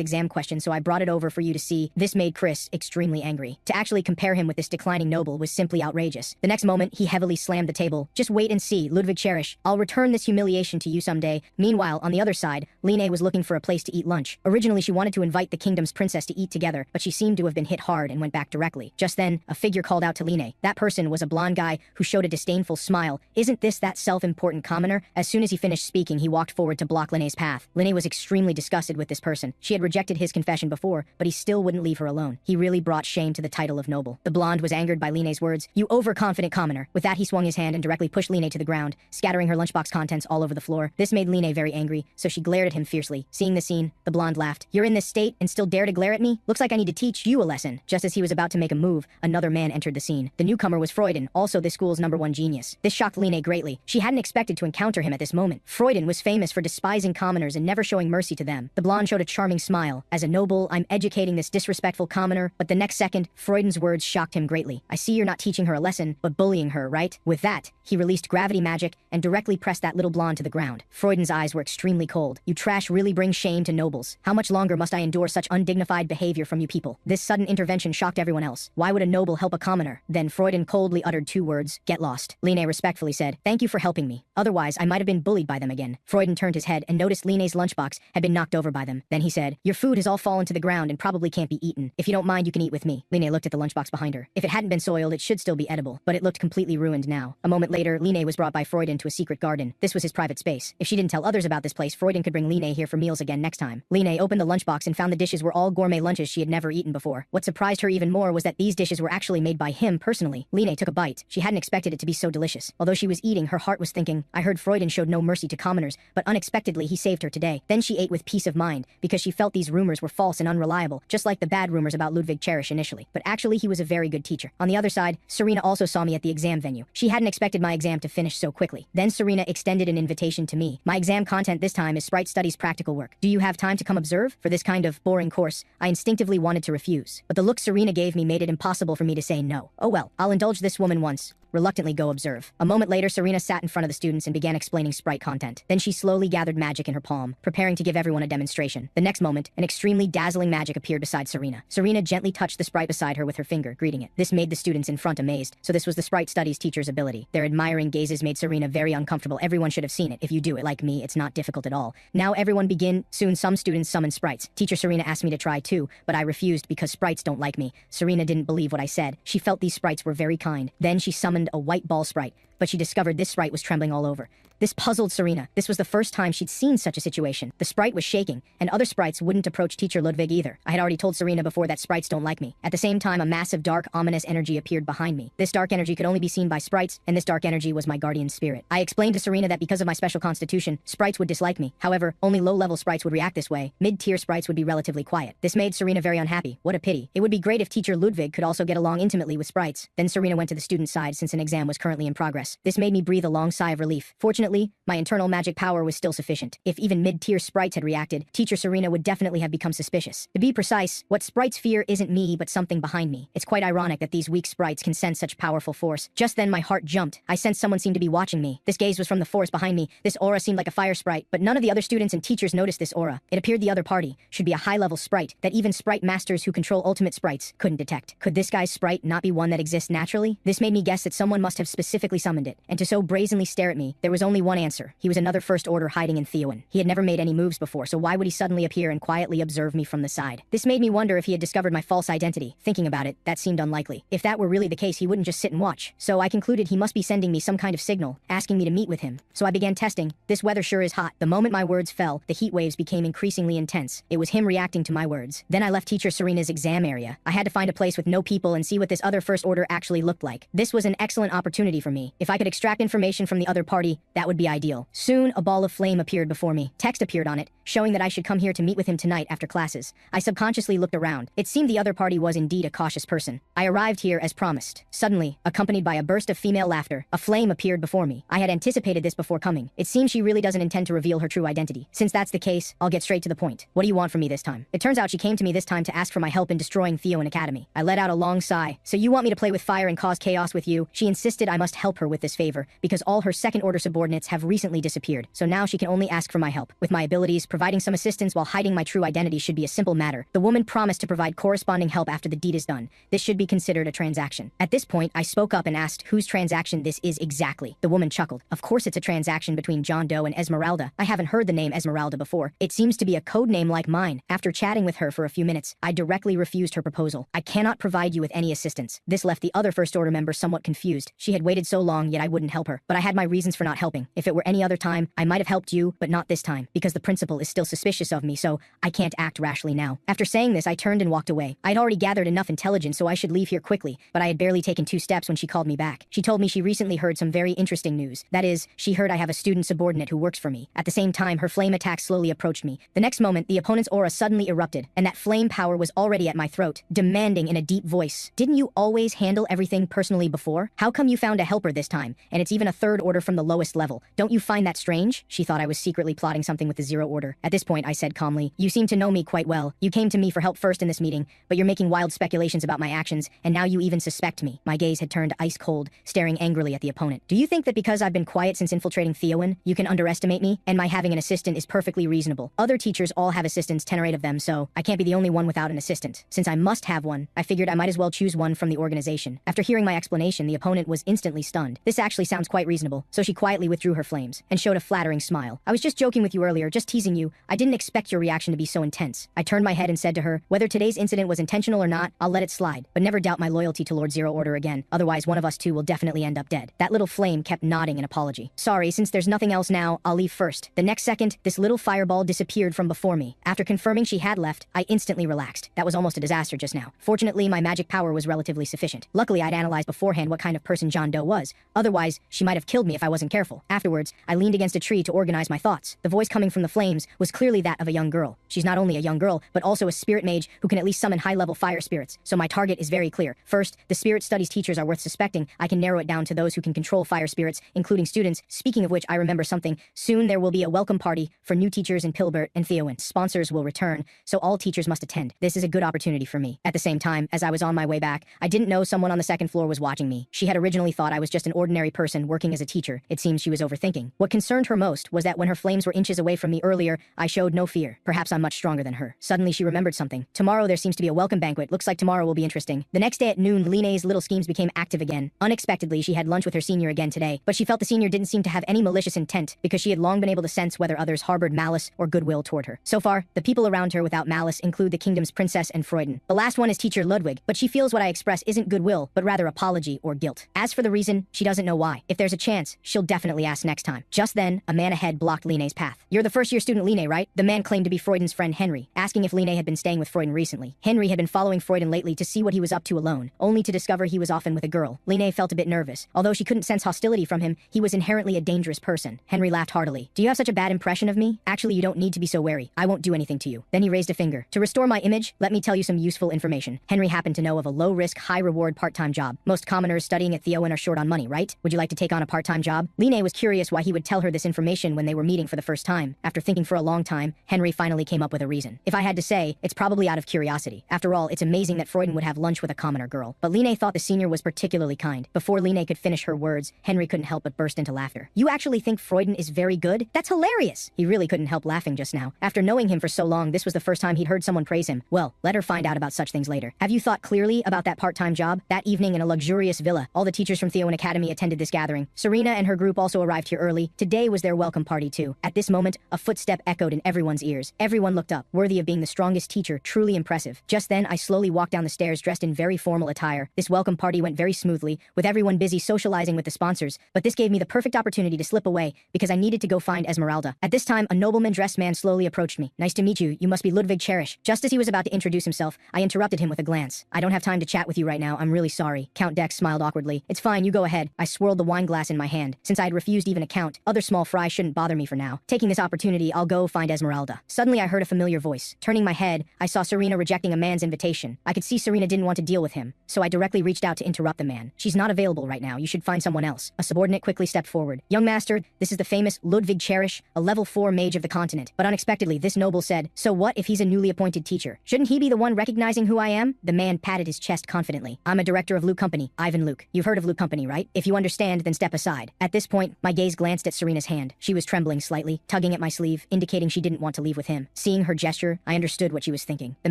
exam question, so I brought it over for you to see. This made Chris extremely angry. To actually compare him with this declining noble was simply outrageous. The next moment, he heavily slammed the table. Just wait and see, Ludwig Cherish. I'll return this humiliation to you someday. Meanwhile, on the other side, Line was looking for a place to eat lunch. Originally, she wanted to invite the kingdom's princess to eat together, but she seemed to have been hit hard and went back directly. Just then, a figure called out to Line. That person was a blonde guy who showed a disdainful smile. Isn't this that self-important commoner? As soon as he finished speaking, he walked forward to block Line's path. Line was extremely disgusted with this person. She had rejected his confession before, but he still wouldn't leave her alone. He really brought shame to the title of noble. The blonde was angered by Line's words. You overconfident commoner. With that, he swung his hand and directly pushed Line to the ground, scattering her lunchbox contents all over the floor. This made Line very angry, so she glared at him fiercely. Seeing the scene, the blonde laughed. You're in this state and still dare to glare at me? Looks like I need to teach you a lesson. Just as he was about to make a move, another man entered the scene. The newcomer was Freuden, also this school's #1 genius. This shocked Line greatly. She hadn't expected to encounter him at this moment. Freuden was famous for despising commoners and never showing mercy to them. The blonde showed a charming smile. As a noble, I'm educating this disrespectful commoner, but the next second, Freuden's words shocked him greatly. I see you're not teaching her a lesson, but bullying her, right? With that, he released gravity magic and directly pressed that little blonde to the ground. Freuden's eyes were extremely cold. You trash really brings shame to nobles. How much longer must I endure such undignified behavior from you people? This sudden intervention shocked everyone else. Why would a noble help a commoner? Then Freuden coldly uttered 2 words, get lost. Line respectfully said, thank you for helping me. Otherwise, I might have been bullied by them again. Freuden turned his head and noticed Line's lunchbox had been knocked over by them. Then he said, your food has all fallen to the ground and probably can't be eaten. If you don't mind, you can eat with me. Line looked at the lunchbox behind her. If it hadn't been soiled, it should still be edible, but it looked completely ruined now. A moment later, Line was brought by Freuden to a secret garden. This was his private space. If she didn't tell others about this place, Freuden could bring Line here for meals again next time. Line opened the lunchbox and found the dishes were all gourmet lunches she had never eaten before. What surprised her even more was that these dishes were actually made by him personally. Line took a bite. She hadn't expected it to be so delicious. Although she was eating, her heart was thinking, I heard Freuden showed no mercy to commoners, but unexpectedly he saved her today. Then she ate with peace of mind, because she felt these rumors were false and unreliable, just like the bad rumors about Ludwig Cherish initially. But actually he was a very good teacher. On the other side, Serena also saw me at the exam venue. She hadn't expected my exam to finish so quickly. Then Serena extended an invitation to me. My exam content this time is Sprite Studies practical work. Do you have time to come observe? For this kind of boring course, I instinctively wanted to refuse. But the look Serena gave me made it impossible for me to say no. Oh well, I'll indulge this woman once. Reluctantly go observe. A moment later, Serena sat in front of the students and began explaining Sprite content. Then she slowly gathered magic in her palm, preparing to give everyone a demonstration. The next moment, an extremely dazzling magic appeared beside Serena. Serena gently touched the Sprite beside her with her finger, greeting it. This made the students in front amazed. So this was the Sprite Studies teacher's ability. Their admiring gazes made Serena very uncomfortable. Everyone should have seen it. If you do it like me, it's not difficult at all. Now everyone begin. Soon some students summoned sprites. Teacher Serena asked me to try too, but I refused because sprites don't like me. Serena didn't believe what I said. She felt these sprites were very kind. Then she summoned a white ball sprite. but she discovered this sprite was trembling all over. This puzzled Serena. This was the first time she'd seen such a situation. The sprite was shaking, and other sprites wouldn't approach teacher Ludwig either. I had already told Serena before that sprites don't like me. At the same time, a massive, dark, ominous energy appeared behind me. This dark energy could only be seen by sprites, and this dark energy was my guardian spirit. I explained to Serena that because of my special constitution, sprites would dislike me. However, only low-level sprites would react this way. Mid-tier sprites would be relatively quiet. This made Serena very unhappy. What a pity. It would be great if teacher Ludwig could also get along intimately with sprites. Then Serena went to the student's side since an exam was currently in progress. This made me breathe a long sigh of relief. Fortunately, my internal magic power was still sufficient. If even mid-tier sprites had reacted, teacher Serena would definitely have become suspicious. To be precise, what sprites fear isn't me but something behind me. It's quite ironic that these weak sprites can sense such powerful force. Just then my heart jumped. I sensed someone seemed to be watching me. This gaze was from the forest behind me. This aura seemed like a fire sprite, but none of the other students and teachers noticed this aura. It appeared the other party should be a high-level sprite that even sprite masters who control ultimate sprites couldn't detect. Could this guy's sprite not be one that exists naturally? This made me guess that someone must have specifically summoned it, and to so brazenly stare at me, there was only one answer. He was another First Order hiding in Theowen. He had never made any moves before, so why would he suddenly appear and quietly observe me from the side? This made me wonder if he had discovered my false identity. Thinking about it, that seemed unlikely. If that were really the case, he wouldn't just sit and watch. So I concluded he must be sending me some kind of signal, asking me to meet with him. So I began testing. This weather sure is hot. The moment my words fell, the heat waves became increasingly intense. It was him reacting to my words. Then I left teacher Serena's exam area. I had to find a place with no people and see what this other First Order actually looked like. This was an excellent opportunity for me. If I could extract information from the other party, that would be ideal. Soon, a ball of flame appeared before me. Text appeared on it, showing that I should come here to meet with him tonight after classes. I subconsciously looked around. It seemed the other party was indeed a cautious person. I arrived here as promised. Suddenly, accompanied by a burst of female laughter, a flame appeared before me. I had anticipated this before coming. It seems she really doesn't intend to reveal her true identity. Since that's the case, I'll get straight to the point. What do you want from me this time? It turns out she came to me this time to ask for my help in destroying Theowen Academy. I let out a long sigh. So you want me to play with fire and cause chaos with you? She insisted I must help her with this favor, because all her second order subordinates have recently disappeared. So now she can only ask for my help. With my abilities, providing some assistance while hiding my true identity should be a simple matter. The woman promised to provide corresponding help after the deed is done. This should be considered a transaction. At this point, I spoke up and asked whose transaction this is exactly. The woman chuckled. Of course it's a transaction between John Doe and Esmeralda. I haven't heard the name Esmeralda before. It seems to be a code name like mine. After chatting with her for a few minutes, I directly refused her proposal. I cannot provide you with any assistance. This left the other First Order member somewhat confused. She had waited so long, yet I wouldn't help her. But I had my reasons for not helping. If it were any other time, I might have helped you, but not this time, because the principal is still suspicious of me, so I can't act rashly now. After saying this, I turned and walked away. I'd already gathered enough intelligence, so I should leave here quickly, but I had barely taken 2 steps when she called me back. She told me she recently heard some very interesting news. That is, she heard I have a student subordinate who works for me. At the same time, her flame attack slowly approached me. The next moment, the opponent's aura suddenly erupted, and that flame power was already at my throat, demanding in a deep voice, "Didn't you always handle everything personally before? How come you found a helper this time? And it's even a 3rd order from the lowest level. Don't you find that strange?" She thought I was secretly plotting something with the 0 order. At this point, I said calmly, "You seem to know me quite well. You came to me for help first in this meeting, but you're making wild speculations about my actions, and now you even suspect me." My gaze had turned ice cold, staring angrily at the opponent. "Do you think that because I've been quiet since infiltrating Theowen, you can underestimate me? And my having an assistant is perfectly reasonable. Other teachers all have assistants, 10 or 8 of them, so I can't be the only one without an assistant. Since I must have one, I figured I might as well choose one from the organization." After hearing my explanation, the opponent was instantly stunned. This actually sounds quite reasonable, so she quietly withdrew her flames and showed a flattering smile. "I was just joking with you earlier, just teasing you. I didn't expect your reaction to be so intense." I turned my head and said to her, "Whether today's incident was intentional or not, I'll let it slide. But never doubt my loyalty to Lord Zero Order again. Otherwise, one of us two will definitely end up dead." That little flame kept nodding in apology. "Sorry, since there's nothing else now, I'll leave first." The next second, this little fireball disappeared from before me. After confirming she had left, I instantly relaxed. That was almost a disaster just now. Fortunately, my magic power was relatively sufficient. Luckily, I'd analyzed beforehand what kind of person John Doe was. Otherwise, she might have killed me if I wasn't careful. Afterwards, I leaned against a tree to organize my thoughts. The voice coming from the flames was clearly that of a young girl. She's not only a young girl, but also a spirit mage who can at least summon high-level fire spirits. So my target is very clear. First, the spirit studies teachers are worth suspecting. I can narrow it down to those who can control fire spirits, including students. Speaking of which, I remember something. Soon there will be a welcome party for new teachers in Pilbert and Theowen. Sponsors will return, so all teachers must attend. This is a good opportunity for me. At the same time, as I was on my way back, I didn't know someone on the 2nd floor was watching me. She had originally thought I was just an ordinary person working as a teacher. It seems she was overthinking. What concerned her most was that when her flames were inches away from me earlier, I showed no fear. Perhaps I'm much stronger than her. Suddenly she remembered something. Tomorrow there seems to be a welcome banquet. Looks like tomorrow will be interesting. The next day at noon, Line's little schemes became active again. Unexpectedly, she had lunch with her senior again today, but she felt the senior didn't seem to have any malicious intent because she had long been able to sense whether others harbored malice or goodwill toward her. So far, the people around her without malice include the kingdom's princess and Freuden. The last one is teacher Ludwig, but she feels what I express isn't goodwill, but rather apology or guilt. As for the reason, she doesn't know why. If there's a chance, she'll definitely ask next time. Just then, a man ahead blocked Line's path. You're the first-year student Line, right? The man claimed to be Freuden's friend Henry, asking if Line had been staying with Freuden recently. Henry had been following Freuden lately to see what he was up to alone, only to discover he was often with a girl. Line felt a bit nervous. Although she couldn't sense hostility from him, he was inherently a dangerous person. Henry laughed heartily. Do you have such a bad impression of me? Actually, you don't need to be so wary. I won't do anything to you. Then he raised a finger. To restore my image, let me tell you some useful information. Henry happened to know of a low-risk, high-reward part-time job. Most commoners studying at Theowen are short on money, right? Would you like to take on a part-time job? Line was curious why he would tell her this information when they were meeting for the first time. After thinking for a long time, Henry finally came up with a reason. If I had to say, it's probably out of curiosity. After all, it's amazing that Freuden would have lunch with a commoner girl. But Line thought the senior was particularly kind. Before Line could finish her words, Henry couldn't help but burst into laughter. You actually think Freuden is very good? That's hilarious! He really couldn't help laughing just now. After knowing him for so long, this was the first time he'd heard someone praise him. Well, let her find out about such things later. Have you thought clearly about that part-time job? That evening in a luxurious villa, all the teachers from Theowen Academy attended this gathering. Serena and her group also arrived here early. Today was their welcome party too. At this moment, a footstep echoed in everyone's ears. Everyone looked up, worthy of being the strongest teacher, truly impressive. Just then, I slowly walked down the stairs dressed in very formal attire. This welcome party went very smoothly, with everyone busy socializing with the sponsors, but this gave me the perfect opportunity to slip away, because I needed to go find Esmeralda. At this time, a nobleman-dressed man slowly approached me. Nice to meet you. You must be Ludwig Cherish. Just as he was about to introduce himself, I interrupted him with a glance. I don't have time to chat with you right now. I'm really sorry. Count Dex smiled awkwardly. It's fine, you go ahead. I swirled the wine glass in my hand. Since I had refused even a count, other small fry shouldn't bother me for now. Taking this opportunity, I'll go find Esmeralda. Suddenly I heard a familiar voice. Turning my head, I saw Serena rejecting a man's invitation. I could see Serena didn't want to deal with him, so I directly reached out to interrupt the man. She's not available right now. You should find someone else. A subordinate quickly stepped forward. Young master, this is the famous Ludwig Cherish, a level 4 mage of the continent. But unexpectedly, this noble said, so what if he's a newly appointed teacher? Shouldn't he be the one recognizing who I am? The man patted his chest confidently. I'm a director of Luke Company, Ivan Luke. You've heard of Luke Company, right? If you understand, then step aside. At this point, my gaze glanced at Serena's hand. She was trembling slightly, tugging at my sleeve, indicating she didn't want to leave with him. Seeing her gesture, I understood what she was thinking. The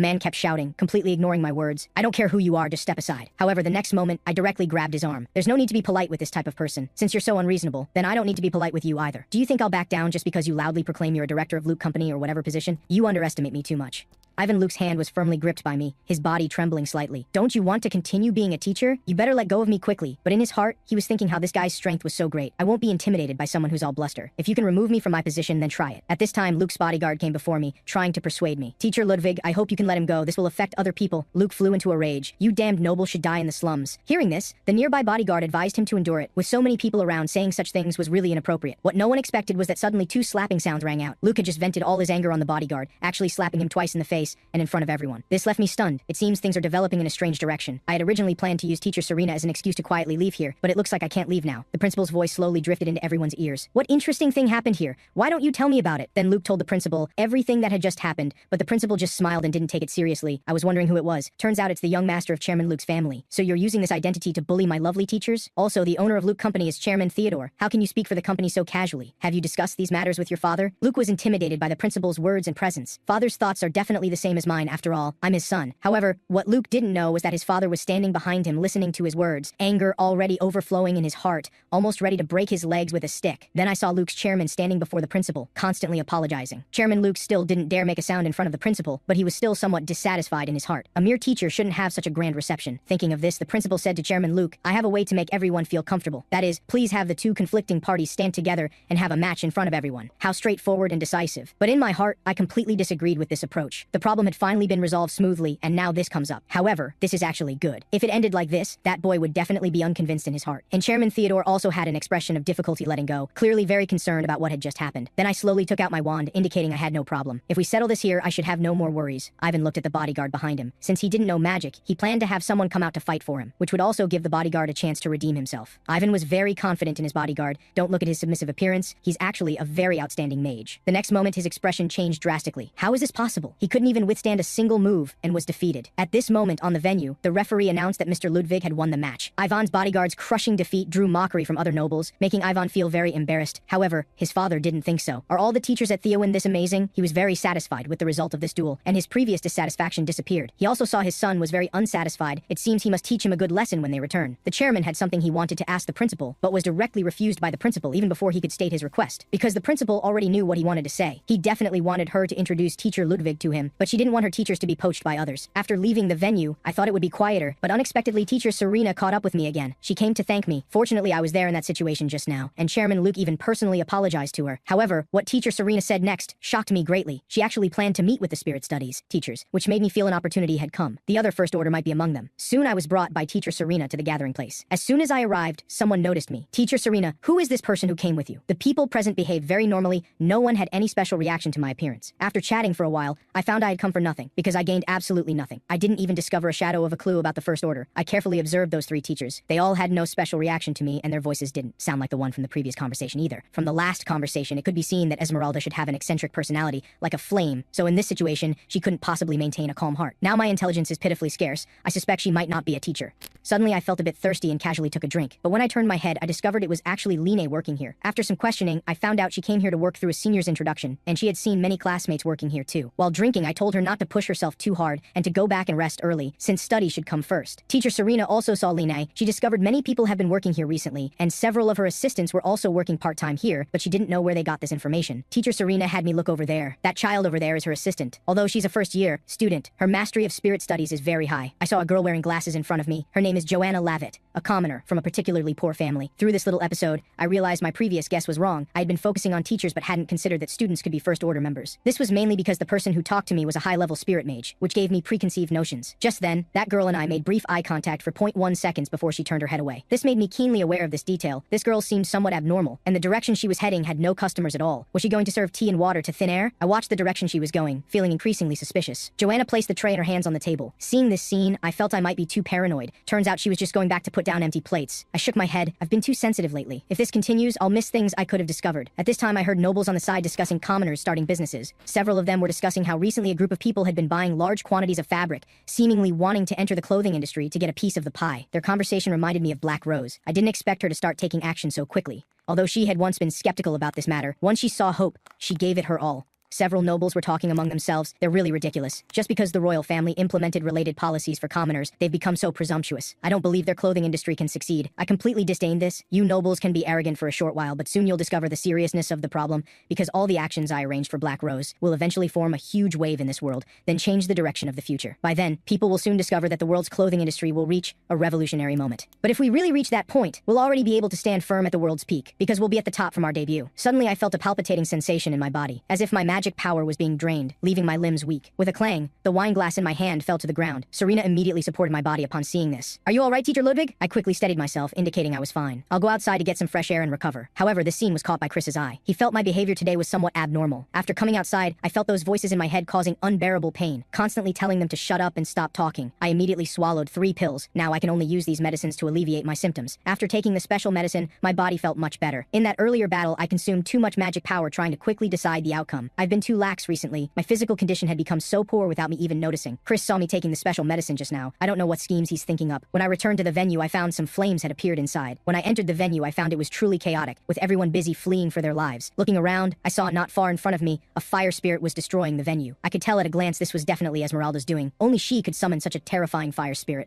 man kept shouting, completely ignoring my words. I don't care who you are, just step aside. However, the next moment, I directly grabbed his arm. There's no need to be polite with this type of person. Since you're so unreasonable, then I don't need to be polite with you either. Do you think I'll back down just because you loudly proclaim you're a director of Luke Company or whatever position? You underestimate me too much. Ivan Luke's hand was firmly gripped by me, his body trembling slightly. Don't you want to continue being a teacher? You better let go of me quickly. But in his heart, he was thinking how this guy's strength was so great. I won't be intimidated by someone who's all bluster. If you can remove me from my position, then try it. At this time, Luke's bodyguard came before me, trying to persuade me. Teacher Ludwig, I hope you can let him go. This will affect other people. Luke flew into a rage. You damned noble should die in the slums. Hearing this, the nearby bodyguard advised him to endure it. With so many people around, saying such things was really inappropriate. What no one expected was that suddenly 2 slapping sounds rang out. Luke had just vented all his anger on the bodyguard, actually slapping him twice in the face and in front of everyone. This left me stunned. It seems things are developing in a strange direction. I had originally planned to use teacher Serena as an excuse to quietly leave here, but it looks like I can't leave now. The principal's voice slowly drifted into everyone's ears. What interesting thing happened here? Why don't you tell me about it? Then Luke told the principal everything that had just happened, but the principal just smiled and didn't take it seriously. I was wondering who it was. Turns out it's the young master of Chairman Luke's family. So you're using this identity to bully my lovely teachers? Also, the owner of Luke Company is Chairman Theodore. How can you speak for the company so casually? Have you discussed these matters with your father? Luke was intimidated by the principal's words and presence. Father's thoughts are definitely the same as mine after all. I'm his son. However, what Luke didn't know was that his father was standing behind him listening to his words, anger already overflowing in his heart, almost ready to break his legs with a stick. Then I saw Luke's chairman standing before the principal, constantly apologizing. Chairman Luke still didn't dare make a sound in front of the principal, but he was still somewhat dissatisfied in his heart. A mere teacher shouldn't have such a grand reception. Thinking of this, the principal said to Chairman Luke, I have a way to make everyone feel comfortable. That is, please have the 2 conflicting parties stand together and have a match in front of everyone. How straightforward and decisive. But in my heart, I completely disagreed with this approach. The problem had finally been resolved smoothly, and now this comes up. However, this is actually good. If it ended like this, that boy would definitely be unconvinced in his heart. And Chairman Theodore also had an expression of difficulty letting go, clearly very concerned about what had just happened. Then I slowly took out my wand, indicating I had no problem. If we settle this here, I should have no more worries. Ivan looked at the bodyguard behind him. Since he didn't know magic, he planned to have someone come out to fight for him, which would also give the bodyguard a chance to redeem himself. Ivan was very confident in his bodyguard. Don't look at his submissive appearance. He's actually a very outstanding mage. The next moment, his expression changed drastically. How is this possible? He couldn't even withstand a single move and was defeated. At this moment on the venue, the referee announced that Mr. Ludwig had won the match. Ivan's bodyguard's crushing defeat drew mockery from other nobles, making Ivan feel very embarrassed. However, his father didn't think so. Are all the teachers at Theowen this amazing? He was very satisfied with the result of this duel, and his previous dissatisfaction disappeared. He also saw his son was very unsatisfied. It seems he must teach him a good lesson when they return. The chairman had something he wanted to ask the principal, but was directly refused by the principal even before he could state his request, because the principal already knew what he wanted to say. He definitely wanted her to introduce teacher Ludwig to him, but she didn't want her teachers to be poached by others. After leaving the venue, I thought it would be quieter, but unexpectedly teacher Serena caught up with me again. She came to thank me. Fortunately, I was there in that situation just now, and Chairman Luke even personally apologized to her. However, what teacher Serena said next shocked me greatly. She actually planned to meet with the spirit studies teachers, which made me feel an opportunity had come. The other first order might be among them. Soon I was brought by teacher Serena to the gathering place. As soon as I arrived, someone noticed me. Teacher Serena, who is this person who came with you? The people present behaved very normally. No one had any special reaction to my appearance. After chatting for a while, I found I had come for nothing, because I gained absolutely nothing. I didn't even discover a shadow of a clue about the first order. I carefully observed those three teachers. They all had no special reaction to me, and their voices didn't sound like the one from the previous conversation either. From the last conversation, it could be seen that Esmeralda should have an eccentric personality, like a flame, so in this situation, she couldn't possibly maintain a calm heart. Now my intelligence is pitifully scarce. I suspect she might not be a teacher. Suddenly I felt a bit thirsty and casually took a drink, but when I turned my head, I discovered it was actually Line working here. After some questioning, I found out she came here to work through a senior's introduction, and she had seen many classmates working here too. While drinking, I told her not to push herself too hard and to go back and rest early, since study should come first. Teacher Serena also saw Line. She discovered many people have been working here recently, and several of her assistants were also working part-time here, but she didn't know where they got this information. Teacher Serena had me look over there. That child over there is her assistant. Although she's a first-year student, her mastery of spirit studies is very high. I saw a girl wearing glasses in front of me. Her name is Joanna Lavitt, a commoner from a particularly poor family. Through this little episode, I realized my previous guess was wrong. I had been focusing on teachers but hadn't considered that students could be first-order members. This was mainly because the person who talked to me was a high-level spirit mage, which gave me preconceived notions. Just then, that girl and I made brief eye contact for 0.1 seconds before she turned her head away. This made me keenly aware of this detail. This girl seemed somewhat abnormal, and the direction she was heading had no customers at all. Was she going to serve tea and water to thin air? I watched the direction she was going, feeling increasingly suspicious. Joanna placed the tray and her hands on the table. Seeing this scene, I felt I might be too paranoid. Turns out she was just going back to put down empty plates. I shook my head. I've been too sensitive lately. If this continues, I'll miss things I could have discovered. At this time, I heard nobles on the side discussing commoners starting businesses. Several of them were discussing how recently a group of people had been buying large quantities of fabric, seemingly wanting to enter the clothing industry to get a piece of the pie. Their conversation reminded me of Black Rose. I didn't expect her to start taking action so quickly. Although she had once been skeptical about this matter, once she saw hope, she gave it her all. Several nobles were talking among themselves. They're really ridiculous. Just because the royal family implemented related policies for commoners, they've become so presumptuous. I don't believe their clothing industry can succeed. I completely disdain this. You nobles can be arrogant for a short while, but soon you'll discover the seriousness of the problem, because all the actions I arranged for Black Rose will eventually form a huge wave in this world, then change the direction of the future. By then, people will soon discover that the world's clothing industry will reach a revolutionary moment. But if we really reach that point, we'll already be able to stand firm at the world's peak, because we'll be at the top from our debut. Suddenly I felt a palpitating sensation in my body, as if my magic power was being drained, leaving my limbs weak. With a clang, the wine glass in my hand fell to the ground. Serena immediately supported my body upon seeing this. "Are you all right, Teacher Ludwig?" I quickly steadied myself, indicating I was fine. "I'll go outside to get some fresh air and recover." However, this scene was caught by Chris's eye. He felt my behavior today was somewhat abnormal. After coming outside, I felt those voices in my head causing unbearable pain, constantly telling them to shut up and stop talking. I immediately swallowed 3 pills. Now I can only use these medicines to alleviate my symptoms. After taking the special medicine, my body felt much better. In that earlier battle, I consumed too much magic power trying to quickly decide the outcome. I've been too lax recently. My physical condition had become so poor without me even noticing. Chris saw me taking the special medicine just now. I don't know what schemes he's thinking up. When I returned to the venue, I found some flames had appeared inside. When I entered the venue, I found it was truly chaotic, with everyone busy fleeing for their lives. Looking around, I saw not far in front of me, a fire spirit was destroying the venue. I could tell at a glance this was definitely Esmeralda's doing. Only she could summon such a terrifying fire spirit.